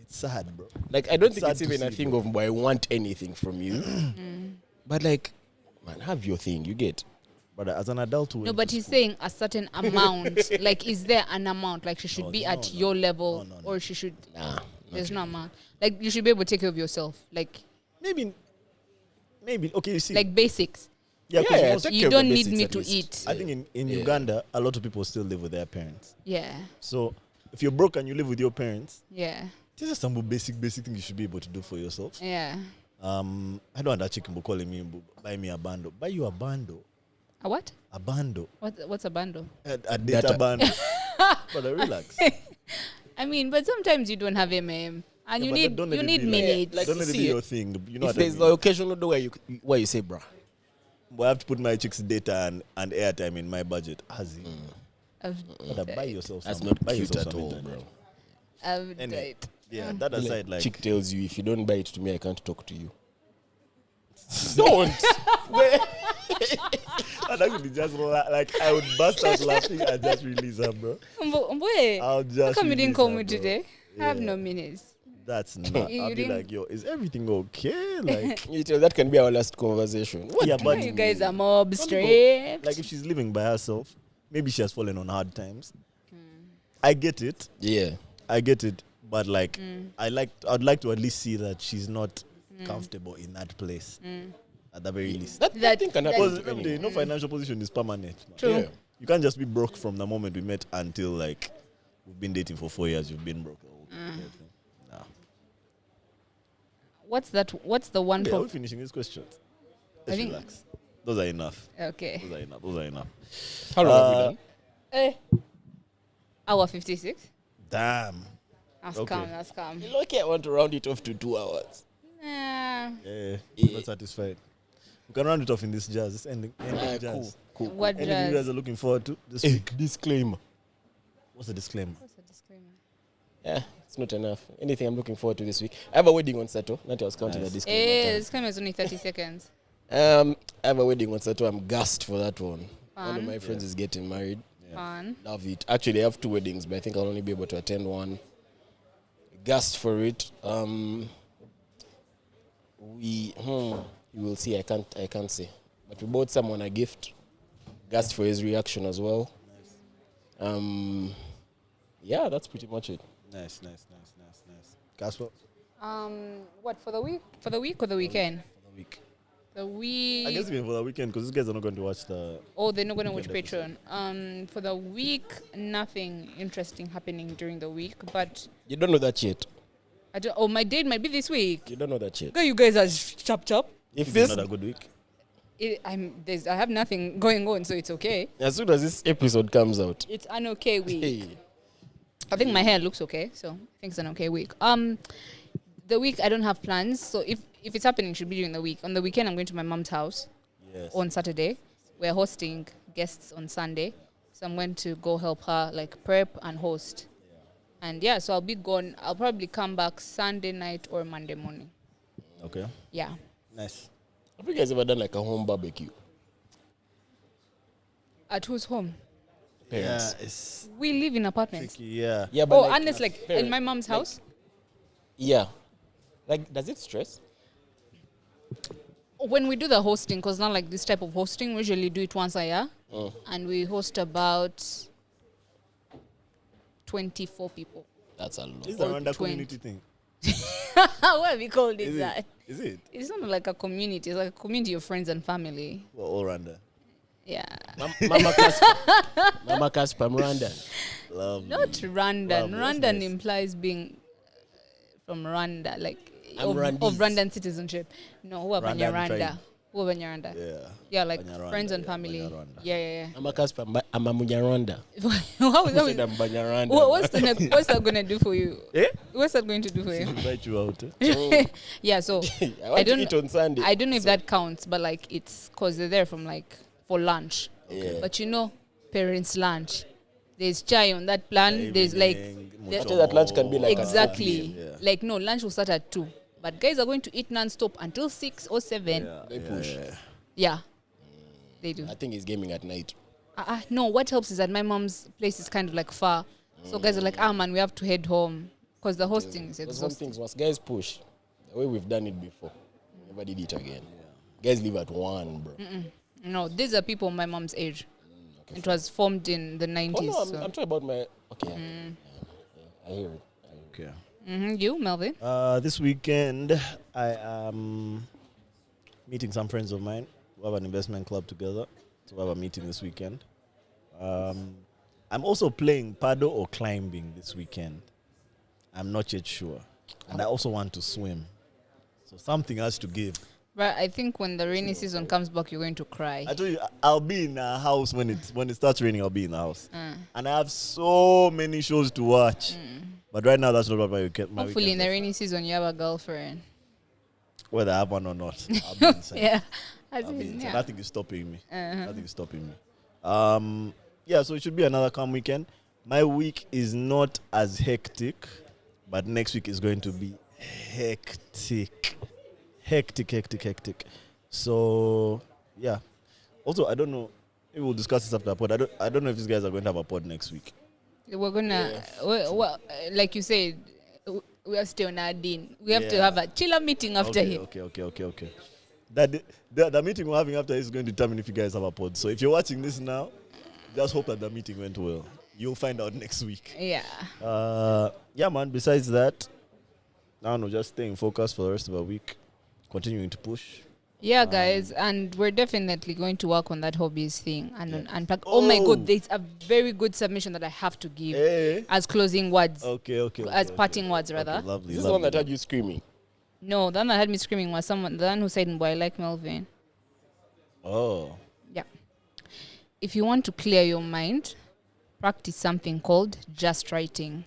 sad, bro.
Like, I don't think
Sad
it's
to
even a
see,
thing
bro.
of I want anything from you. But like, man, have your thing. You get.
But as an adult,
No, but he's saying a certain amount. Like, is there an amount? Like, she should be at your level, or she should.
Nah.
There's no amount. Like, you should be able to take care of yourself. Like,
maybe. Okay, you see.
like basics.
Yeah, 'cause
Yeah,
most-
take care
You
of the
don't need
basics
me
at
to
least.
eat.
I think in Uganda, a lot of people still live with their parents.
Yeah,
So if you're broke and you live with your parents,
yeah,
these are some basic things you should be able to do for yourself.
yeah.
I don't want that chicken calling me, buy me a bundle. Buy you a bundle.
A what?
A bundle.
What's a bundle?
A data
Data.
bundle. But relax.
I mean, but sometimes you don't have MM, and
Yeah,
you
but
need
don't let
you
it
need
be like-
minutes.
like-
Don't let it be
see,
your thing. You know
If
what I
there's
mean?
the occasional day where you say, bruh.
But I have to put my chick's data and airtime in my budget. Has he?
I've
But buy yourself
That's
some.
not
buy
cute
yourself
at
some
all,
internet.
bro.
I've
Anyway.
died.
Yeah, that aside, like
Chick tells you, if you don't buy it to me, I can't talk to you. Don't.
I'd actually just like I would bust out laughing and just release her, bro.
Wait,
I'll
how
just.
come you didn't
release
call
her,
me
bro.
today? I have
Yeah.
no minutes.
That's not.
You
I'll be
didn't-
like, yo, is everything okay? Like,
You tell that can be our last conversation. What?
yeah, but
You guys are
some
mob
people-
straight.
like if she's living by herself, maybe she has fallen on hard times. I get it.
Yeah.
I get it. But like, I'd like to at least see that she's not comfortable in that place. At the very least.
That thing can happen
Because
to anyone.
no financial position is permanent. Man.
True.
Yeah.
You can't just be broke from the moment we met until like we've been dating for 4 years. You've been broke. Nah.
What's that? What's the one?
Okay, are we finishing these questions?
I
Let's
think-
relax. Those are enough.
Okay.
Those are enough.
How long have we done?
Hour 56.
Damn.
That's
Okay.
calm. That's calm.
Lucky I want to round it off to 2 hours.
Nah.
Yeah. Not satisfied. We can round it off in this jazz. This ending jazz.
Cool.
What
Anything you guys
does?
are looking forward to this week?
Disclaimer.
What's the disclaimer?
What's the disclaimer?
Yeah, it's not enough. Anything I'm looking forward to this week. I have a wedding on Saturday. Not I was counting the disclaimer.
The disclaimer is only 30 seconds.
I have a wedding on Saturday. I'm gassed for that one. One of
Fun.
my friends is getting married.
Fun.
Love it. Actually, I have 2 weddings, but I think I'll only be able to attend one. Gassed for it. You will see. I can't say. But we bought someone a gift. Gassed for his reaction as well. Yeah, that's pretty much it.
Nice. Casper?
What for the week? For the week or the weekend?
For the week.
The week.
I guess even for the weekend, because these guys are not going to watch the.
Oh, they're not going to watch
Weekend
Patreon. For the week, nothing interesting happening during the week. But
You don't know that yet.
I don't. Oh, my date might be this week.
You don't know that yet.
Go, you guys are chop.
If
It's
this,
not a good week.
I have nothing going on, so it's okay.
as soon as this episode comes out,
It's an okay week.
hey,
I think my hair looks okay, so I think it's an okay week. The week I don't have plans, so if it's happening, it should be during the week. On the weekend, I'm going to my mom's house
Yes.
on Saturday. We're hosting guests on Sunday, so I'm going to go help her like prep and host. And yeah, so I'll be gone. I'll probably come back Sunday night or Monday morning.
Okay.
Yeah.
Nice.
have you guys ever done like a home barbecue?
At whose home?
Parents.
Yeah, it's
We live in apartments.
tricky. Yeah.
Yeah, but
Oh,
like,
unless like in
parents,
my mom's
like-
house.
Yeah. Like, does it stress?
When we do the hosting, because not like this type of hosting, we usually do it once a year. And we host about 24 people.
That's a lot.
It's a
Or
Rwanda
20.
community thing.
Why have we called it
Is
that?
it? Is it?
It's not like a community. It's like a community of friends and family.
Well, all Rwanda.
Yeah.
Mama Casper. Mama Casper, Miranda.
Love.
Not Rwandan.
Wow, that's
Rwandan
nice.
implies being from Rwanda, like
I'm
of
Rwandese.
Rwandan citizenship. No, who are
Rwandan
Rwanda?
tribe.
Who Banyarwanda?
Yeah.
Yeah, like
Banyarwanda,
friends and
yeah,
family.
Banyarwanda.
Yeah.
I'm a Casper. I'm a Munyarwanda.
How
Who
is
said I'm Banyarwanda?
what's that gonna do for you?
Eh?
What's that going to do for you?
Invite you out. Eh?
Yeah, so
I want to eat on Sunday.
I don't know if that counts, but like it's because they're there from like for lunch.
Yeah.
But you know, parents' lunch. There's chai on that plan. There's like
After that lunch can be like
exactly
Yeah.
like no lunch will start at 2, but guys are going to eat non-stop until 6 or 7.
They push.
Yeah, they do.
I think he's gaming at night.
No, what helps is that my mom's place is kind of like far, so guys are like, man, we have to head home because the hosting is
There's some
exhausting.
things once guys push, the way we've done it before, never did it again. Guys leave at 1, bro.
No, these are people my mom's age. It was formed in the 90s.
Oh no,
so.
I'm talking about my. Okay. Yeah, I hear it.
Okay.
You, Melvin?
This weekend, I am meeting some friends of mine. We have an investment club together. So we have a meeting this weekend. I'm also playing paddle or climbing this weekend. I'm not yet sure. And I also want to swim. So something has to give.
But I think when the rainy season comes back, you're going to cry.
I told you, I'll be in a house when it starts raining. I'll be in the house, and I have so many shows to watch. But right now, that's not what my weekend.
Hopefully, in the rainy season, you have a girlfriend.
Whether I have one or not, I'll be inside.
Yeah,
I'll be inside.
yeah.
Nothing is stopping me. Nothing is stopping me. Yeah, so it should be another calm weekend. My week is not as hectic, but next week is going to be hectic. So yeah. Also, I don't know. Maybe we'll discuss this after the pod. I don't know if these guys are going to have a pod next week.
We're gonna, well, like you said, we are still on our dean. We have to have a chiller meeting after here.
Okay. The meeting we're having after is going to determine if you guys have a pod. So if you're watching this now, just hope that the meeting went well. You'll find out next week.
Yeah.
Yeah, man. Besides that, I don't know, just staying focused for the rest of the week. Continuing to push.
Yeah, guys, and we're definitely going to work on that hobbies thing and unpack. Oh my God, there's a very good submission that I have to give as closing words.
Okay.
As parting words, rather.
Okay, lovely.
This is the one that had you screaming.
No, the one that had me screaming was the one who said, "Boy, I like Melvin."
Oh.
Yeah. If you want to clear your mind, practice something called just writing.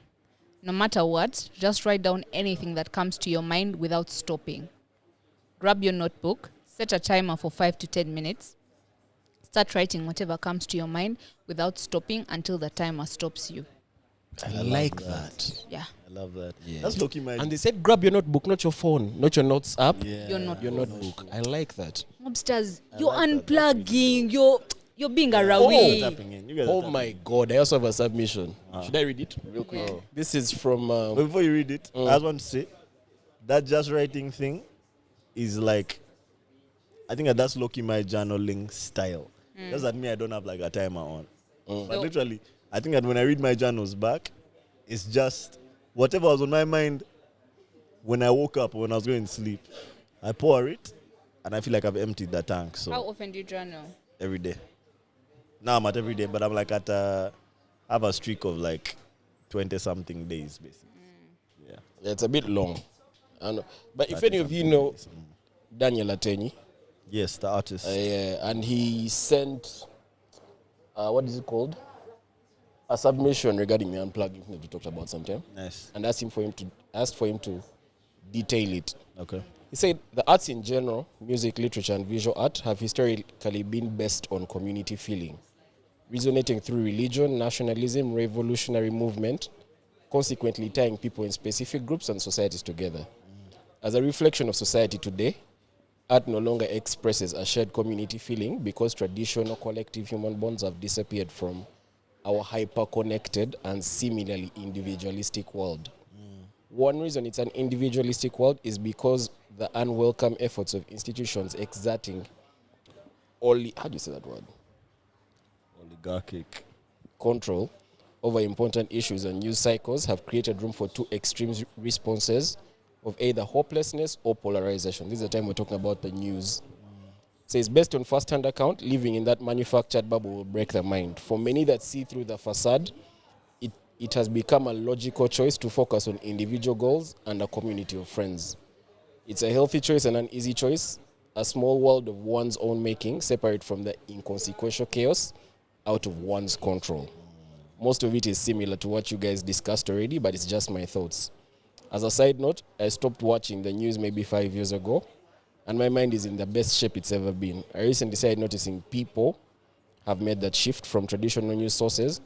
No matter what, just write down anything that comes to your mind without stopping. Grab your notebook, set a timer for 5 to 10 minutes. Start writing whatever comes to your mind without stopping until the timer stops you.
I like that.
Yeah.
I love that.
Yeah.
That's looking my.
And they said grab your notebook, not your phone, not your notes app.
Yeah.
Your notebook.
Your notebook. I like that.
Mobsters,
I
you're
like that. That's
unplugging. You're being a
You
rawi.
guys are tapping in. You guys are
Oh
tapping
my
in.
God! I also have a submission. Should I read it real quick?
Yeah.
This is from.
But before you read it, I just want to say that just writing thing is like, I think that's low-key my journaling style. Just that me, I don't have like a timer on. But literally, I think that when I read my journals back, it's just whatever was on my mind when I woke up or when I was going to sleep, I pour it, and I feel like I've emptied the tank. So
How often do you journal?
every day. Now I'm at every day, but I'm like at I have a streak of like 20-something days, basically.
Yeah, it's a bit long. But if any of you know Daniel Atenyi,
Yes, the artist.
and he sent, what is it called? A submission regarding the unplugging that we talked about sometime,
Nice.
and asked for him to detail it.
Okay.
He said the arts in general, music, literature, and visual art, have historically been based on community feeling, resonating through religion, nationalism, revolutionary movement, consequently tying people in specific groups and societies together. As a reflection of society today, art no longer expresses a shared community feeling because traditional collective human bonds have disappeared from our hyper-connected and similarly individualistic world. One reason it's an individualistic world is because the unwelcome efforts of institutions exerting how do you say that word?
Oligarchic.
Control over important issues and news cycles have created room for two extreme responses of either hopelessness or polarization. This is the time we're talking about the news. It says, based on first-hand account, living in that manufactured bubble will break the mind. For many that see through the facade, it has become a logical choice to focus on individual goals and a community of friends. It's a healthy choice and an easy choice, a small world of one's own making, separate from the inconsequential chaos out of one's control. Most of it is similar to what you guys discussed already, but it's just my thoughts. As a side note, I stopped watching the news maybe 5 years ago, and my mind is in the best shape it's ever been. I recently started noticing people have made that shift from traditional news sources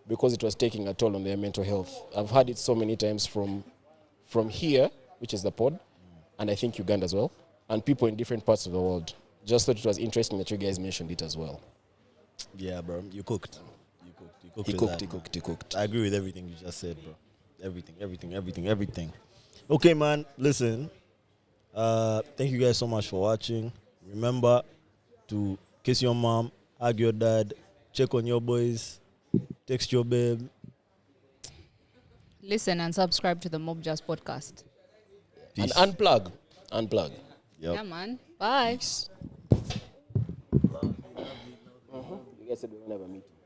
because it was taking a toll on their mental health. I've heard it so many times from here, which is the pod, and I think Uganda as well, and people in different parts of the world. Just thought it was interesting that you guys mentioned it as well.
Yeah, bro. You cooked.
He cooked.
I agree with everything you just said, bro. Everything. Okay, man. Listen. Thank you guys so much for watching. Remember to kiss your mom, hug your dad, check on your boys, text your babe.
Listen and subscribe to the Mobsters podcast.
Peace. And unplug.
Yep.
Yeah, man. Bye.
You guys said we're going to have a meeting.